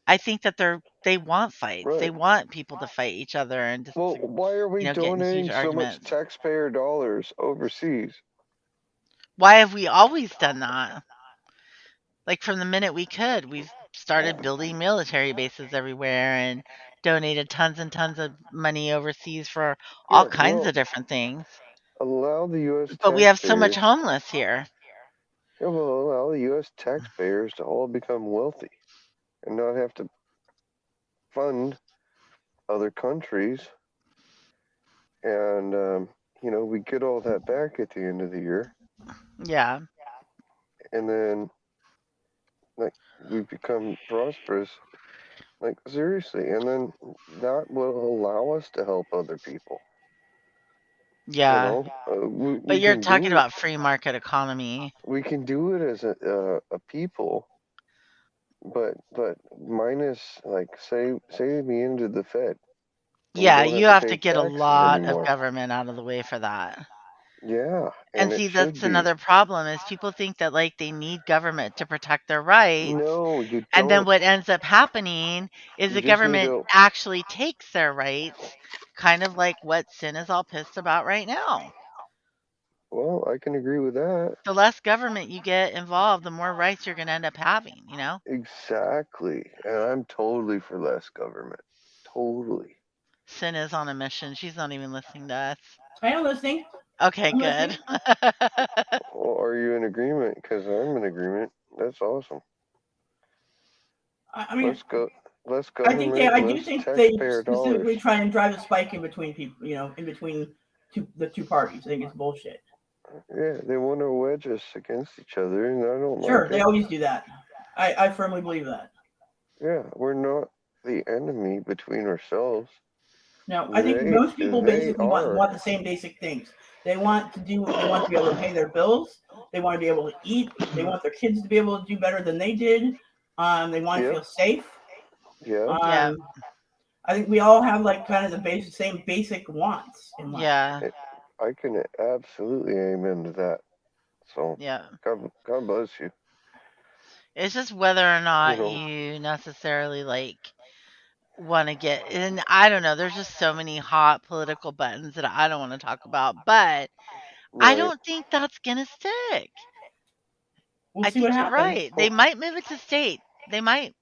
I think that they want fights. Right. They want people to fight each other and just Well, why are we get in huge donating so much arguments. taxpayer dollars overseas? Why have we always done that? Like from the minute we could, we've started building military bases everywhere and donated tons and tons of money overseas for all kinds of different things. Allow the U.S. But we have so much homeless here. Yeah, well, allow the U.S. taxpayers to all become wealthy and not have to fund other countries. And, we get all that back at the end of the year. Yeah. And then, like, we become prosperous. Like, seriously. And then that will allow us to help other people. Yeah. But you're talking about free market economy. We can do it as a people, but minus, like, say we ended the Fed. Yeah, you have to get a lot of government out of the way for that. Yeah. And see, that's another problem is people think that like they need government to protect their rights. No, you don't. And then what ends up happening is the government actually takes their rights, kind of like what Sin is all pissed about right now. Well, I can agree with that. The less government you get involved, the more rights you're going to end up having, Exactly. And I'm totally for less government. Totally. Sin is on a mission. She's not even listening to us. I am listening. Okay, good. Well, are you in agreement? Because I'm in agreement. That's awesome. I mean, less government. I do think they specifically try and drive a spike in between people, in between the two parties. I think it's bullshit. Yeah, they want to wedge us against each other, and I don't Sure, like they always do that. I firmly believe that. Yeah, we're not the enemy between ourselves. No, I think most people basically want the same basic things. They want to be able to pay their bills. They want to be able to eat. They want their kids to be able to do better than they did. They want to feel safe. Yeah. I think we all have like kind of the same basic wants in life. Yeah. I can absolutely amen to that. So yeah, God bless you. It's just whether or not you necessarily like want to get, and I don't know, there's just so many hot political buttons that I don't want to talk about, but I don't think that's gonna stick. I think you're right. They might move it to state. They might.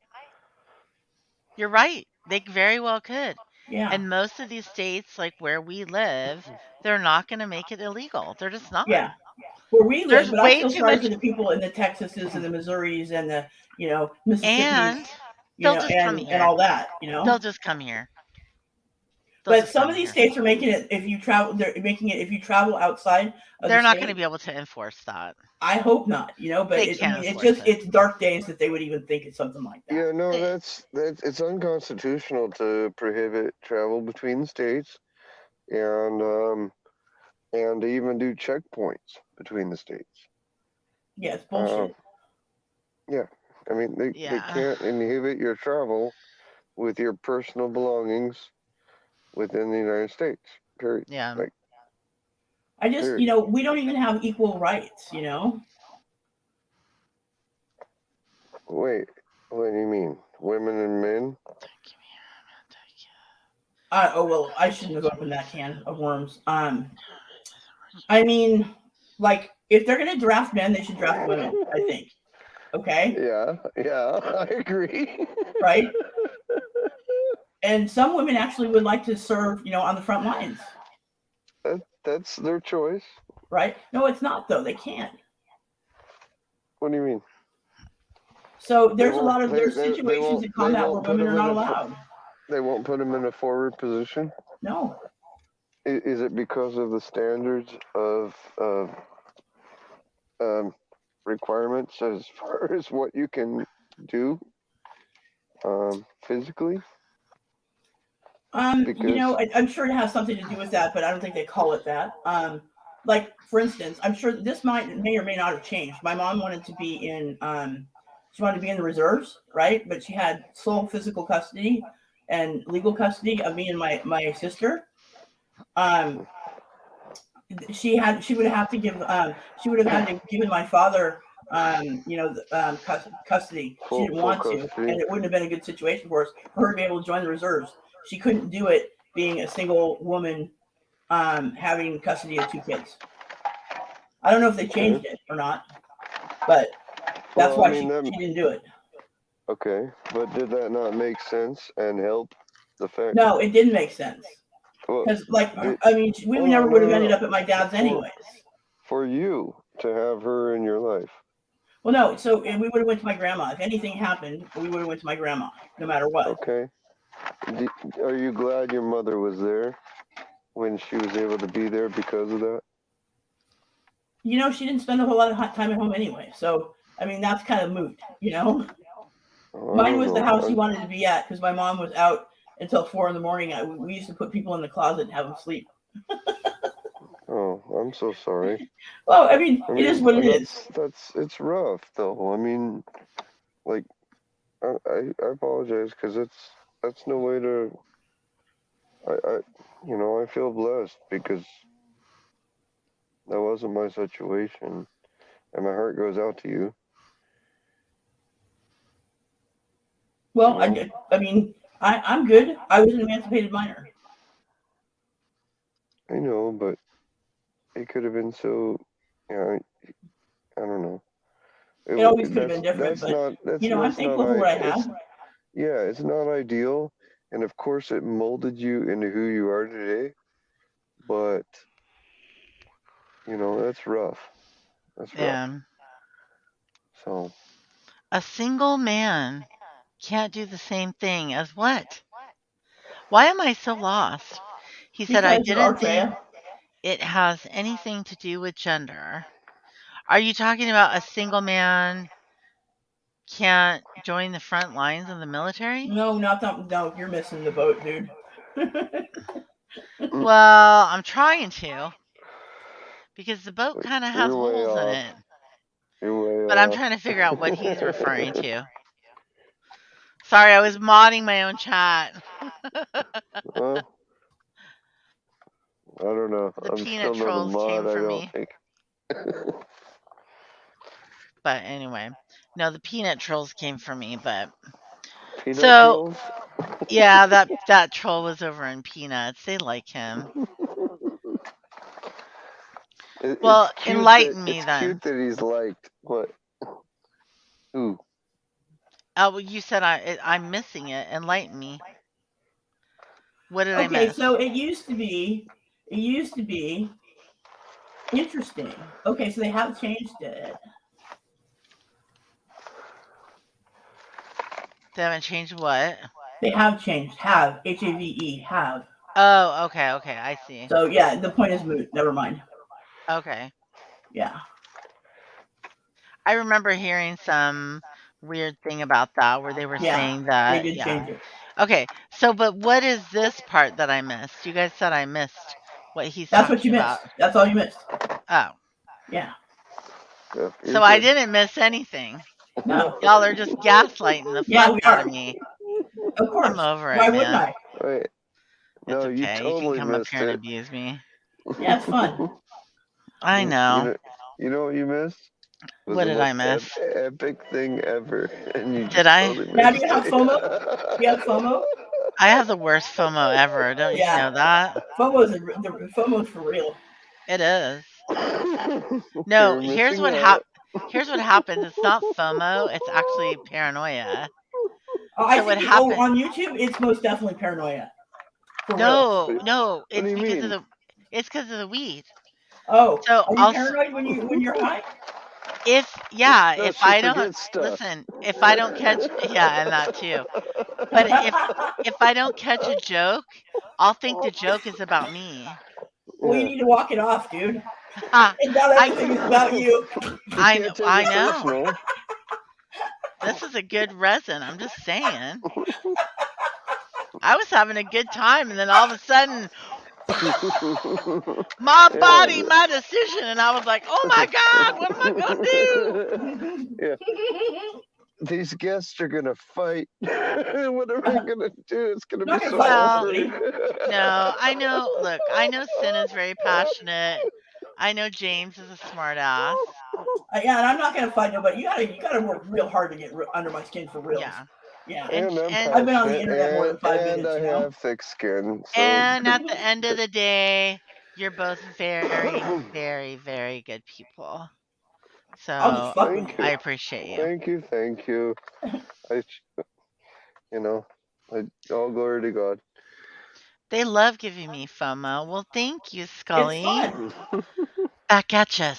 You're right. They very well could. Yeah. And most of these states, like where we live, they're not going to make it illegal. They're just not. Yeah. Where we live, There's but way I feel too sorry much for the people in the Texases and the Missouris and the, Mississippis, and they'll just come here. And all that, They'll just come here. But some of these states are making it if you travel. They're making it if you travel outside. They're not going to be able to enforce that. I hope not. But it's dark days that they would even think it's something like that. Yeah, no, that's it's unconstitutional to prohibit travel between states, and to even do checkpoints between the states. Yeah, it's bullshit. Yeah, I mean they can't inhibit your travel with your personal belongings within the United States. Period. Yeah. I just, we don't even have equal rights, Wait, what do you mean? Women and men? Well, I shouldn't have opened that can of worms. I mean, like, if they're going to draft men, they should draft women, I think. Okay? Yeah, I agree. Right? And some women actually would like to serve, on the front lines. That's their choice. Right? No, it's not, though. They can't. What do you mean? So there's They situations won't- in combat where won't put women are him in not a allowed. They won't put him in a forward position. No. Is it because of the standards of requirements as far as what you can do physically? I'm sure it has something to do with that, but I don't think they call it that. Like for instance, I'm sure this may or may not have changed. My mom wanted to be in she wanted to be in the reserves, right? But she had sole physical custody and legal custody of me and my sister. She would have to give she would have had to give my father custody. She didn't want to, and it wouldn't have been a good situation for her to be able to join the reserves. She couldn't do it being a single woman having custody of 2 kids. I don't know if they changed it or not, but that's why she didn't do it. Okay, but did that not make sense and help the fact? No, it didn't make sense. Because, we never would have ended up at my dad's anyways. For you to have her in your life. Well, no, so we would have went to my grandma. If anything happened, we would have went to my grandma, no matter what. Okay. Are you glad your mother was there when she was able to be there because of that? She didn't spend a whole lot of time at home anyway. So, that's kind of moot, Mine was the house she wanted to be at because my mom was out until 4 a.m. We used to put people in the closet and have them sleep. Oh, I'm so sorry. Well, it is what it is. It's rough though. I apologize because that's no way to. I feel blessed because that wasn't my situation, and my heart goes out to you. Well, I'm good. I was an emancipated minor. I know, but it could have been so. I don't know. It always could have been different, but I'm thankful for what I have. Yeah, it's not ideal, and of course, it molded you into who you are today. But that's rough. That's rough. Yeah. So a single man can't do the same thing as what? Why am I so lost? He said, I didn't think it has anything to do with gender. Are you talking about a single man can't join the front lines of the military? No, not that. No, you're missing the boat, dude. Well, I'm trying to. Because the boat kind of has holes in it. But I'm trying to figure out what he's referring to. Sorry, I was modding my own chat. Well, I don't know. The I'm peanut still trolls not a mod, came I for don't me. think. But anyway, no, the peanut trolls came for me. But Peanut trolls? Yeah, that troll was over in Peanuts. They like him. Well, enlighten me then. It's cute that he's liked. What? Who? Oh, well, you said I'm missing it. Enlighten me. What did I miss? Okay, so it used to be interesting. Okay, so they have changed it. They haven't changed what? They have changed. Have. H-A-V-E. Have. Oh, okay, I see. So, yeah, the point is moot. Never mind. Okay. Yeah. I remember hearing some weird thing about that where they were saying that. They did change it. Okay, so but what is this part that I missed? You guys said I missed what he's That's talking what you about. missed. That's all you missed. Oh. Yeah. So I didn't miss anything. No. Y'all are just gaslighting the fuck out of me. Of course. I'm over it, Why man. wouldn't I? Wait. It's okay. You totally can come up missed here and it. abuse me. Yeah, it's fun. I know. You know what you missed? What did I miss? Epic thing ever. And you Did I? Totally Now, do you have FOMO? You have FOMO? I have the worst FOMO ever. Don't you know that? FOMO's for real. It is. No, here's what happens. It's not FOMO. It's actually paranoia. I think on YouTube, it's most definitely paranoia. No. It's because of the weed. Oh, so are you paranoid when you're high? If No, if she I don't forgets stuff. listen, if I don't catch and that too. But if I don't catch a joke, I'll think the joke is about me. Well, you Yeah. need to walk it off, dude. Ha, And not I everything is about you. You can't take it know. personal. This is a good resin. I'm just saying. I was having a good time, and then all of a sudden, my body, my decision, and I was like, "Oh my God, what am I gonna do?" Yeah. These guests are gonna fight. What are we gonna do? It's gonna Not be gonna so fight awkward. anybody. No, I know. Look, I know Sin is very passionate. I know James is a smart ass. Yeah, and I'm not gonna fight nobody. You gotta work real hard to get under my skin for reals. Yeah, Yeah. And I'm I've been on the passionate, internet more than 5 and minutes, I you know? have thick skin. So and at the end of the day, you're both very, very, very good people. I'll just So fuck with thank you. I you, appreciate you. thank you. I, all glory to God. They love giving me FOMO. Well, thank you, It's Scully. fun. Back at ya.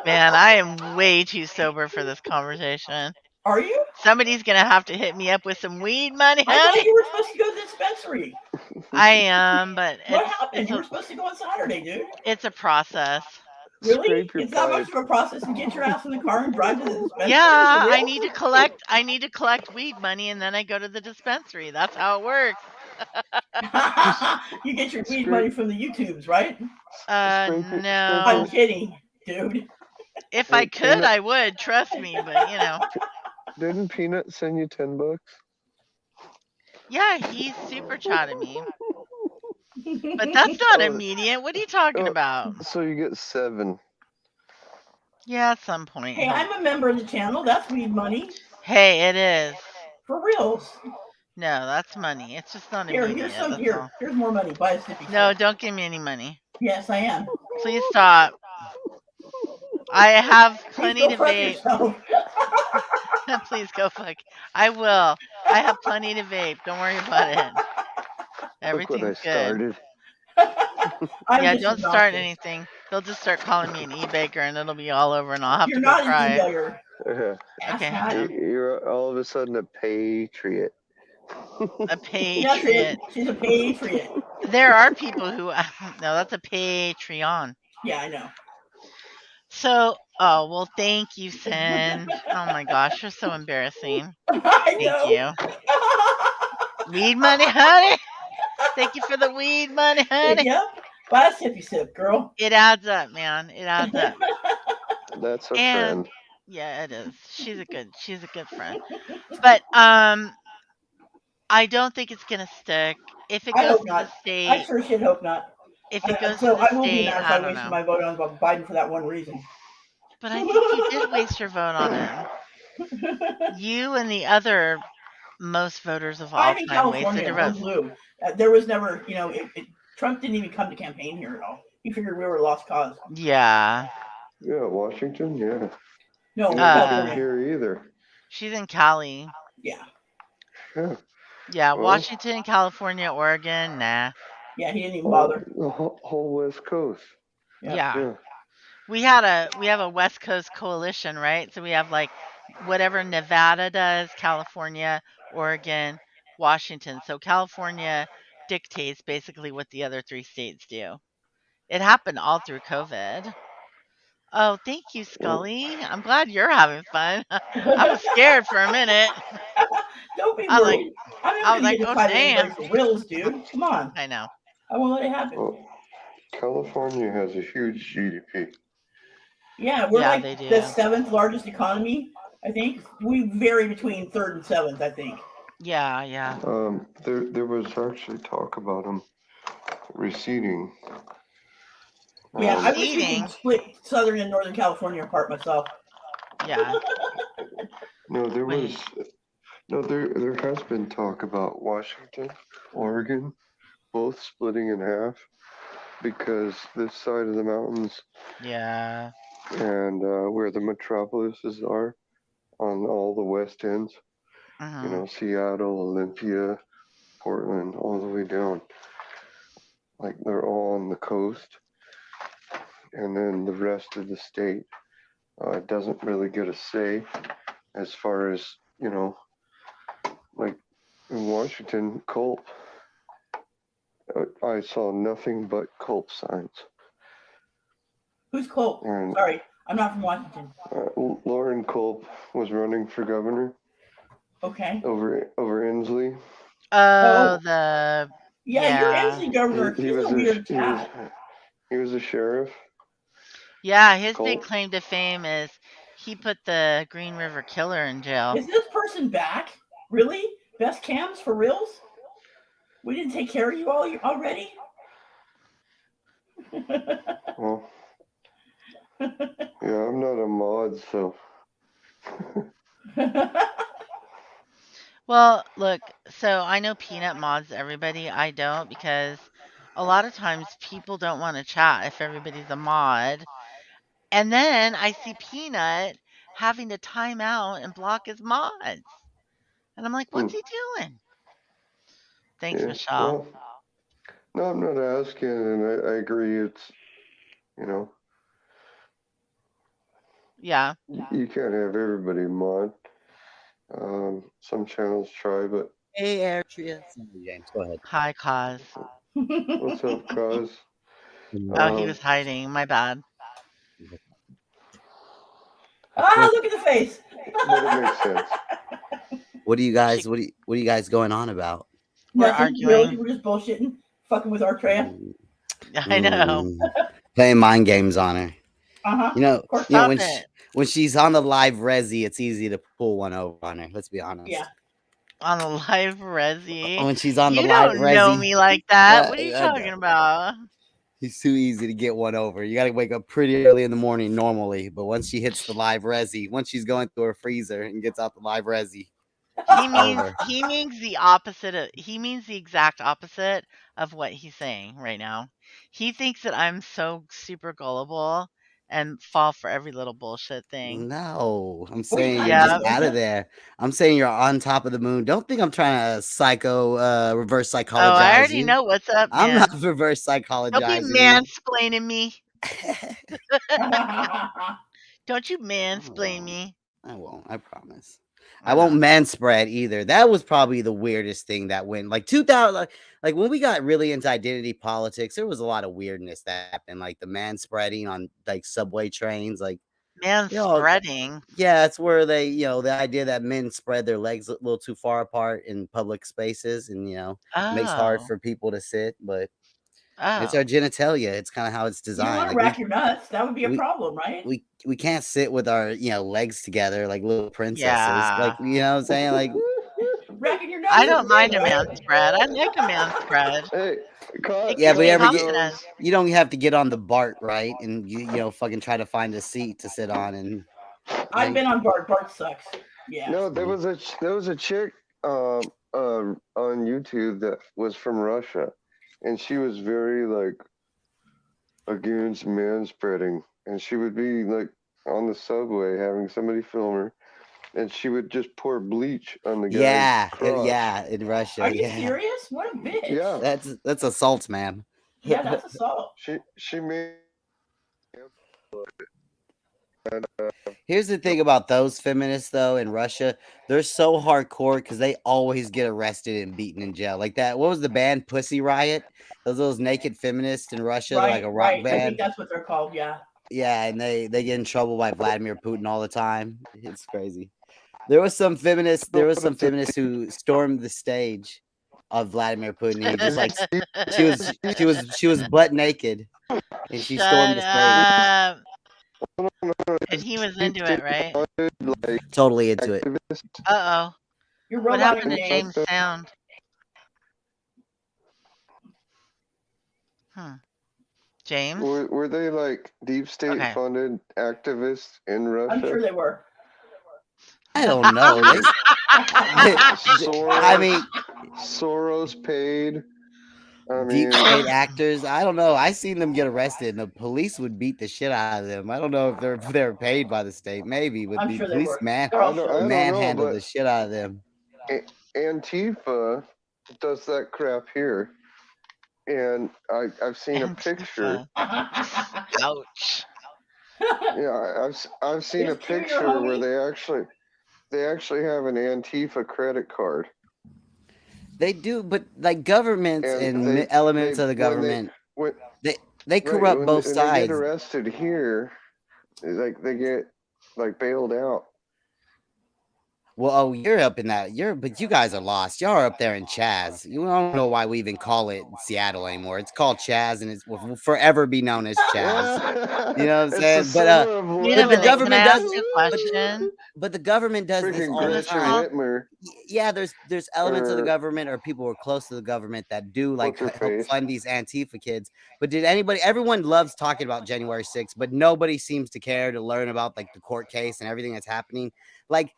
Man, I am way too sober for this conversation. Are you? Somebody's gonna have to hit me up with some weed money, I thought honey. you were supposed to go to the dispensary. I am, but What happened? You were supposed to go on Saturday, dude. it's a process. Really? Scrape your It's not much pipe. of a process to get your ass in the car and drive to the dispensary. Yeah, For I real? need to collect weed money and then I go to the dispensary. That's how it works. You get your weed Scrape- money from the YouTubes, right? No. I'm kidding, dude. If Hey, I could, Peanut- I would. Trust me, but Didn't Peanut send you $10? yeah, he super chatted me. But that's not immediate. What are you talking about? So you get 7. Yeah, at some point. Hey, I'm a member of the channel. That's weed money. Hey, it is. For reals. No, that's money. It's just not Here, immediate. That's all. here's more money. Buy a sippy No, sip. don't give me any money. Yes, I am. Please stop. I have plenty Please to go fuck vape. yourself. Please go fuck. I will. I have plenty to vape. Don't worry about it. Look what I Everything's good. started. I'm Yeah, just don't start obnoxious. anything. They'll just start calling me an e-baker and it'll be all over and I'll have You're to go not an cry. e-baker. Okay. Asshat. You're all of a sudden a patriot. A patriot. She's a patriot. There are people who no, that's a Patreon. Yeah, I know. So, oh well, thank you, Sin. Oh my gosh, you're so embarrassing. I Thank know. you. Weed money, honey. Thank you for the weed money, honey. Yep. Buy a sippy sip, girl. It adds up, man. It adds up. That's a And friend. yeah, it is. She's a good friend. But I don't think it's gonna stick. If it I goes hope to the not. I state, sure shit hope not. if it goes So to the I will be state, mad if I I don't wasted know. my vote on Biden for that one reason. But I think you did waste your vote on him. You and the other most voters of all I'm in time wasted California. your We're votes. blue. There was never, Trump didn't even come to campaign here at all. He figured we were a lost cause. Yeah. Yeah, Washington, yeah. No, He never came California. here either. She's in Cali. Yeah. Yeah. Yeah, Well, Washington, California, Oregon, nah. Yeah, he didn't even bother. The whole West Coast. Yep. Yeah. We have a West Coast coalition, right? So we have like whatever Nevada does, California, Oregon, Washington. So California dictates basically what the other 3 states do. It happened all through COVID. Oh, thank you, Scully. I'm glad you're having fun. I was scared for a minute. Don't be I was like, worried. I'm not going to get oh tired of anybody damn. for reals, dude. Come on. I know. I won't let it happen. Well, California has a huge GDP. Yeah, we're Yeah, like they do. the 7th largest economy, I think. We vary between 3rd and 7th, I think. Yeah, yeah. There was actually talk about them receding. Yeah, I wish we Receding? could split Southern and Northern California apart myself. Yeah. No, there Wait. was. No, there has been talk about Washington, Oregon, both splitting in half because this side of the mountains Yeah. and where the metropolises are on all the west ends, Mhm. Seattle, Olympia, Portland, all the way down. like they're all on the coast, and then the rest of the state doesn't really get a say as far as, you know, like in Washington, Culp. I saw nothing but Culp signs. Who's Colt? And Sorry, I'm not from Washington. Lauren Culp was running for governor Okay. over Inslee. Oh, the Yeah, your Inslee governor. He He's was a weird cat. he was a sheriff. yeah. His big Colt. claim to fame is he put the Green River Killer in jail. Is this person back? Really? Best cams for reals? We didn't take care of you all already? Well, yeah, I'm not a mod, so. Well, look, so I know Peanut mods everybody. I don't, because a lot of times people don't want to chat if everybody's a mod. And then I see Peanut having to time out and block his mods. And I'm like, what's he doing? Thanks, Yeah, Michelle. well, no, I'm not asking, and I agree. It's, you know, Yeah. you can't have everybody mod. Some channels try, but Hey, Aritria. Sorry, James, go ahead. Hi, Cause. what's up, cuz? Oh, he was hiding. My bad. Ah, look at the face. But it makes sense. What do you guys? What are you guys going on about? We're Nothing, arguing. really. We're just bullshitting, fucking with Artrea. I know. Playing mind games on her. Uh-huh. You know, Stop when it. when she's on the live resi, it's easy to pull one over on her. Let's be honest. Yeah. On the live resi. When she's on You the live don't know resi, me like that. Yeah, What are you I know. talking about? It's too easy to get one over. You got to wake up pretty early in the morning normally, but once she hits the live resi, once she's going through her freezer and gets out the live resi, He means the opposite of he means the exact opposite of what he's saying right now. He thinks that I'm so super gullible and fall for every little bullshit thing. No, I'm What are you saying talking you're Yeah. just out of there. I'm saying you're on top of the moon. Don't think I'm trying to reverse Oh, psychologize I already you. know what's up, I'm man. not reverse Don't be psychologizing mansplaining me. Uh-huh. Don't you mansplain me. I won't. I promise. I won't manspread either. That was probably the weirdest thing that went like 2000. Like when we got really into identity politics, there was a lot of weirdness that happened, like the manspreading on like subway trains, like Manspreading. Yeah, that's where they, the idea that men spread their legs a little too far apart in public spaces, and makes hard Oh. for people to sit. But it's our Oh. genitalia. It's kind of how it's You don't designed. want to Like rack your nuts. That would be a problem, right? we can't sit with our legs together like little princesses. Yeah. Like what I'm saying, like racking your nuts. I is don't a mind thing, a right? manspread. I like a manspread. Hey, It yeah, gives but me ever confidence. you don't have to get on the BART, right? And you fucking try to find a seat to sit on. And I've been on BART. BART sucks. Yeah. No, there was a chick on YouTube that was from Russia, and she was very like against manspreading, and she would be like on the subway having somebody film her, and she would just pour bleach on the guy's crotch. in Russia. Are you serious? What a bitch. Yeah. That's assault, ma'am. Yeah, that's assault. She made. Here's the thing about those feminists, though, in Russia. They're so hardcore because they always get arrested and beaten in jail. Like that. What was the band Pussy Riot? Those naked feminists in Russia, they're like a rock I band. think that's what they're called, yeah. Yeah, and they get in trouble by Vladimir Putin all the time. It's crazy. There was some feminists who stormed the stage of Vladimir Putin. And he just like she was butt naked, and she stormed the stage. And he was into it, right? Totally into it. Uh-oh. You're What happened to James. James' sound? James? Were they like deep state funded activists in Russia? I'm sure they were. I don't know. I mean, Soros paid. Deep state actors. I don't know. I seen them get arrested, and the police would beat the shit out of them. I don't know if they're paid by the state. Maybe, but the sure police manhandled the shit out of them. Antifa does that crap here, and I've seen a picture. Antifa. Ouch. Yeah, I've seen a Is Q your picture where homie? they actually have an Antifa credit card, They do, but like governments and and elements of the when government, when they right corrupt both when they get sides. arrested here, like they get like bailed out. Well, oh, you're up in that. But you guys are lost. Y'all are up there in Chaz. You don't know why we even call it Seattle anymore. It's called Chaz, and it will forever be known as Chaz. You know what I'm It's the saying? summer of Wait a But the minute. Can I government ask does. you a But question? but the government does this freaking all the Who's Gretchen time. called? Whitmer Yeah, there's elements of the or government or people who are close to the government that do like what's her help face. fund these Antifa kids. But everyone loves talking about January 6th, but nobody seems to care to learn about like the court case and everything that's happening. Like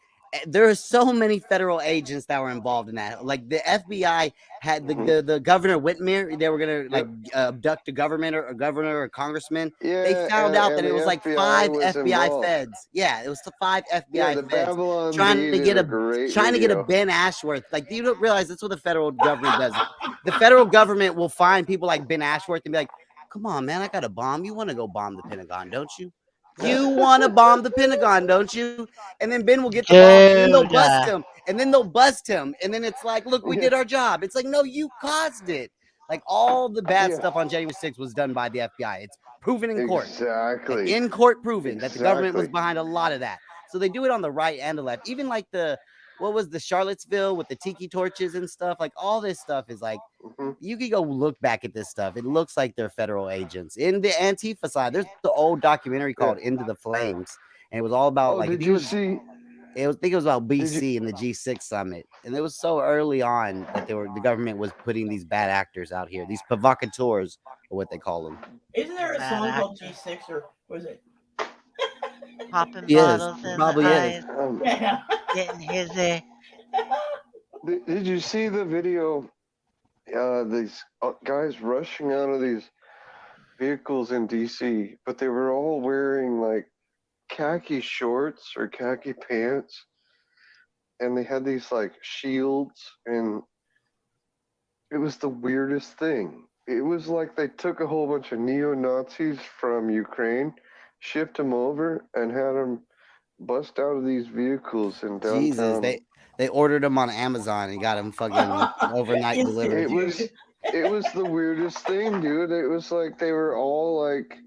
there are so many federal agents that were involved in that. Like the FBI had the governor Whitmer. They were gonna like abduct a governor or congressman. They Yeah, found out that and it the was like FBI 5 was FBI involved. feds. Yeah, it was the 5 Yeah, FBI the feds Babylon trying Bee to did get a great trying to get a video. Ben Ashworth. Like, you don't realize that's what the federal government does. The federal government will find people like Ben Ashworth and be like, "Come on, man, I got a bomb. You want to go bomb the Pentagon, don't you? You want to bomb the Pentagon, don't you?" And then Ben will get the bomb, and then they'll Dude. bust him, and then they'll bust him, and then it's like, "Look, we Yeah. did our job." It's like, no, you caused it. Like all the bad Yeah. stuff on January 6th was done by the FBI. It's proven in court. Like Exactly. in court proven that the government was Exactly. behind a lot of that. So they do it on the right and the left. Even like what was the Charlottesville with the tiki torches and stuff? Like all this stuff is like Mhm. you could go look back at this stuff. It looks like they're federal agents. In the Antifa side, there's the old documentary called Into the Flames, and it was all about like did you see? I think it was about Did you? BC and the G6 summit, and it was so early on that the government was putting these bad actors out here, these provocateurs, or what they call them. Isn't there a Bad song called actors. G6 or was it? Popping Yes, bottles in the probably is. eyes. Yeah. Getting hizzy. Did you see the video? These guys rushing out of these vehicles in DC, but they were all wearing like khaki shorts or khaki pants, and they had these like shields, and it was the weirdest thing. It was like they took a whole bunch of neo-Nazis from Ukraine, shipped them over, and had them bust out of these vehicles in downtown. Jesus, they ordered them on Amazon and got them fucking overnight delivered. It was the weirdest thing, dude. It was like they were all like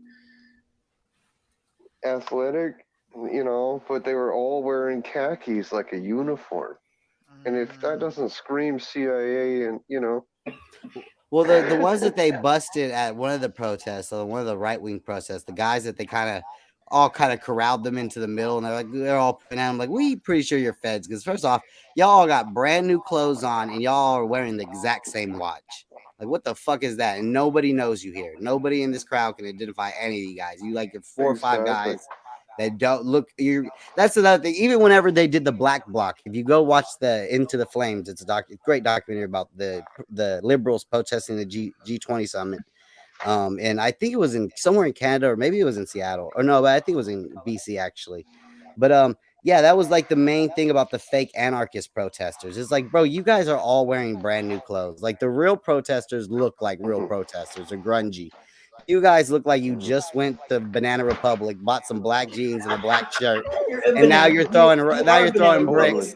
athletic, but they were all wearing khakis like a uniform. And if that doesn't scream CIA, and Well, the ones that they busted at one of the protests, or one of the right wing protests, the guys that they all corralled them into the middle, and they're all pointing at them like, "We pretty sure you're feds," because first off, y'all all got brand new clothes on, and y'all are wearing the exact same watch. Like, what the fuck is that? And nobody knows you here. Nobody in this crowd can identify any of you guys. You like 4 or 5 guys that don't look. That's another thing. Even whenever they did the Black Bloc, if you go watch the Into the Flames, it's a great documentary about the liberals protesting the G20 summit. And I think it was somewhere in Canada, or maybe it was in Seattle, or no, but I think it was in BC actually. But yeah, that was like the main thing about the fake anarchist protesters. It's like, bro, you guys are all wearing brand new clothes. Like the real protesters look like real protesters, are grungy. You guys look like you just went to Banana Republic, bought some black jeans and a black shirt, and now you're throwing bricks.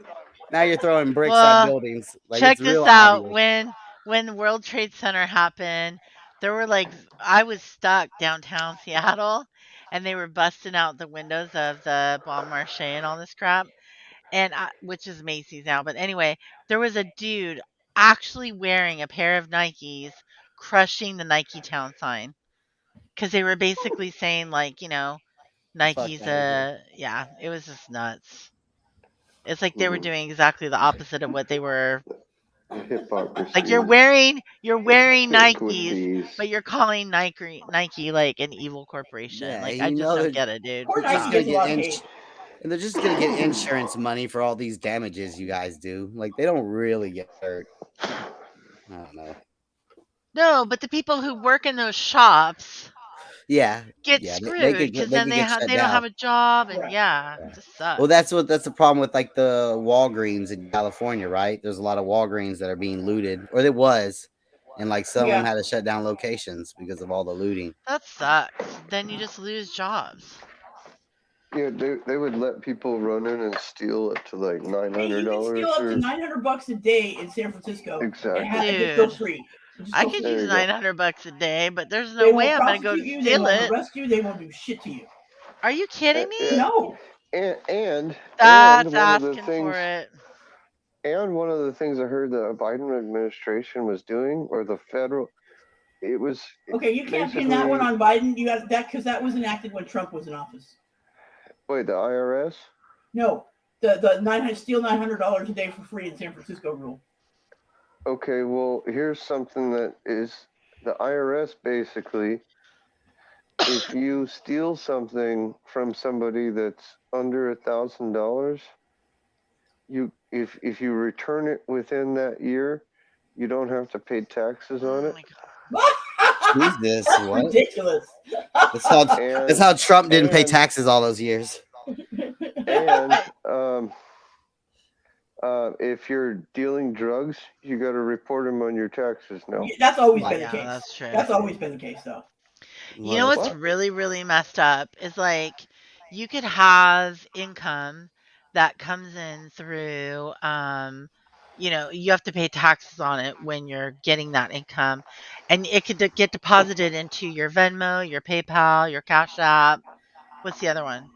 Now you're throwing bricks at buildings. Like, check it's this real out. obvious. When the World Trade Center happened, there were I was stuck downtown Seattle, and they were busting out the windows of the Bon Marché and all this crap, and which is Macy's now. But anyway, there was a dude actually wearing a pair of Nikes, crushing the Nike Town sign, because they were basically saying Nike's yeah, it was just nuts. It's like they were doing exactly the opposite of what they were. hypocrisy. Like you're wearing Nikes, but you're calling Nike like an evil corporation. Yeah, Like I just don't get it, dude. They're just Stop. gonna get and they're just gonna get insurance money for all these damages you guys do. Like they don't really get hurt. I don't know. No, but the people who work in those shops, get screwed because then they don't have a job, and it just sucks. Well, that's the problem with like the Walgreens in California, right? There's a lot of Walgreens that are being looted, or there was. and like some of Yeah. them had to shut down locations because of all the looting. That sucks. Then you just lose jobs. Yeah, they would let people run in and steal up to like $900 Hey, you can steal up to or $900 a day in San Francisco. exactly. And just go Dude, free. Just I go could free. use There you go. $900 a day, but there's They no way won't I'm gonna go prosecute you. They steal won't it. arrest you. They won't do shit to you. Are you kidding me? Yeah, No. and That's one of the asking things for it. and one of the things I heard the Biden administration was doing, or the federal, it was Okay, you can't pin that one on Biden. You have that because that was enacted when Trump was in office. Wait, the IRS? No, the steal $900 a day for free in San Francisco rule. Okay, well, here's something that is the IRS basically. If you steal something from somebody that's under $1,000, if you return it within that year, you don't have to pay taxes on Oh it. my God. Jesus, That's what? ridiculous. That's how Trump didn't pay taxes all those years. And if you're dealing drugs, you got to report them on your taxes now. That's always been the Yeah, case. that's true. That's always been the case, though. You know what's really, really messed up is like you could have income that comes in through, you know, you have to pay taxes on it when you're getting that income, and it could get deposited into your Venmo, your PayPal, your Cash App. What's the other one?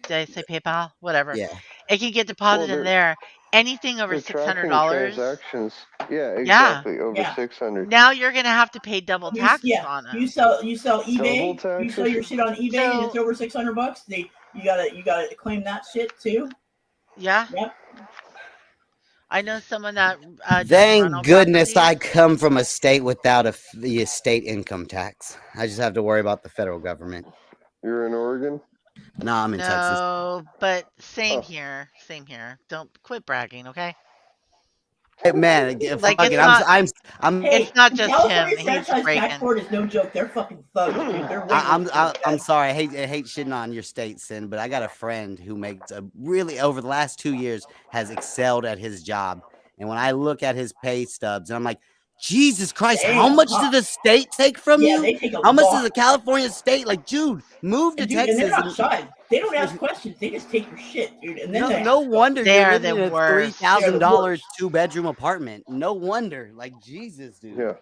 Did I say PayPal? Whatever. Yeah. It can get deposited in there. Anything over They're tracking $600. transactions. Yeah, Yeah. exactly. Over 600. Now you're gonna have to pay double taxes on You them. sell Double eBay. You taxes? sell your shit on eBay and it's over $600. You gotta claim that shit too. Yeah. Yep. I know someone that does Thank rental goodness I properties. come from a state without the state income tax. I just have to worry about the federal government. You're in Oregon? No, I'm in Texas. No, but same here. Same here. Don't quit bragging, okay? Hey, man, Like fuck it's it. not. I'm Hey, It's not the just California him. He's Franchise Tax breaking. Board is no joke. They're fucking thugs, dude. They're way I'm sorry. I hate shitting on your state, Sin, but I got a friend who makes a really over the last 2 years has excelled at his job. And when I look at his pay stubs, and I'm like, Jesus Christ, how much did the state take from you? They take a How much lot. does the California state? Like, dude, move to Dude, Texas. and they're not shy. They don't ask questions. They just take your shit, dude. And then no wonder They you're are living the in a worst. $3,000 2-bedroom apartment. No wonder, like Jesus, dude. Yeah.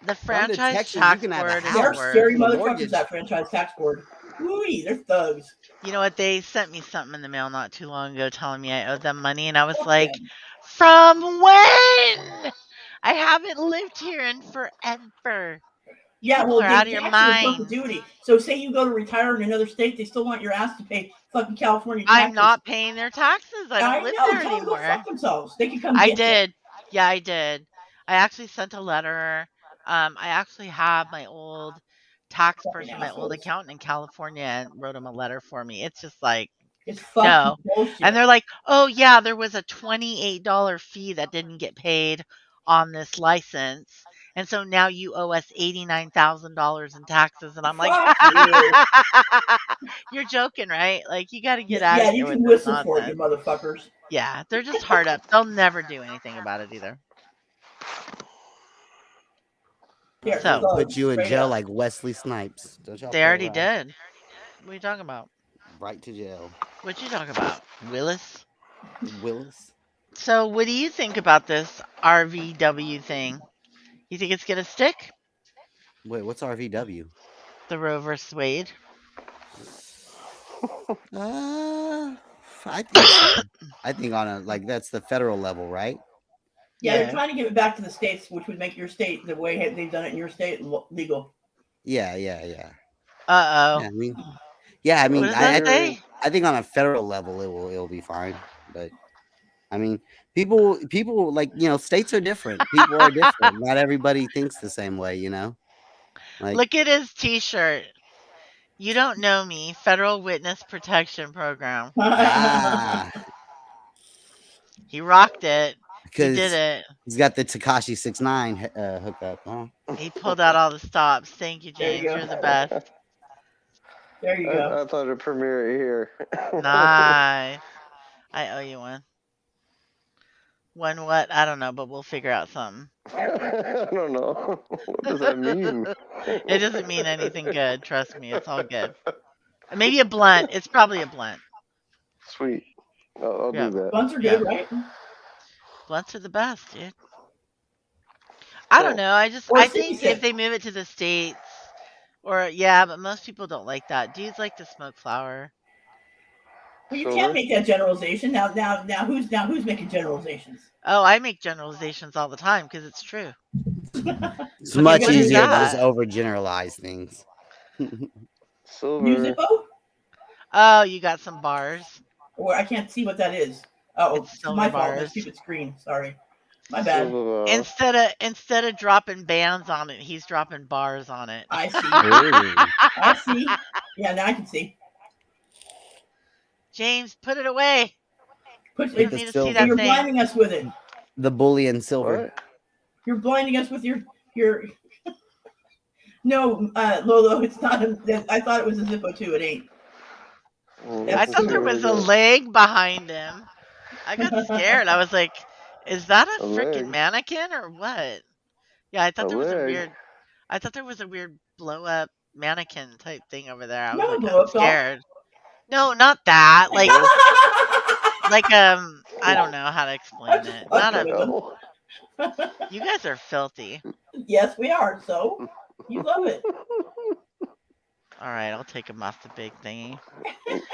The Come to franchise Texas, you tax can have a board is house They're the worst. scary and a motherfuckers, mortgage. that franchise tax board. Woo-wee, they're thugs. You know what? They sent me something in the mail not too long ago telling me I owed them money, and I was Fuck like, them. from when? I haven't lived here in forever. You Yeah, people well, are they out of your tax you in mind. perpetuity. So say you go to retire in another state, they still want your ass to pay fucking California taxes. I'm not paying their taxes. I don't live there Tell them to go anymore. fuck themselves. They can come I get you. did. Yeah, I did. I actually sent a letter. I actually have my old tax Fucking person, my old assholes. accountant in California, and wrote him a letter for me. It's just like, It's fucking no. bullshit. And they're like, oh, yeah, there was a $28 fee that didn't get paid on this license. And so now you owe us $89,000 in taxes. And I'm like, Fuck you. you're joking, right? Like, you got to get out Yeah, of here you with can this whistle for it, you nonsense. motherfuckers. Yeah, they're just hard up. They'll never do anything about it either. Yeah, So- They'll put you in straight jail up. like Wesley Snipes. Don't y'all They play already around. did. What are you talking about? Right to jail. What you talking about? Willis? Willis. So what do you think about this RVW thing? You think it's gonna stick? Wait, what's RVW? The Roe vs. Wade? I think so. I think on a that's the federal level, right? Yeah, they're trying to give it back to the states, which would make your state, the way they've done it in your state, legal. Yeah. Uh-oh. I What mean, does that say? I think on a federal level it'll be fine. But I mean, people like, states are different. People are different. Not everybody thinks the same way, Like, Look at his t-shirt. You don't know me. Federal Witness Protection Program. He rocked it. He did it. He's got the Tekashi 6ix9ine hookup, huh? He pulled out all the stops. Thank you, There you James. go. You're the best. There you go. I thought it'd premiere here. Nice. I owe you one. When what? I don't know, but we'll figure out something. I don't know. What does that mean? It doesn't mean anything good. Trust me, it's all good. Maybe a blunt. It's probably a blunt. Sweet. I'll Yeah. do that. Blunts are Yeah. good, right? Blunts are the best, dude. I don't Cool. know. I Or think city if they move it to the States, or yeah, but most people don't like that. Dudes like to smoke flower. Well, you Silver? can't make that generalization. Now who's making generalizations? Oh, I make generalizations all the time because it's true. It's Okay, much what is easier to just that? overgeneralize things. New Silver. Zippo? Oh, you got some bars. Or I can't see what that is. Oh, It's it's silver my fault. My bars. stupid screen. Sorry. My bad. Silver. Instead of dropping bands on it, he's dropping bars on it. I see. Ooh. I see. Yeah, now I can see. James, put it away. Put We it, don't need to silver. see that you're thing. blinding us with it. The bullion silver. What? You're blinding us with your. No, Lolo, it's not. I thought it was a Zippo too. It ain't. I thought there was a leg behind him. I got scared. I was like, is that a freaking leg? mannequin or what? Yeah, I thought A there was a leg? weird I thought there was a weird blow up mannequin type thing over there. I was No, like, blow I'm up doll. scared. No, not that. Like I don't know how to explain it. Not a No. You guys are filthy. Yes, we are. So you love it. All right, I'll take him off the big thingy.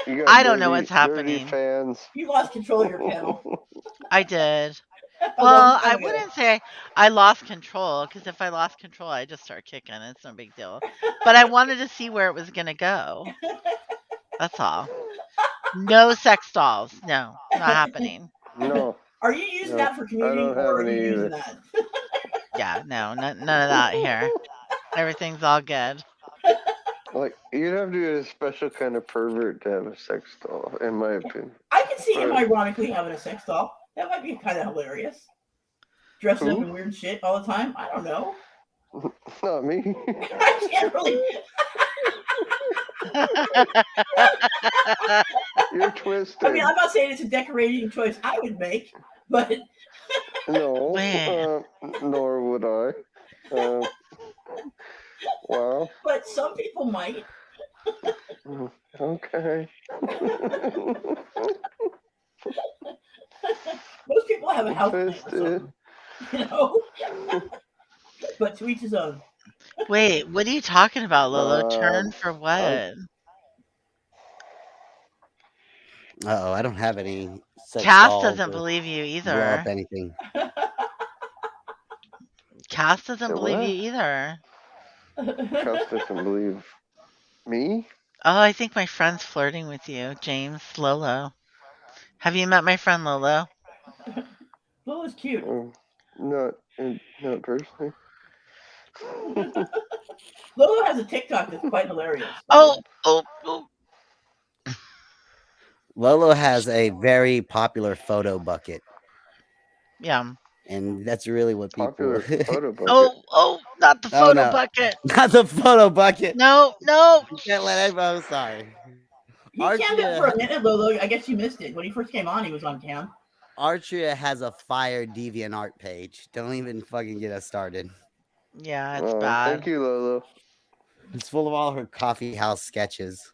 You got I don't know what's dirty happening. fans. You lost control of your panel. I did. A long Well, time I ago. wouldn't say I lost control because if I lost control, I just start kicking. It's no big deal. But I wanted to see where it was gonna go. That's all. No sex dolls. No, not happening. No. Are you using No, that for commuting, I don't have or are you any using either. that? Yeah, no, none of that here. Everything's all good. Like, you'd have to be a special kind of pervert to have a sex doll, in my opinion. I can see him Right. ironically having a sex doll. That might be kind of hilarious. Dressing up Who? in weird shit all the time. I don't know. Not me. I can't really. You're twisted. I mean, I'm not saying it's a decorating choice I would make, but No, Man. nor would I. Wow. but some people might. Okay. Most people have a house plan or Twisted. something, you know. But to each his own. Wait, what are you talking about, Lolo? Turn for what? Uh-oh, I don't have any sex Cass dolls doesn't or believe you blow up either. anything. Cass doesn't So believe what? you either. Cass doesn't believe me. Oh, I think my friend's flirting with you, James. Lolo. Have you met my friend Lolo? Lolo's cute. Not personally. Lolo has a TikTok that's quite hilarious. Oh. Lolo has a very popular photo bucket, Yeah. and that's really what people. Popular photo bucket. Oh, not the Oh, photo no. bucket. Not the photo bucket. No. You can't let everybody. I'm sorry. He cammed up for a minute, Lolo. I guess you missed it. When he first came on, he was on cam. Artria has a fire DeviantArt page. Don't even fucking get us started. Yeah, it's bad. Thank you, Lolo. It's full of all her coffee house sketches.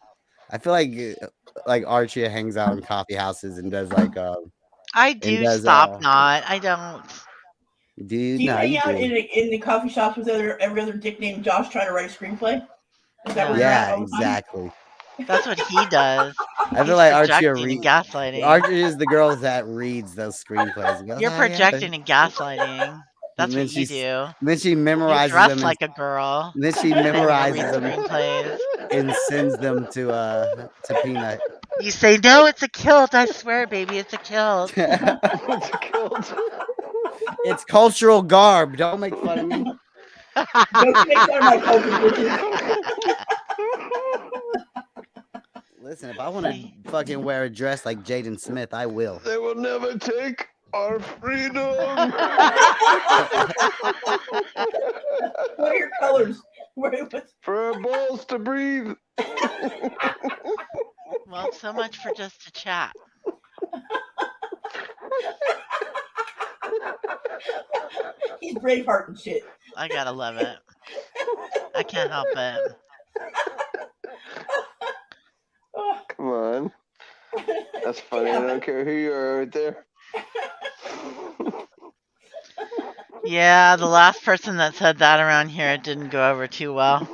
I feel like Artria hangs out in coffee houses and does like I do stop not. I don't. Do you? Do you No, hang you out do. in the coffee shops with every other dick named Josh trying to write a screenplay? Is that where you're at Yeah, all the time? exactly. That's what he does. I feel like projecting and gaslighting. Artria is the girl that reads those screenplays. And goes, You're "Oh, projecting and gaslighting. That's then what you do. Then she You memorizes dress them. like a girl. Then she and then you memorizes read them screenplays. and sends them to Peanut. You say, no, it's a kilt. I swear, baby, it's a kilt. It's a kilt. It's cultural garb. Don't make fun of me. Don't make fun of my culture, bitches. Listen, if I want to fucking wear a dress like Jaden Smith, I will. They will never take our freedom. What are your colors? For our balls to breathe. Well, so much for just a chat. He's Braveheart and shit. I gotta love it. I can't help it. Oh. Come on. That's funny. I don't care who you are right there. Yeah, the last person that said that around here, it didn't go over too well.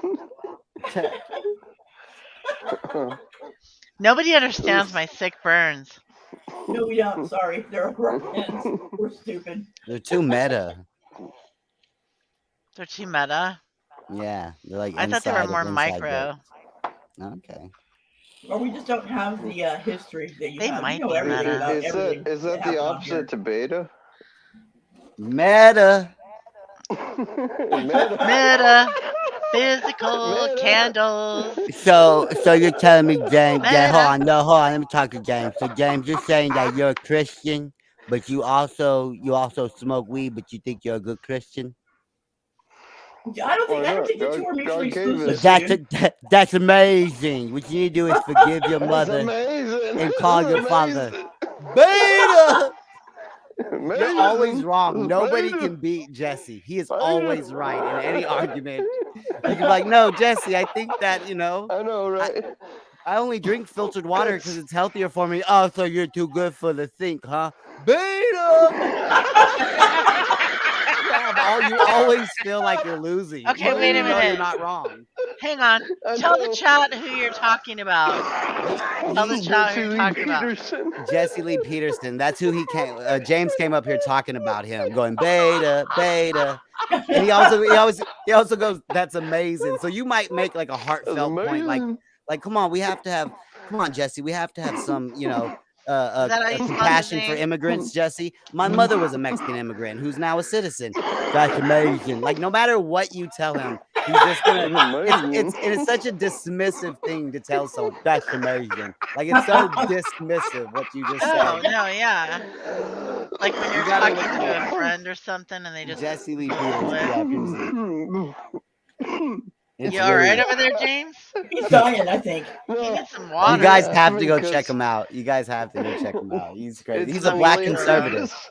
Nobody understands my sick burns. No, we don't. Sorry. They're over our heads. We're stupid. They're too meta. They're too meta. Yeah, they're like I thought they were inside more of inside micro. jokes. Okay. Or we just don't have the history that you They have. might You know be everything meta. about Is everything. that the happened on here. opposite to beta? Meta. Meta. Meta. Physical Meta. candles. So you're telling me, James, Meta. hold on, let me talk to James. So James, you're saying that you're a Christian, but you also smoke weed, but you think you're a good Christian? I don't Why think the not? two are God mutually gave exclusive. us- dude. That's amazing. What you need to do is forgive your That's mother amazing. and call That's your father. amazing. Beta. Amazing. You're always wrong. That's Nobody amazing. can beat Jesse. He is Beta. always right in any argument. You can be like, no, Jesse, I think that, I know, right? I only drink filtered water because it's healthier for me. Oh, so you're too good for the sink, huh? Beta! You always feel like you're losing. Okay, even wait a though You're minute. not wrong. Hang on. I Tell the know. chat who you're talking about. Tell the chat who Jesse you're Lee talking about. Peterson. Jesse Lee Peterson. That's who he came. James came up here talking about him, going beta, beta. And he also goes, that's amazing. So you might make like a That's heartfelt point, amazing. like, come on, Jesse, we have to have some, Is that how you spell his compassion for name? immigrants, Jesse. My mother was a Mexican immigrant who's now a citizen. That's amazing. Like, no matter what you tell him, he's just gonna. That's amazing. It's such a dismissive thing to tell someone. That's amazing. Like, it's so dismissive what you just No, said. no, yeah. Like when you're gotta talking look to it a up. friend or something and they just Jesse Lee roll Peterson. it. Yeah, Peterson. It's You all right really- over there, James? He's dying, I think. He No, needs some water. You guys Yeah, have to go because- check him out. You guys have to go check him out. He's crazy. it's He's a black hilarious. conservative.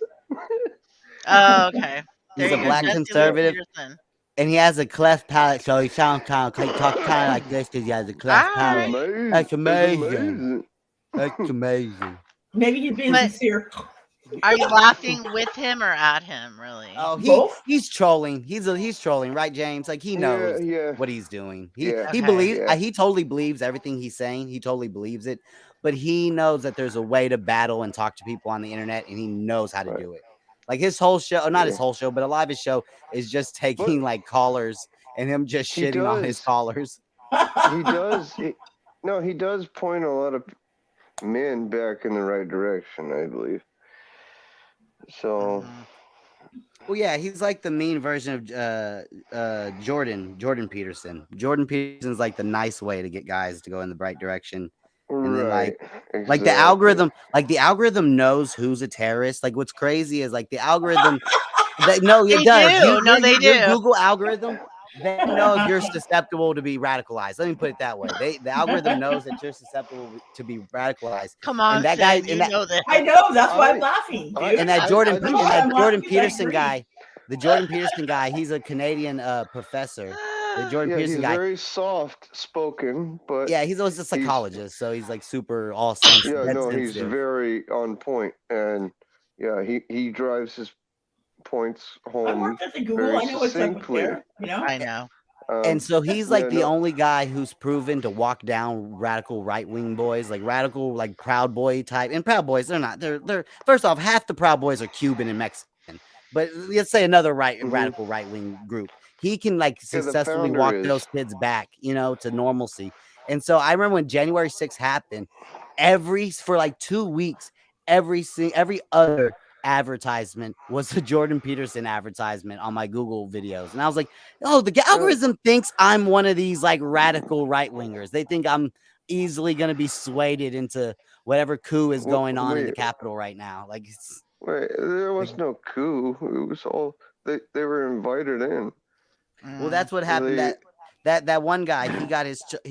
Oh, okay. He's There a you go, black Jesse Lee conservative. Peterson. And he has a cleft palate, so he sounds kind of talks kind of like this because he has a cleft All palate. right. Amazing. That's It's amazing. That's amazing. Maybe he's being But- sincere. Are you laughing with him or at him, really? Oh, Both? he's trolling. He's trolling, right, James? Like he knows Yeah. what he's doing. He Yeah. he Okay. believes. Yeah. He totally believes everything he's saying. He totally believes it. But he knows that there's a way to battle and talk to people on the internet, and he knows how to Right. do it. Like his whole show, or not his Yeah. whole show, but a lot of his show is just taking like callers and him just He shitting on his does. callers. He does. He does point a lot of men back in the right direction, I believe. So, Well, yeah, he's like the mean version of Jordan Peterson. Jordan Peterson's like the nice way to get guys to go in the right direction. And then, right. Like the algorithm knows who's a terrorist. Like what's crazy is like the algorithm. They it do. does. No, they Your do. Google algorithm. They know if you're susceptible to be radicalized. Let me put it that way. The algorithm knows that you're susceptible to be radicalized. Come on, And that Sam, guy- you and that- know this. I know. That's why I'm I- laughing, I- dude. And that I- Jordan I and think- that I'm Jordan laughing 'cause I Peterson agree. guy, the Jordan Peterson guy, he's a Canadian professor. The Jordan Yeah, he's Peterson guy. very soft spoken, but Yeah, he's always a psychologist, so he's like super all sensitive. yeah, no, he's very on point, and yeah, he drives his points I home. worked at the Google. very I know what's up with succinctly. there. You know. I know. And so he's like yeah, the no. only guy who's proven to walk down radical right wing boys, like radical, like Proud Boy type. And Proud Boys, they're not. They're first off, half the Proud Boys are Cuban and Mexican. But let's say another radical right wing group. He can like Yeah, the successfully founder walk is. those kids back, to normalcy. And so I remember when January 6th happened, for like 2 weeks, every other advertisement was a Jordan Peterson advertisement on my Google videos. And I was like, oh, the algorithm thinks I'm one of these like radical right wingers. They think I'm easily going to be swayed into whatever coup is going on in the Wait. Capitol right now. Like, it's, Wait, there was no coup. It was all they were invited in. well, that's what happened. They- That one guy, he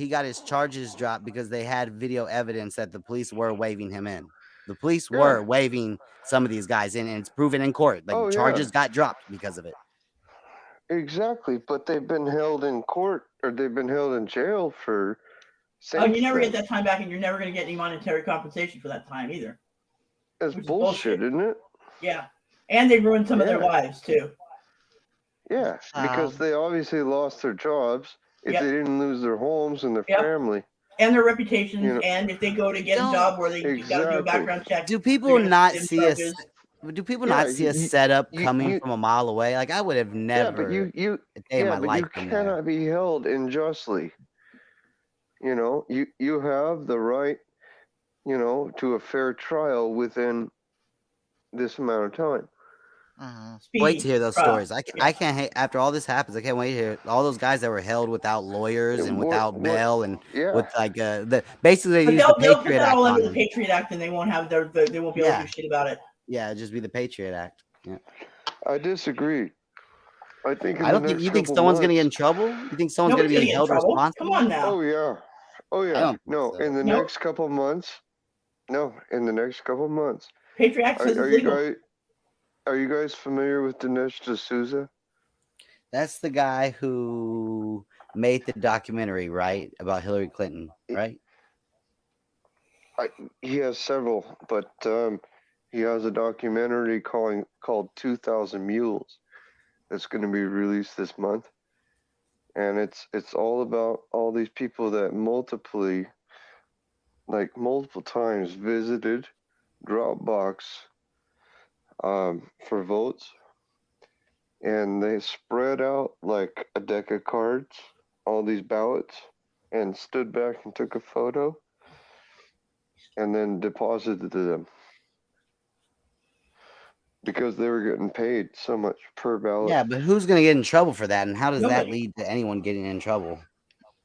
got his charges dropped because they had video evidence that the police were waving him in. The police were waving some of these guys in, and it's proven in court. Like Oh, yeah. charges got dropped because of it. Exactly, but they've been held in court or they've been held in jail for. Oh, you never then. get that time back, and you're never going to get any monetary compensation for that time either. That's Which is bullshit, isn't it? Yeah, and they ruined some of their Yeah. lives too. Yeah, because they obviously lost their jobs. If Yep. they didn't lose their homes and their Yep. family. And their reputations, You know, and if they go to get a Don't- job where they got to do a Exactly. background check, Do they're people gonna not put in see us? charges. Do people Yeah, not see a setup you- coming you- from a mile away? Like I would have Yeah, but never you a day in my but life you been there. cannot be held unjustly. You know, you have the right, you know, to a fair trial within this amount of time. Wait to hear those stories. I can't hate after all this happens. I can't wait to hear all those guys that were held without lawyers and without bail and with like basically they use the They'll put Patriot that Act all on under the them. Patriot Act, and they won't have they won't be able to do shit about it. Yeah, it'd just be the Patriot Act. Yeah. I disagree. I think I don't think you think someone's gonna get in trouble. You think someone's gonna be held responsible? Come on now. Oh yeah. Oh yeah. I don't think No, so. in the next couple months. No, in the next couple months. Patriot Act says it's legal. Are you guys familiar with Dinesh D'Souza? That's the guy who made the documentary, right, about Hillary Clinton, right? He has several, but he has a documentary called 2,000 Mules that's going to be released this month, and it's all about all these people that multiple times visited Dropbox for votes, and they spread out like a deck of cards, all these ballots, and stood back and took a photo, and then deposited them because they were getting paid so much per ballot. Yeah, but who's going to get in trouble for that, and how does that Nobody. lead to anyone getting in trouble?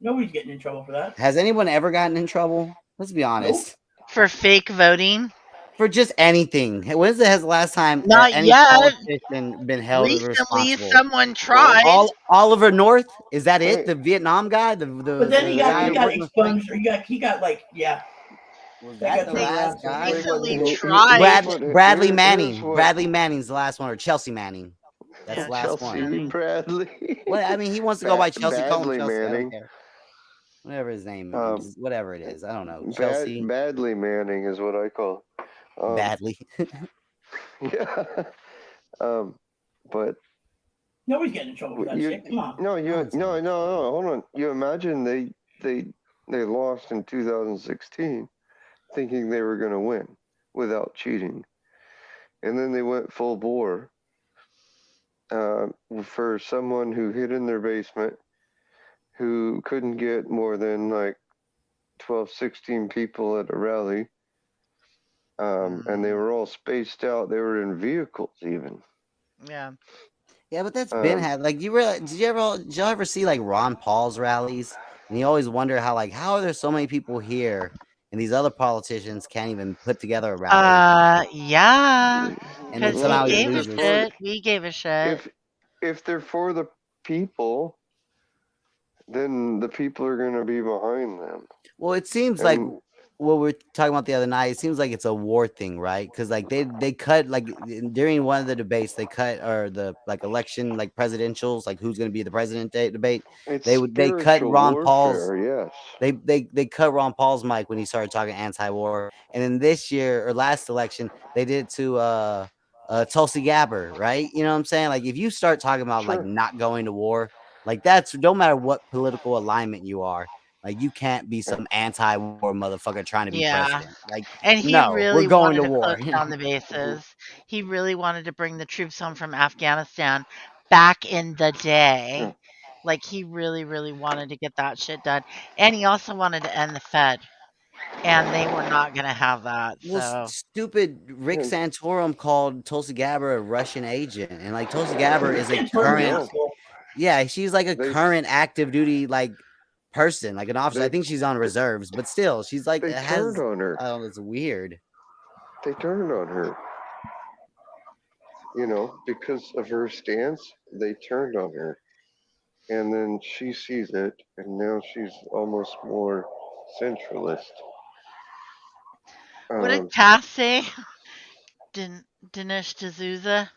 Nobody's getting in trouble for that. Has anyone ever gotten in trouble? Let's be honest. For fake voting? For just anything. When's the last time Not any yet. politician been held Recently, responsible? someone tried. Oliver North? Is that it? The Vietnam guy? But then he got expunged. Or he got like, yeah. Was that the last guy? Recently tried. Bradley Manning. Bradley Manning's the last one, or Chelsea Manning. That's the last one. Chelsea Bradley. Well, I mean, he wants to go by Chelsea. Call him Badley Chelsea. I Manning. don't care. Whatever his name is, whatever it is, I don't know. Chelsea. Badly Manning is what I call. Badly. Yeah. But nobody's getting in trouble for that shit. Come on. No. Hold on. You imagine they lost in 2016, thinking they were going to win without cheating, and then they went full bore. For someone who hid in their basement, who couldn't get more than like 12, 16 people at a rally. And they were all spaced out. They were in vehicles even. Yeah. Yeah, but that's been had. Like, did y'all ever see like Ron Paul's rallies? And you always wonder how are there so many people here and these other politicians can't even put together a rally? Yeah. And then Because somehow he he gave a loses. shit. We gave a shit. If they're for the people, then the people are going to be behind them. Well, it seems like what we were talking about the other night. It seems like it's a war thing, right? Because like they cut during one of the debates, they cut or the election presidentials, like who's going to be the president debate. They cut Ron Paul's. Yes. They cut Ron Paul's mic when he started talking anti-war, and then this year or last election they did it to Tulsi Gabbard, right? You know what I'm saying? Like if you start talking about like not going to war, like that's no matter what political alignment you are, like you can't be some anti-war motherfucker trying to be president. Like, and he no, really we're going wanted to war. close down the bases. He really wanted to bring the troops home from Afghanistan back in the day. Like he really, really wanted to get that shit done, and he also wanted to end the Fed. And they were not going to have that. Well, stupid Rick Santorum called Tulsi Gabbard a Russian agent, and like Tulsi Gabbard is a current, she's like a current active duty person, like an officer. I think she's on reserves, but still, she's like turned on her. Oh, it's weird. They turned on her. You know, because of her stance, they turned on her. And then she sees it, and now she's almost more centralist. What did Cass say? Dinesh D'Souza?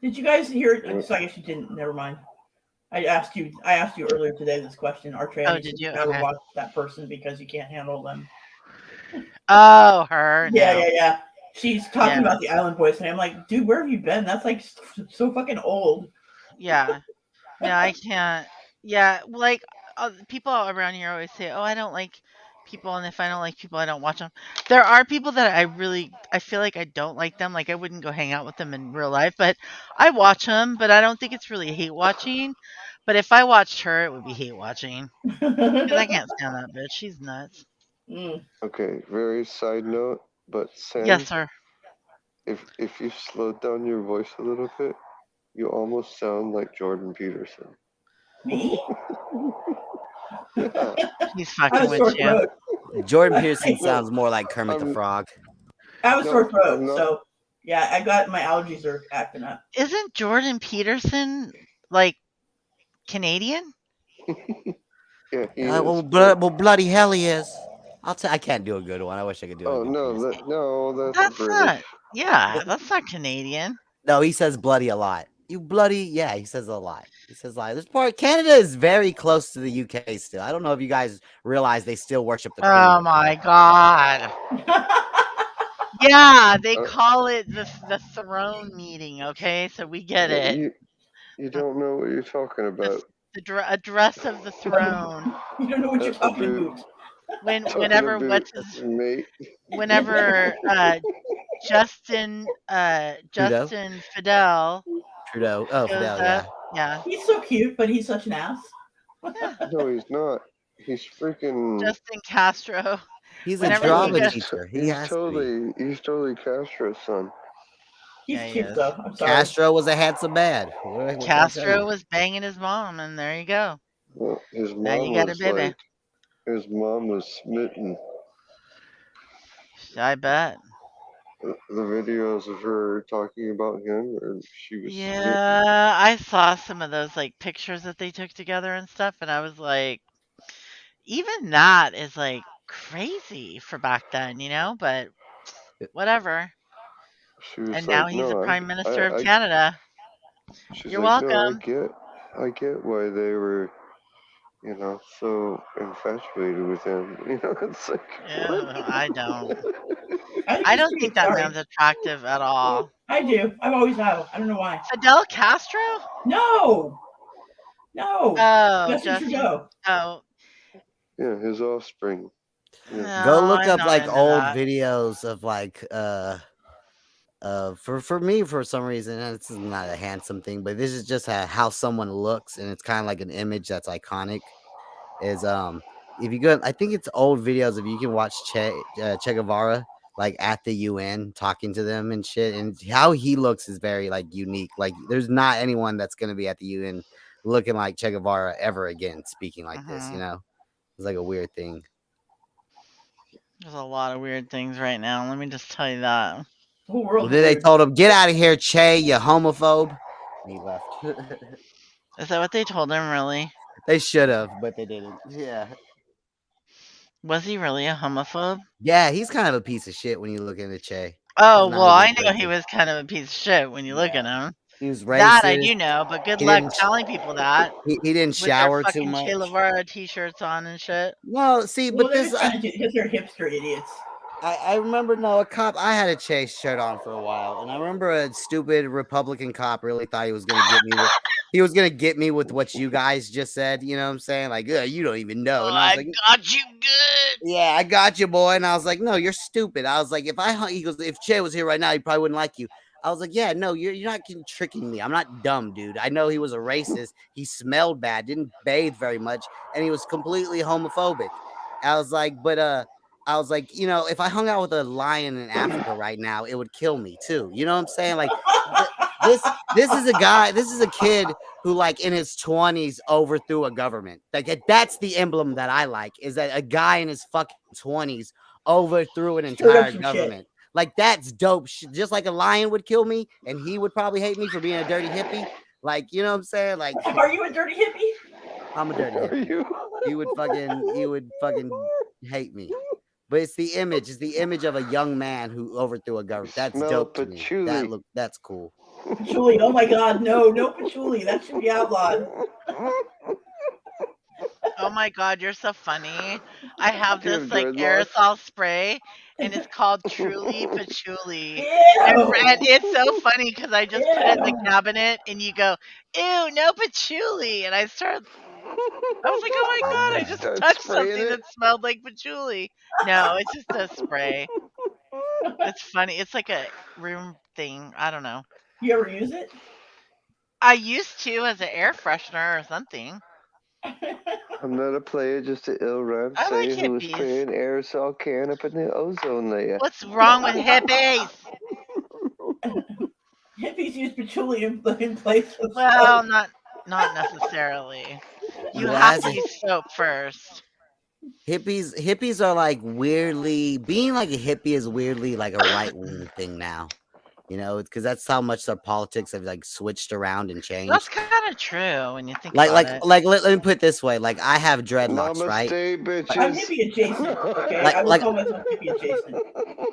Did you guys hear? So I guess you didn't. Never mind. I asked you earlier today this question. Artrea, Oh, you did said you? you never Okay. watched that person because you can't handle them. Oh, her? Yeah, No. yeah, yeah. She's talking Yeah. about the Island Boys, and I'm like, dude, where have you been? That's like so fucking old. Yeah. No, I can't. Yeah, like people around here always say, "Oh, I don't like people," and if I don't like people, I don't watch them. There are people that I feel like I don't like them. Like I wouldn't go hang out with them in real life, but I watch them. But I don't think it's really hate watching. But if I watched her, it would be hate watching because I can't stand that bitch. She's nuts. Mm. Okay, very side note, but Yes, Sam, sir. if you slowed down your voice a little bit, you almost sound like Jordan Peterson. Me? Yeah, He's I fucking have a with sore you. throat. Jordan Pearson No, sounds more like Kermit the I'm Frog. I have a sore no, throat, I'm not. so yeah, I got my allergies are acting up. Isn't Jordan Peterson like Canadian? Yeah, he is. Well, bloody hell he is. I can't do a good one. I wish I could do a Oh good no, Pearson. that's That's British. not. Yeah, that's not Canadian. No, he says bloody a lot. You bloody, yeah, he says a lot. He says a lot. This part, Canada is very close to the UK still. I don't know if you guys realize they still worship the Queen. Oh my god. Yeah, they Uh, call it the throne meeting, okay? So we get it. You don't know what you're talking about. Address of the throne. You don't know what you're talking About about. talking Whenever about mate. whenever Justin Trudeau. Fidel Trudeau. Oh, shows Fidel, yeah. up. Yeah. He's so cute, but he's such an ass. Yeah. No, he's not. He's freaking. Justin Castro. He's a Whenever he drama goes, teacher. He has to be. He's totally Castro's son. He's Yeah, he cute is. though. I'm sorry. Castro was a handsome man. What can I tell Castro you? was banging his mom, and there you go. Well, his Now mom you got a was baby. like, his mom was smitten. I bet. The videos of her talking about him, or she was smitten. Yeah, I saw some of those like pictures that they took together and stuff, and I was like, even that is like crazy for back then, you know, but whatever. She was And now like, he's a no, prime minister of Canada. she's You're like, no, welcome. I get why they were, so infatuated with him. It's like, Yeah, I don't. I think I he's don't cute. think that Sorry. man's attractive at all. I do. I've always have. I don't know why. Fidel Castro? No. No. Oh, Justin Trudeau. Oh, yeah, his offspring. Yeah. Go no, look I'm up not like into old that. videos of like for me for some reason, and this is not a handsome thing, but this is just how someone looks, and it's kind of like an image that's iconic. Is if you go, I think it's old videos of you can watch Che Guevara like at the UN talking to them and shit, and how he looks is very like unique. Like there's not anyone that's gonna be at the UN looking like Che Guevara ever again, speaking like this. You know, it's like a weird thing. There's a lot of weird things right now. Let me just tell you that. The whole world. Well, then they told him, "Get out of here, Che, you homophobe." And he left. Is that what they told him, really? They should have, but they didn't. Yeah. Was he really a homophobe? Yeah, he's kind of a piece of shit when you look into Che. Oh, He's not well, a I good know he person. was kind of a piece of shit when you look Yeah. at him. He was That I racist. do know, but good He luck didn't. telling people that He didn't with their shower too fucking much. Che Guevara t-shirts on and shit. No, see, Well, but they're this, just trying to do because they're hipster idiots. I remember. No, a cop. I had a Chase shirt on for a while, and I remember a stupid Republican cop really thought he was gonna get me with. He was gonna get me with what you guys just said. You know what I'm saying? Like, you don't even know. Oh, And I was I like, got you good. yeah, I got you, boy. And I was like, no, you're stupid. I was like, he goes, if Che was here right now, he probably wouldn't like you. I was like, yeah, no, you're not tricking me. I'm not dumb, dude. I know he was a racist. He smelled bad, didn't bathe very much, and he was completely homophobic. I was like, if I hung out with a lion in Africa right now, it would kill me too. You know what I'm saying? Like this is a kid who like in his 20s overthrew a government. Like that's the emblem that I like, is that a guy in his fucking 20s overthrew an entire government. Shit. Like that's dope. Just like a lion would kill me, and he would probably hate me for being a dirty hippie. Like, you know what I'm saying? Like, are you a dirty hippie? I'm a dirty hippie. He would fucking hate me. But it's the image. It's the image of a young man who overthrew a government. That's dope to me. That's cool. Patchouli. Oh my God, no patchouli. That should be outlawed. Oh my God, you're so funny. I have Do you this have like dreadlocks? aerosol spray and it's called Truly Patchouli. Ew. And it's so funny because I just put it in the Ew. cabinet and you go, ew, no patchouli. And I was like, oh my God, I just Start touched spraying something it. that smelled like patchouli. No, it's just a spray. It's funny. It's like a room thing. I don't know. You ever use it? I used to as an air freshener or something. I'm not a player, just an ill rhyme I like sayer who was hippies. spraying aerosol can up in the ozone layer. What's wrong with hippies? Hippies use patchouli in place of Well, soap. not necessarily. You Well, have as to a use soap first. hippies are like weirdly being like a hippie is weirdly like a right wing thing now. You know, because that's how much their politics have like switched around and That's changed. kind of true when you think Like, about like, it. let me put it this way. Like, I have dreadlocks, right? Namaste, bitches. I'm hippie adjacent. Okay, Like, I will like, call myself hippie adjacent.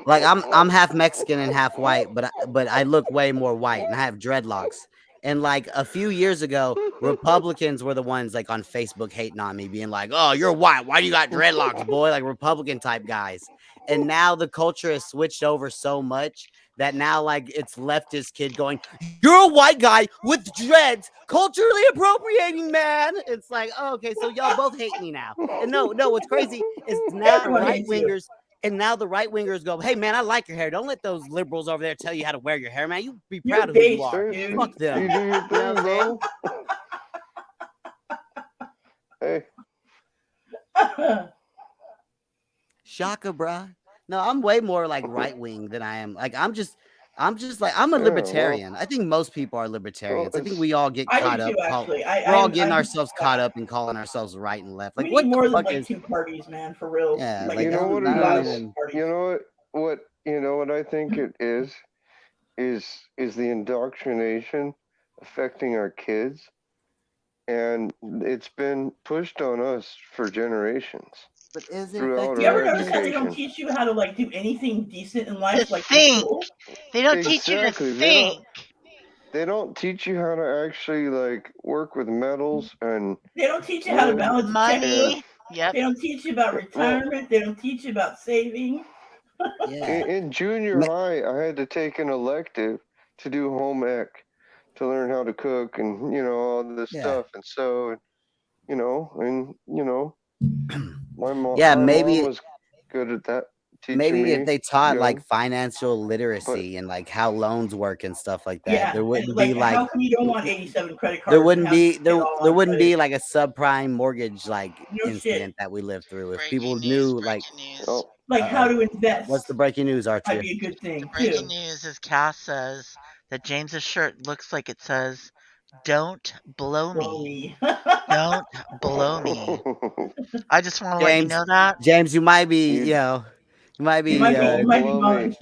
like I'm half Mexican and half white, but I look way more white, and I have dreadlocks. And like a few years ago, Republicans were the ones like on Facebook hating on me, being like, "Oh, you're white. Why do you got dreadlocks, boy?" Like Republican type guys. And now the culture has switched over so much that now like it's leftist kid going, "You're a white guy with dreads, culturally appropriating, man." It's like, oh, okay, so y'all both hate me now. And no, what's crazy is now Everyone right hates you. wingers. And now the right wingers go, "Hey man, I like your hair. Don't let those liberals over there tell you how to wear your hair, man. You be You're proud of who you based, are. dude. Fuck them." You do your You know thing, what I'm saying? bro. Hey, Shaka, bruh. No, I'm way more like right wing than I am. Like I'm just like I'm a yeah, well, libertarian. I think most people are libertarians. I think it's we all get I caught do up. too, actually. We're all getting I'm ourselves caught up in calling ourselves right and left. Like we what need the more than fuck like is? two parties, man, for real. Yeah, Like like you know what two it not is. even. parties. You know what I think it is the indoctrination affecting our kids, and it's been pushed on us for generations But is it throughout You affecting ever our our notice kids? that they don't education. teach you how to like do anything decent in To life, like in think. school? They don't teach you to Exactly. think. They don't teach you how to actually like work with metals and They don't teach you how to wood balance a checkbook. Money. Yep. They don't teach you about well, retirement. They don't teach you about saving. Yeah. in junior high, I had to take an elective to do home ec, to learn how to cook and all this Yeah. stuff. And so, my mom, Yeah, my maybe mom was good at that, teaching maybe me if they taught like young. financial But literacy and like how loans work and stuff like that, Yeah, there and wouldn't like be like how come you don't want 87 credit cards? there and wouldn't have be to there, get all there on wouldn't credit? be like a subprime mortgage like No shit. incident that we lived through if people Breaking news. knew like Breaking news. oh, Like how uh-oh. to invest What's the breaking news, might Artria? be a good The thing breaking too. news is Cass says that James's shirt looks like it says, "Don't blow Blow me. me. Don't blow me." I just want to let you James, know that. James, you might be, you you know, you might you be might be don't blow me.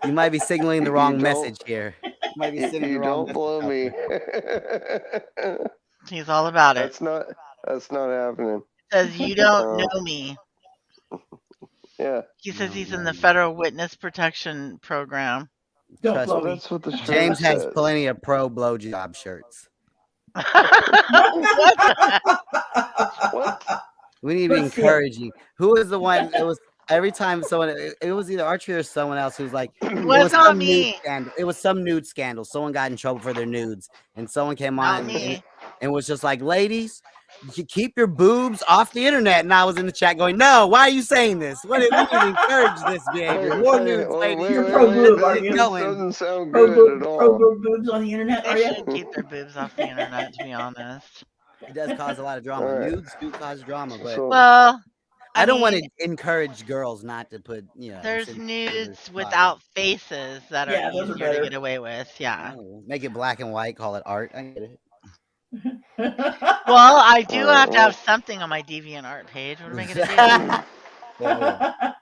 you might be signaling the You wrong don't message here. You might be sending the you wrong don't message blow out me. there. He's all about it. That's not happening. Says you don't Um, know me. yeah. He says he's in No. the Federal Witness Protection Program. Don't Trust blow Well, me. me. that's what the shirt James has says. plenty of pro blowjob shirts. What? What? We need to Let's see. encourage you. Who was the one? It was every time someone. It was either Archie or someone else who was like, it Was was not some nude me. scandal. It was some nude scandal. Someone got in trouble for their nudes, and someone came Not on me. and was just like, "Ladies, you keep your boobs off the internet." And I was in the chat going, "No, why are you saying this? We need to encourage this behavior. More nudes, ladies. You're pro boob, are Keep you? This going." doesn't sound Pro good at boob, all. boobs on the internet, They are you? should keep their boobs off the internet, to be honest. It does cause a lot of drama. All right. Nudes do cause drama, but So, Well, I don't want mean, to encourage girls not to put, there's send pictures nudes of their body. without faces that are Yeah, those are easier to better. get away with. Yeah. Oh, make it black and white, call it art. I get it. Well, I do all right, have to have well, something on my DeviantArt page. What am I gonna do? Yeah.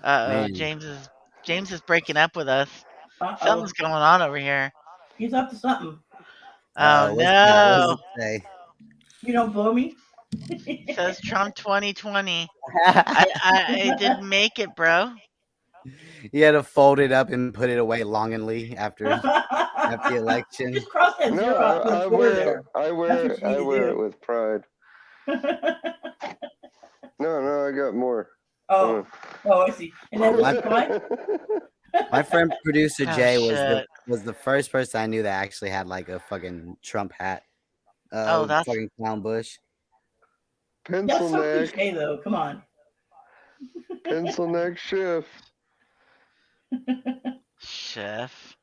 Uh-oh, Man. James is breaking up with us. Uh-oh. Something's going on over here. He's up to something. Oh What does no. it say? You don't blow me? Says Trump 2020. I didn't make it, bro. He had to fold it up and put it away longingly after the election. Just cross that No, zero out the floor there. I wear That's what you need to it do. with pride. No, I got more. Oh, I see. And that was why? My friend producer Oh, Jay shit. was the first person I knew that actually had like a fucking Trump hat. Oh, that's fucking clown bush. That's Pencil so neck, cliche, though. Come on. pencil neck shift. Chef.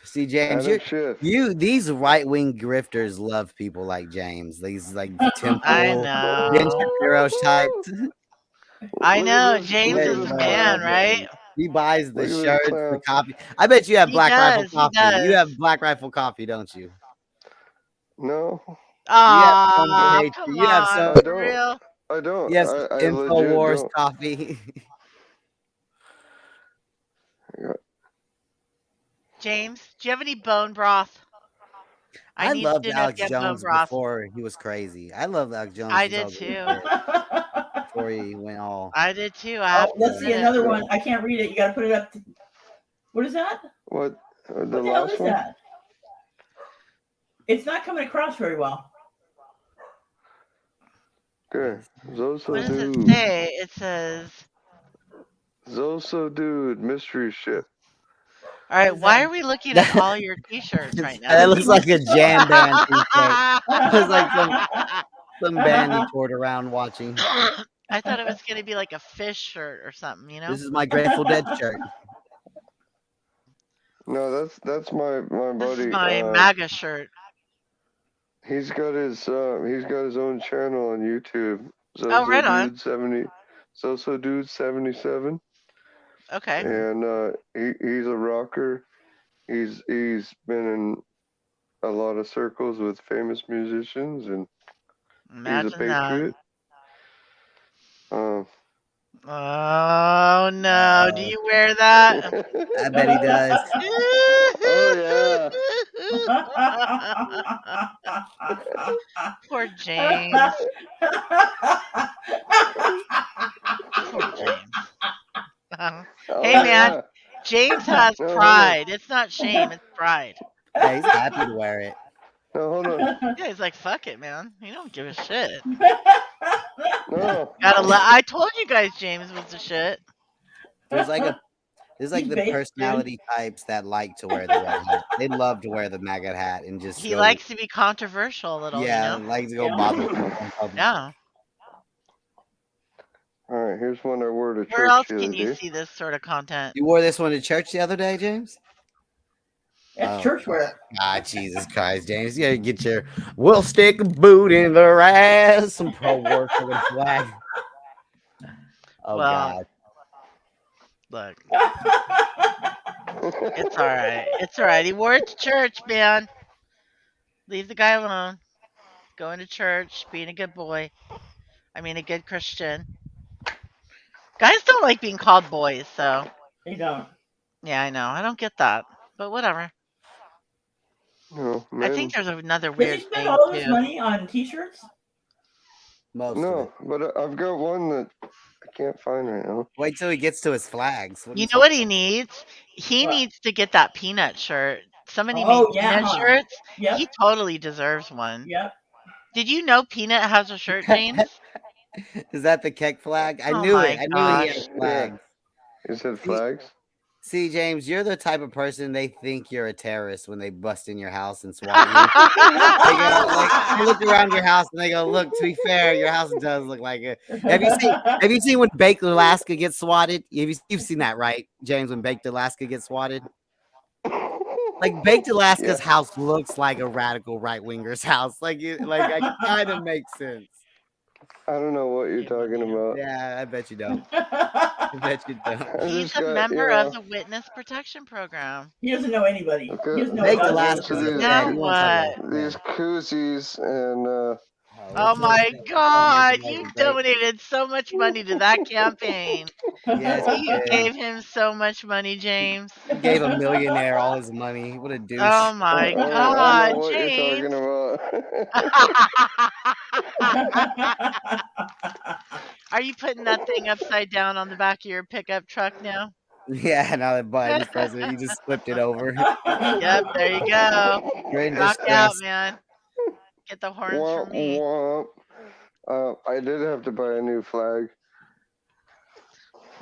See, James, Adam Schiff. these right wing grifters love people like James. These like I Temple, know. Ben Shapiro types. I Look at know. this- James look at is the this man, clown. right? He buys the Look at this shirts, the clown. coffee. I bet you have He Black Rifle does, he coffee. You does. have Black Rifle coffee, don't you? No, Aw, Patriot. come You have on, some. I for don't. real. I don't. Yes, I InfoWars legit don't. coffee. James, do you have any bone broth? I need loved to know if Alex you have bone Jones broth. before he was crazy. I loved Alex Jones I since I did was a too. little kid, before he went all. I did too. I have to let's see admit it. another one. I can't read it. You got to put it up. What is that? What? The What the hell last is one? that? It's not coming across very well. Okay. What Zoso does it dude. say? It says. Zoso dude. Mystery ship. All right, What is why that? are we looking at all your t-shirts right now? That looks like a jam band t-shirt. It looks like some band he toured around watching. I thought it was going to be like a fish shirt or something, you know? This is my Grateful Dead shirt. No, that's my buddy. This is my MAGA shirt. He's got his own channel on YouTube. Oh, right on. Zoso Dude 77. Okay. And he's a rocker. He's been in a lot of circles with famous musicians, and Imagine he's a patriot. Oh no! Do you wear that? I bet he does. Oh Poor James. Poor James. Hey man, yeah. James has No, hold on. pride. It's not shame, it's pride. Yeah, he's happy to wear it. No, hold on. Yeah, he's like, fuck it, man. He don't give a shit. No. I told you guys James was the shit. There's like He's the based, dude. personality types that like to wear the red hat. They love to wear the MAGA hat and just He go, likes to be controversial a little, yeah, you know? likes to go Yeah. bother people in public. Yeah. All right, here's one I wore to Where church else the other can you day. see this sort of content? You wore this one to church the other day, James? That's Oh, church wear. Ah, Jesus Christ, James. You gotta get your we'll stick a boot in their ass, some pro war fucking flag. Oh Well, God. Look, it's all right. It's all right. He wore it to church, man. Leave the guy alone. Going to church, being a good boy. I mean, a good Christian. Guys don't like being called boys, so. They don't. Yeah, I know. I don't get that. But whatever. No, I man. think there's another Does he weird spend thing, all of his too. money on t-shirts? Most of it. No, but I've got one that I can't find right now. Wait till he gets to his flags. You know what he needs? He What? needs to get that peanut shirt. Somebody Oh, made yeah, peanut huh? shirts. Yep. He totally deserves one. Yep. Did you know Peanut has a shirt, James? Is that the Keck flag? I Oh knew my it. I knew he had gosh. flags. You said flags? See, James, you're the type of person they think you're a terrorist when they bust in your house and swat you. They look around your house and they go, "Look, to be fair, your house does look like it." Have you seen when Baked Alaska gets swatted? You've seen that, right, James? When Baked Alaska gets swatted, like Baked Alaska's house looks like a radical right winger's house. Like it kind of makes sense. I don't know what you're talking about. Yeah, I bet you don't. I bet you don't. He's a member of the Witness Protection Program. He doesn't know anybody. He doesn't know Baked about Alaska's this. Now what? These koozies and Oh my God! You donated so much money to that campaign. Yes, You gave him so much money, James. He gave a millionaire all his money. What a douche. Oh my I God, know what James! you're talking about. Are you putting that thing upside down on the back of your pickup truck now? Yeah, now that Biden's president, you just flipped it over. Yep, there you go. You're in Rock out, distress. man. Get the horns Womp, from me. womp. I did have to buy a new flag.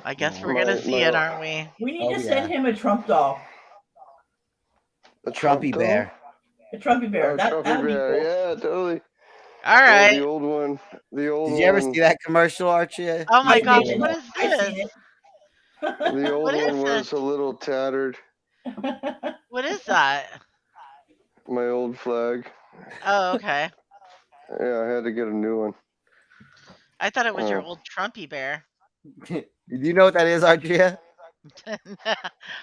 I guess we're gonna see it, aren't we? We need to send him a Trump doll. A Trumpy Trump bear. A Trumpy bear. Oh, That'd Trumpy be bear. cool. Yeah, totally. All Oh, right. the old one. The old Did you ever one. see that commercial, Archie? Oh my I gosh, did. what is I've this? seen it. The old What is one was this? a little tattered. What is that? My old flag. Oh, okay. Yeah, I had to get a new one. I thought it was your old Trumpy bear. Do you know what that is, Archie?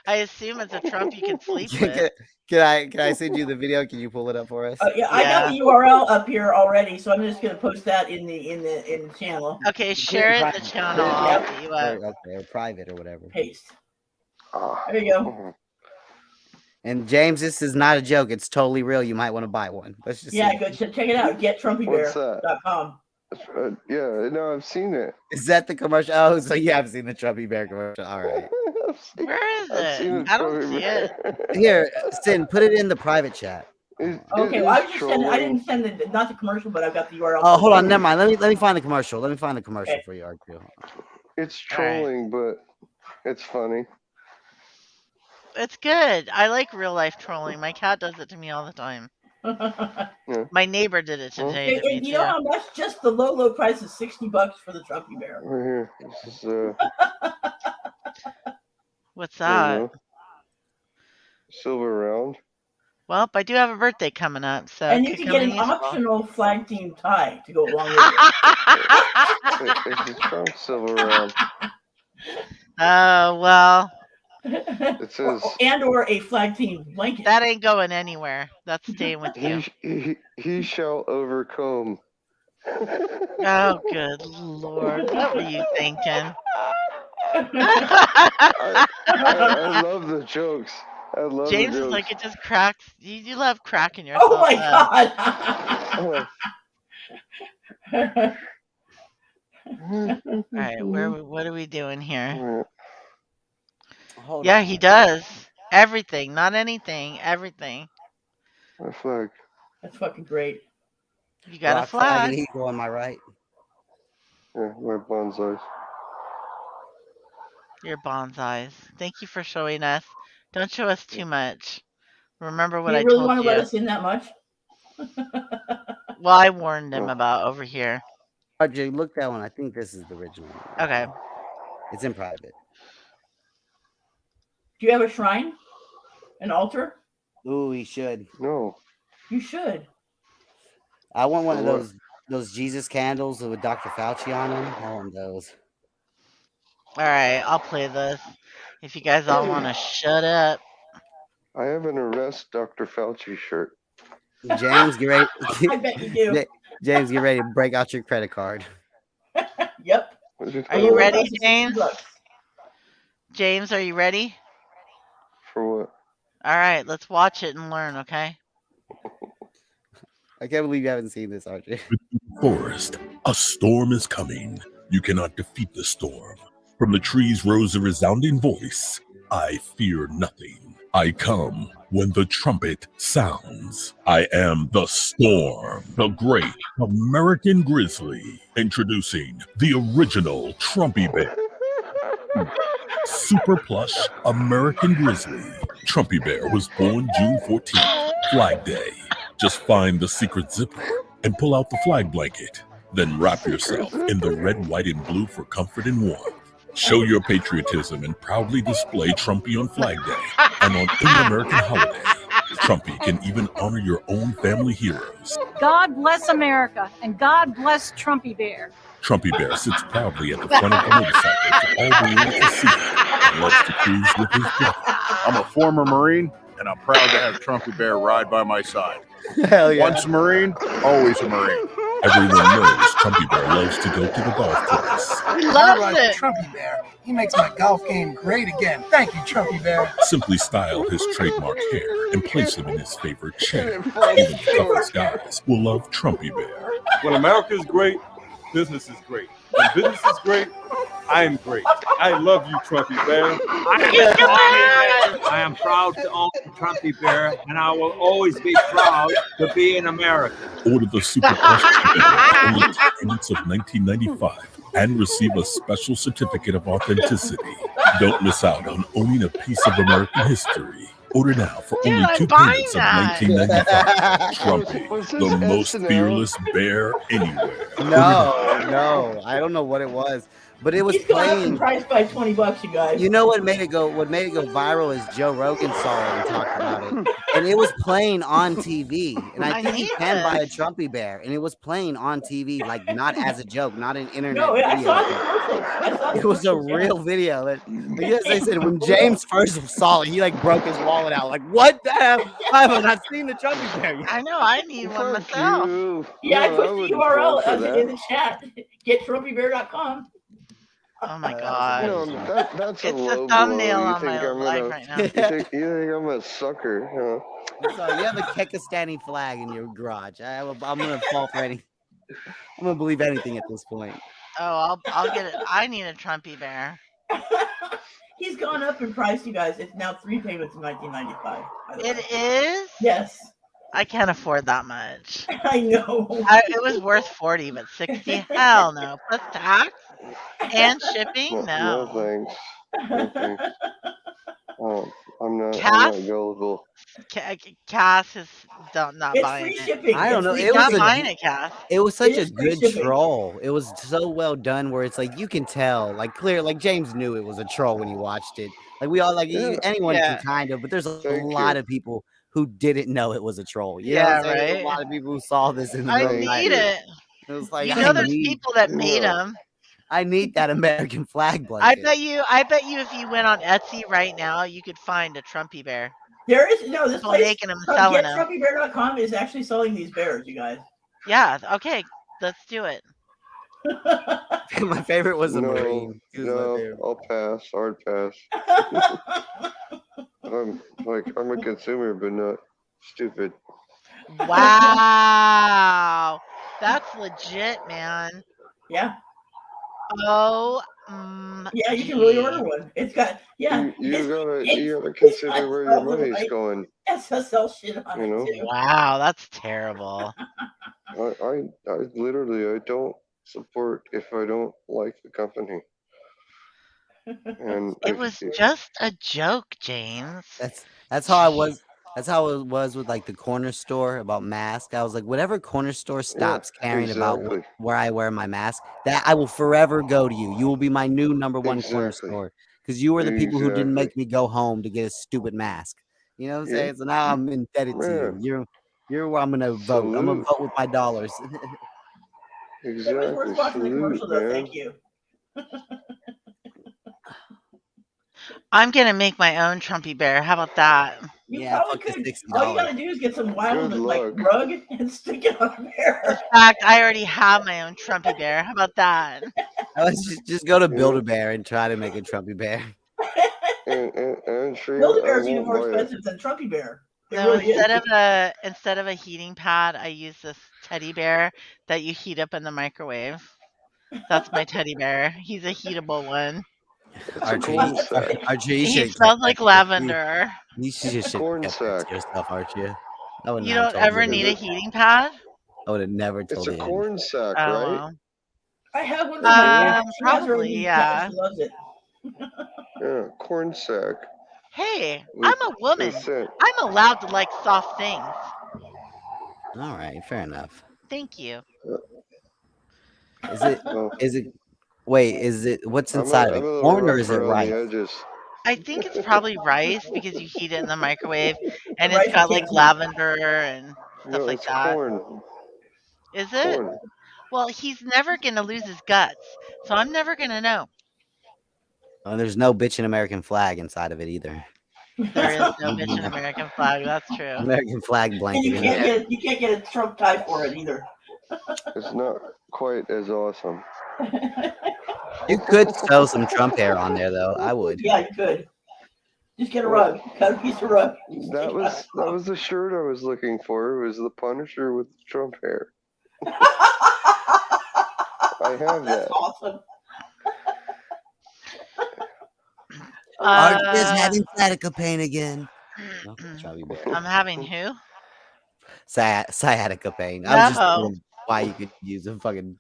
I assume it's a Trump you can sleep Can, with. can I send you the video? Can you pull it up for us? Yeah, I got the URL up here already, so I'm just gonna post that in the channel. Okay, share it the channel. I'll get you up. Okay, or private or whatever. Paste. There you go. And James, this is not a joke. It's totally real. You might want to buy one. Let's just Yeah, see. go check it out. GetTrumpyBear.com. Yeah, no, I've seen it. Is that the commercial? Oh, so you have seen the Trumpy Bear commercial. All right. Where is it? I don't see it. Here, Sin, put it in the private chat. Okay, well, I was just sending. I didn't send not the commercial, but I've got the URL. Oh, hold on, never mind. Let me find the commercial. Let me find the commercial for you, RQ. It's trolling, but it's funny. It's good. I like real life trolling. My cat does it to me all the time. My neighbor did it today to me You know how much? Just the low price is $60 for the Trumpy bear. Right here. This is, What's that? Silver round. Well, I do have a birthday coming up, so And you can get an optional flag team tie to go along with it. It's a Trump silver round. Oh well. It says, or a flag team blanket. That ain't going anywhere. That's staying with you. He shall overcome. Oh, good Lord. What were you thinking? I love the jokes. I love James the jokes. is like, it just cracks. You love cracking yourself. Oh my God. All right, what are we doing here? Yeah, he does. Everything, not anything, everything. My flag. That's fucking great. You got a flag. And eagle, am I right? Yeah, my bonsais. Your bonsais. Thank you for showing us. Don't show us too much. Remember what I really told want you. to let us in that much? Well, I warned him about over here. RJ, look that one. I think this is the original one. Okay. It's in private. Do you have a shrine? An altar? Ooh, he should. No. You should. I want one of those Jesus candles with Dr. Fauci on them. I want those. All right, I'll play this. If you guys all want to shut up. I have an Arrest Dr. Fauci shirt. James, get ready. I bet you do. James, get ready to break out your credit card. Yep. Are you ready, James? James, are you ready? For what? All right, let's watch it and learn, okay? I can't believe you haven't seen this, RJ. Forest, a storm is coming. You cannot defeat the storm. From the trees rose a resounding voice. I fear nothing. I come when the trumpet sounds. I am the storm, the great American grizzly. Introducing the original Trumpy Bear. Super plush American grizzly. Trumpy Bear was born June 14th, Flag Day. Just find the secret zipper and pull out the flag blanket. Then wrap yourself in the red, white, and blue for comfort and warmth. Show your patriotism and proudly display Trumpy on Flag Day and on any American holiday. Trumpy can even honor your own family heroes. God bless America and God bless Trumpy Bear. Trumpy Bear sits proudly at the front of the motorcycle for all the world to see and loves to cruise with his brother. I'm a former Marine, and I'm proud to have Trumpy Bear ride by my side. Hell yeah. Once a Marine, always a Marine. Everyone knows Trumpy Bear loves to go to the golf course. He loves it. Trumpy Bear. He makes my golf game great again. Thank you, Trumpy Bear. Simply style his trademark hair and place him in his favorite chair. Even the toughest guys will love Trumpy Bear. When America's great, business is great. When business is great, I am great. I love you, Trumpy Bear. I am proud to own Trumpy Bear, and I will always be proud to be an American. Order the super plush Trumpy Bear only 2 payments of $19.95 and receive a special certificate of authenticity. Don't miss out on owning a piece of American history. Order now for only 2 payments of $19.95. Trumpy, the most fearless bear anywhere. No, I don't know what it was, but it was He's gone up in playing. price by $20, you guys. You know what made it go? What made it go viral is Joe Rogan saw it and talked about it, and it was playing on TV. And I think you can buy a Trumpy Bear, and it was playing on TV, like not as a joke, not an internet No, I video. saw the commercials. I saw the It was a commercials, yeah. real video. Like, yes, they said when James first saw it, he like broke his wallet out. Like, what the hell? I have not seen the Trumpy Bear yet. I know. I need one myself. Yeah, I No, I put the wouldn't URL fall for in the chat. GetTrumpybear.com. Oh my god. No, that's a It's low the thumbnail blow. on my life right now. You think I'm a sucker? So you have a Kekistani flag in your garage. I'm gonna fall for any. I'm gonna believe anything at this point. Oh, I'll get it. I need a Trumpy Bear. He's gone up in price, you guys. It's now 3 payments of $19.95. It is? Yes. I can't afford that much. I know. It was worth 40, but 60, hell no. Plus tax and shipping, no. No thanks. No thanks. I'm not gullible. Cass is not It's buying free it. shipping. I don't know. He's It was not buying it, Cass. It was such It a is free good shipping. troll. It was so well done, where it's like you can tell, like clear, like James knew it was a troll when he watched it. Like we all, like anyone can kind of, but there's a lot of people who didn't know it was a troll. You know what I'm saying? There's a lot of people who saw this in the I middle of the night. need it. It was like, You know, there's people that made them. I need that American flag I blanket. bet you if you went on Etsy right now, you could find a Trumpy Bear. There is this People place, making them, selling them. GetTrumpybear.com is actually selling these bears, you guys. Yeah. Okay. Let's do it. My favorite was a Marine. He was my No, favorite. I'll pass. Hard pass. I'm a consumer, but not stupid. Wow. That's legit, man. Yeah. Oh. Yeah, you can really order one. It's got You gotta consider where your money's going. SSL shit on it too. Wow, that's terrible. I literally I don't support if I don't like the company. And It was just a joke, James. That's how I was. That's how it was with like the corner store about masks. I was like, whatever corner store stops caring about where I wear my mask, that I will forever go to you. You will be my new number one corner store because you were the people who didn't make me go home to get a stupid mask. You know what I'm saying? So now I'm indebted to you. You're where I'm gonna vote. I'm gonna vote with my dollars. Exactly. It was worth watching the commercial, though. Thank you. I'm gonna make my own Trumpy Bear. How about that? You probably could. All you gotta do is get some wild rug and stick it on a bear. In fact, I already have my own Trumpy Bear. How about that? Let's just go to Build-A-Bear and try to make a Trumpy Bear. Build-A-Bear is even more expensive than Trumpy Bear. No, instead of a heating pad, I use this teddy bear that you heat up in the microwave. That's my teddy bear. He's a heatable one. Archie, you He should smells like lavender. You should just kept that to yourself, Archie. You don't ever need a heating pad? I would have never told you. It's a corn sack, Oh, right? well. I have one. She has her Probably, own yeah. She loves it. Yeah, corn sack. Hey, I'm a woman. I'm allowed to like soft things. All right, fair enough. Thank you. Is it? Wait, is it? What's inside of it? Corn or is it rice? I think it's probably rice because you heat it in the microwave and it's got like lavender and stuff like that. Corn. Is it? Corn. Well, he's never gonna lose his guts, so I'm never gonna know. Oh, there's no bitchin' American flag inside of it either. There is no bitchin' American flag. That's true. American flag And blanket. you can't get a Trump tie for it either. It's not quite as awesome. You could sew some Trump hair on there, though. I would. Yeah, you could. Just get a rug. Cut a piece of rug. That was the shirt I was looking for. It was the Punisher with Trump hair. I have That's that. awesome. Archer's having sciatica pain again. No, Chubby Bear. I'm having who? Sciatica pain. I was just No. thinking why you could use a fucking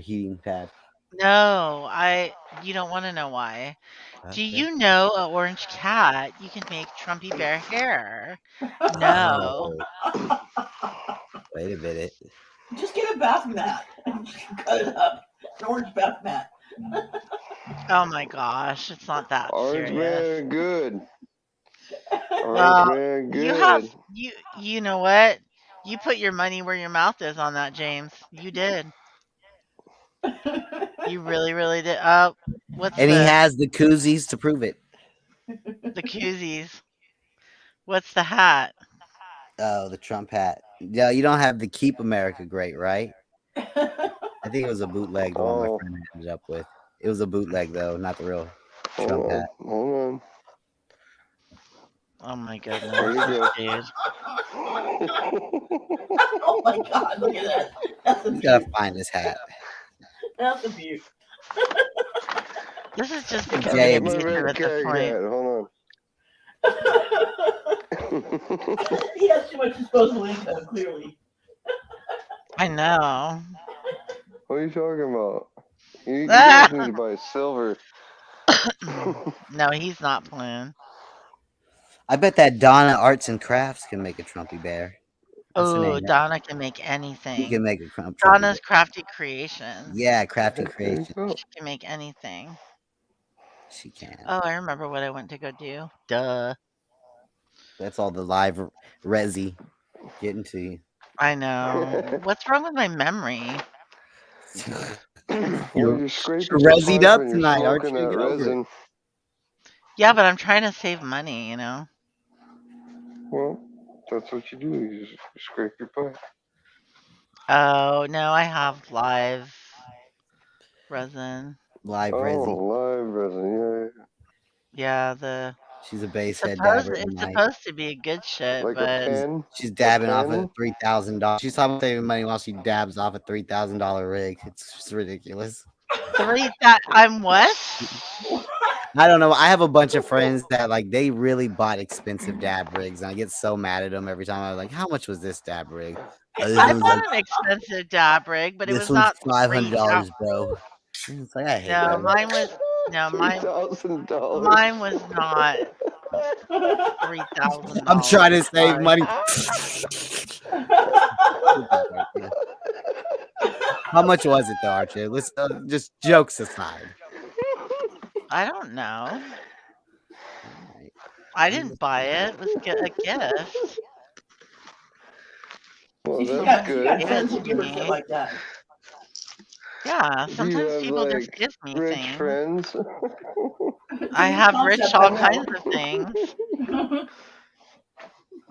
heating pad. No, you don't want to know why. Do Okay. you know a orange cat? You can make Trumpy Bear hair. No. Oh. Wait a minute. Just get a bath mat and cut it up. An orange bath mat. Oh my gosh, it's not that Orange serious. man, good. Orange Well, man, you have good. you know what? You put your money where your mouth is on that, James. You did. You really, really did. What's And he the has the koozies to prove it. koozies? What's the hat? Oh, the Trump hat. Yeah, you don't have the Keep America Great, right? I think it was a bootleg, the one my friend ended up with. It was a bootleg, though, not the real Trump hat. Hold on. Oh my goodness, There you go. dude. Oh my god, look at that. That's a You gotta beaut. find this hat. That's a beaut. This is just Look becoming at my abusive red at this cag point. hat. Hold on. He has too much disposable income, clearly. I know. What are you talking about? You guys need to buy silver. No, he's not playing. I bet that Donna Arts and Crafts can make a Trumpy Bear. That's her Oh, name, right? Donna can make She anything. can make a Trumpy Donna's Bear. Crafty Creations. Yeah, Crafty Creations. She can make anything. She can. Oh, I remember what I went to go do. Duh. That's all the live resi getting to you. I know. What's wrong with my memory? You're scraping resied your pipe up and you're tonight, aren't smoking you? that Get over it. resin. Yeah, but I'm trying to save money, you know? Well, that's what you do. You just scrape your pipe. Oh, no, I have live resin. Live resi. Live resin, Yeah, She's a bass head dabber it's tonight. supposed to be good shit, Like a but pen? She's dabbing off pen? a $3,000. She's talking about saving money while she dabs off a $3,000 rig. It's just ridiculous. I'm what? I don't know. I have a bunch of friends that they really bought expensive dab rigs, and I get so mad at them every time. I'm like, "How much was this dab rig?" This I one's bought an expensive dab rig, but it this was one's not $500, bro. It's like I hate No, them. mine was $3,000. mine was not $3,000. I'm trying to save money. How much was it, though, Archie? Let's just jokes aside. I don't know. I didn't buy it. It was a gift. Well, See, that's she good. got friends who give her shit like that. Yeah, Do you sometimes have, people just give me rich things. friends? I have rich all kinds of things.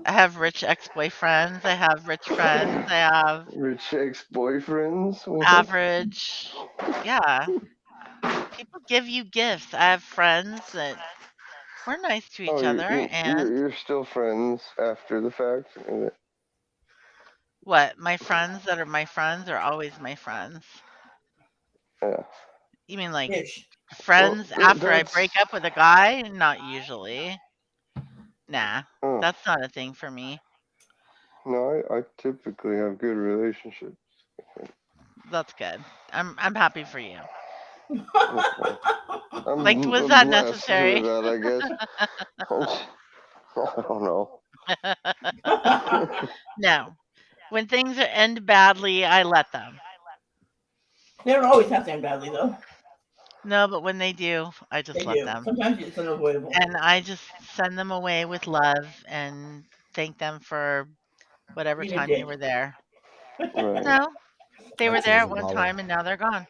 I have rich ex-boyfriends. I have rich friends. I have Rich ex-boyfriends? What? average. Yeah. People give you gifts. I have friends that we're nice to each other, and You're still friends after the fact? what? My friends that are my friends are always my friends. Yeah. You mean like Ish. friends Well, after I break up with a guy? Not usually. Nah, Oh. that's not a thing for me. No, I typically have good relationships. That's good. I'm happy for you. I'm Like, was that blessed necessary? with that, I guess. I don't know. No. When things end badly, I let them. They don't always have to end badly, though. No, but when they do, I just They let do. them. Sometimes it's unavoidable. And I just send them away with love and thank them for whatever Being a time dick. they were there. Right. No, they were Archie there is at a one baller. time and now they're gone.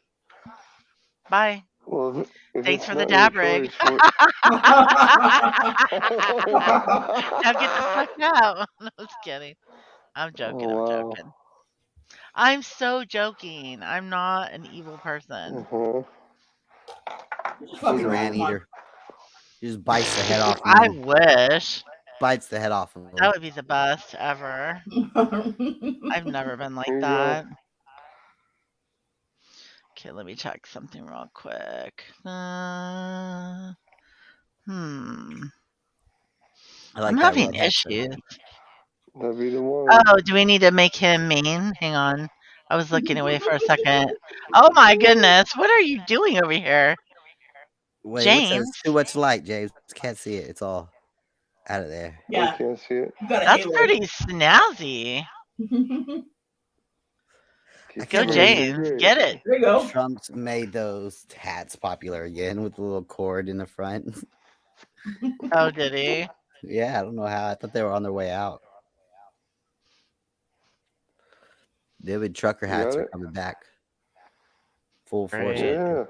Bye. Well, if Thanks it's for the not your dab rig. choice, what- Now get the fuck out. No, just kidding. I'm joking. Oh, I'm wow. joking. I'm so joking. I'm not an evil person. She's an anteater. She just bites the head off. I men. wish. Bites the head off of them. That would be the best ever. I've never been like Here you go. that. Okay, let me check something real quick. I I'm like that having redhead. So issues. That'd be the one. Oh, do we need to make him mean? Hang on. I was looking away for a second. Oh my goodness. What are you doing over here? wait, what's that? James? It's too much light, James. Can't see it. It's all out of there. Yeah, I can't see it. you got a That's halo. pretty snazzy. I Go, can't believe James. Get it. There you go. Trump's made those hats popular again with the little cord in the front. Oh, did he? Yeah, I don't know how. I thought they were on their way out. Vivid trucker You hats got are it? coming back. Full force. Great. Yeah.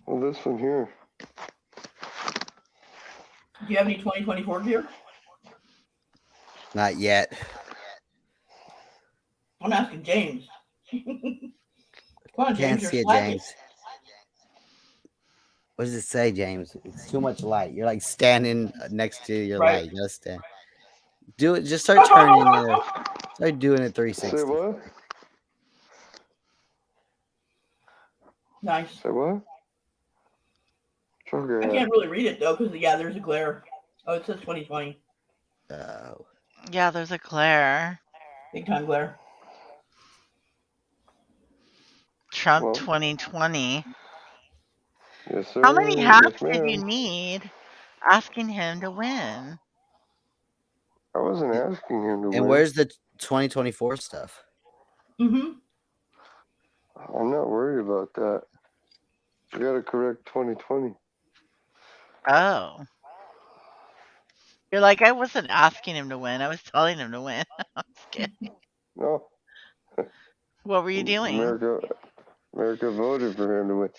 Well, this one here. Do you have any 2024 gear? Not yet. I'm asking James. Come on, Can't James, you're see it, slacking. James. What does it say, James? It's too much light. You're like standing next to your Right. light. You gotta stand. Do it. Just start turning it. Start doing it 360. Say what? Nice. Say what? Trucker I hat. can't really read it though, because yeah, there's a glare. Oh, it says 2020. Oh. Yeah, there's a glare. Big time glare. Trump Well. 2020. Yes, sir. How many hats Yes, did you ma'am. need asking him to win? I wasn't asking him to win. And where's the 2024 stuff? Mm-hmm. I'm not worried about that. You gotta correct 2020. Oh. You're like, I wasn't asking him to win. I was telling him to win. I'm just kidding. No. What were you doing? America voted for him to win.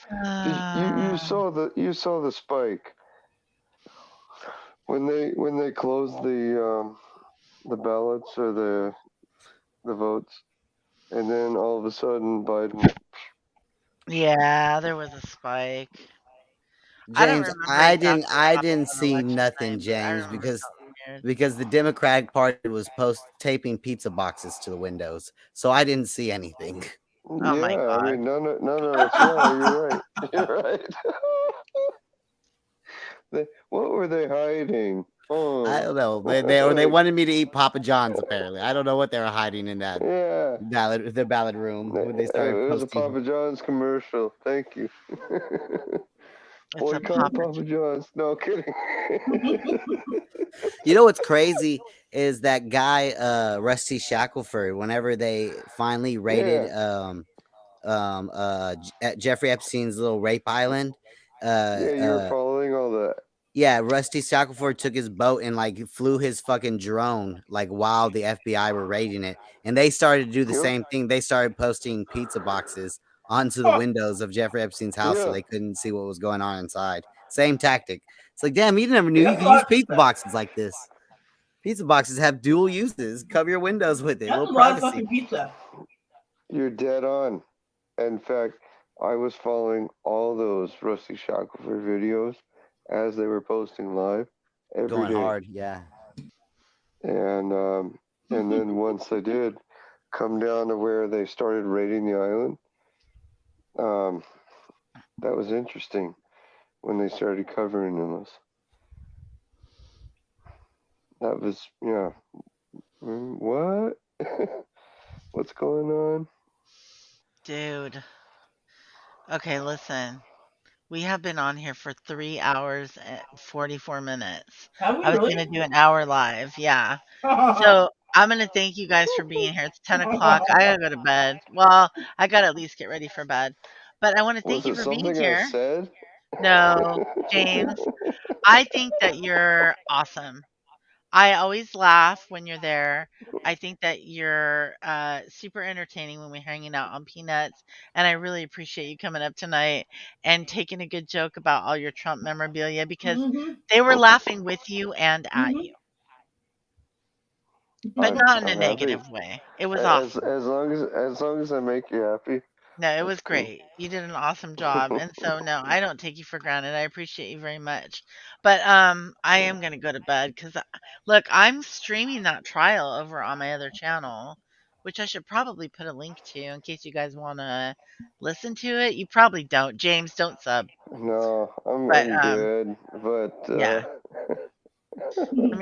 You saw the spike when they closed the ballots or the votes, and then all of a sudden Biden. Yeah, there was a spike. James, I didn't see election nothing, night, but I James, remember something weird. because the Democratic Party was taping pizza boxes to the windows, so I didn't see anything. Oh my Yeah, God. I mean none of us. Yeah, you're right. You're right. What were they hiding? Oh. I don't know. They wanted me to eat Papa John's. Apparently, I don't know what they were hiding in that ballot room when they started It was a posting. Papa John's commercial. Thank you. Boycott Papa John's. No kidding. You know what's crazy is that guy Rusty Shackelford. Whenever they finally raided Jeffrey Epstein's little rape island, yeah, you were following all that. Yeah, Rusty Shackelford took his boat and like flew his fucking drone like while the FBI were raiding it, and they started to do the same thing. They started posting pizza boxes onto the windows of Jeffrey Epstein's house so they couldn't see what was going on inside. Same tactic. It's like, damn, you never knew you could use pizza boxes like this. Pizza boxes have dual uses. Cover your windows with it. That's Little a lot of privacy. fucking pizza. You're dead on. In fact, I was following all those Rusty Shackelford videos as they were posting live every Going day. hard, yeah. And then once they did come down to where they started raiding the island, that was interesting when they started covering us. That was, yeah. What? What's going on? Dude. Okay, listen. We have been on here for 3 hours and 44 minutes. Have we I was really? going to do an hour live. Yeah. So I'm going to thank you guys for being here. It's 10 o'clock. I got to go to bed. Well, I got to at least get ready for bed. But I want to thank Was you it for being something here. I said? No, James. I think that you're awesome. I always laugh when you're there. I think that you're super entertaining when we're hanging out on Peanuts. And I really appreciate you coming up tonight and taking a good joke about all your Trump memorabilia because they were laughing with you and at you. But not in a negative way. It was awesome. As long as I make you happy. No, it was great. You did an awesome job. And so no, I don't take you for granted. I appreciate you very much. But I am going to go to bed cuz look, I'm streaming that trial over on my other channel. which I should probably put a link to in case you guys want to listen to it. You probably don't. James, don't sub. No, I'm good, but yeah. Let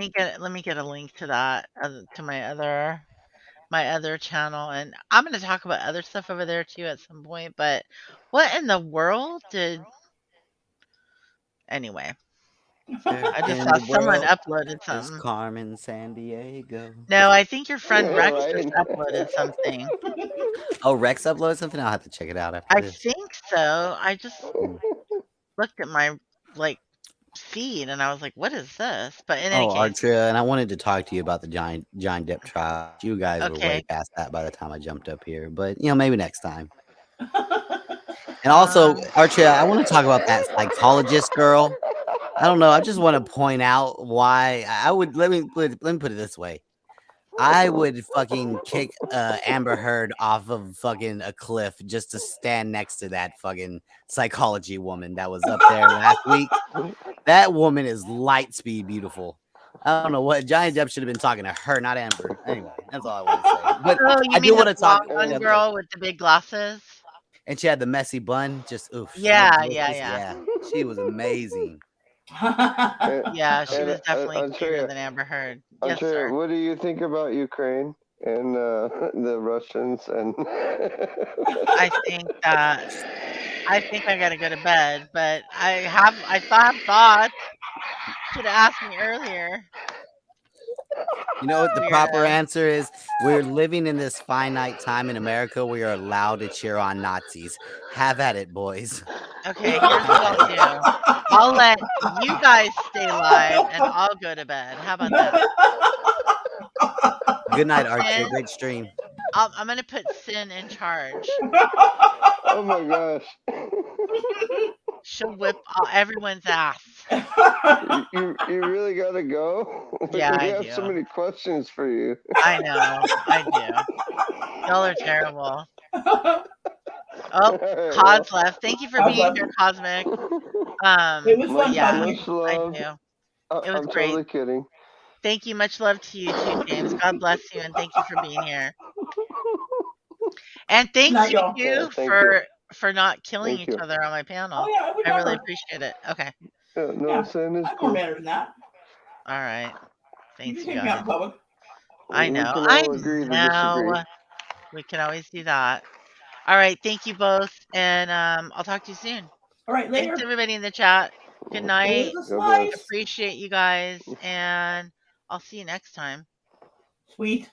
me get a link to that to my other channel, and I'm going to talk about other stuff over there too at some point. But what in the world did? Anyway, I just In saw the someone world uploaded is something. Carmen San Diego. No, I think your friend Yeah, Rex right. just uploaded something. Oh, Rex uploaded something? I'll have to check it out after I this. think so. I just looked at my feed and I was like, "What is this?" But in any Oh, case, Artria, and I wanted to talk to you about the John Depp trial. You guys were way okay. past that by the time I jumped up here, but maybe next time. And also, Artria, I want to talk about that psychologist girl. I don't know. I just want to point out why I would let me put it this way. I would fucking kick Amber Heard off of fucking a cliff just to stand next to that fucking psychology woman that was up there last week. That woman is light speed beautiful. I don't know what Johnny Depp should have been talking to her, not Amber. Anyway, that's all I want to say. But Oh, you I mean do want the to talk. blonde girl with the big glasses? And she had the messy bun. Just oof. Yeah. She was amazing. Yeah, she was definitely Andrea, cuter than Amber Heard. Yes, Andrea, sir. what do you think about Ukraine and the Russians and? I think I gotta go to bed, but I thought should have asked me earlier. You know what the proper answer is? We're living in this finite time in America. We are allowed to cheer on Nazis. Have at it, boys. Okay, here's what I'll do. I'll let you guys stay live and I'll go to bed. How about that? Good night, Archie. Sin, Great stream. I'm gonna put Sin in charge. Oh my gosh. She'll whip everyone's ass. You really gotta go? Yeah, we I have do. so many questions for you. I know. I do. Y'all are terrible. Oh, Cos left. Thank you for being here, Cosmic. It was fun, yeah, much love. I do. It was I'm great. totally kidding. Thank you. Much love to you too, James. God bless you, and thank you for being here. And thanks you too for not killing each other on my panel. Oh, yeah, I really appreciate it. Okay. No, Sin is I'm cool. more better than that. All right. Thanks, You you can take me out guys. in public. I We know. can I all agree to know. disagree. We can always do that. All right. Thank you both, and I'll talk to you soon. All right, later. Thanks everybody in the chat. Good night. Live the life. Appreciate you guys, and I'll see you next time. Sweet.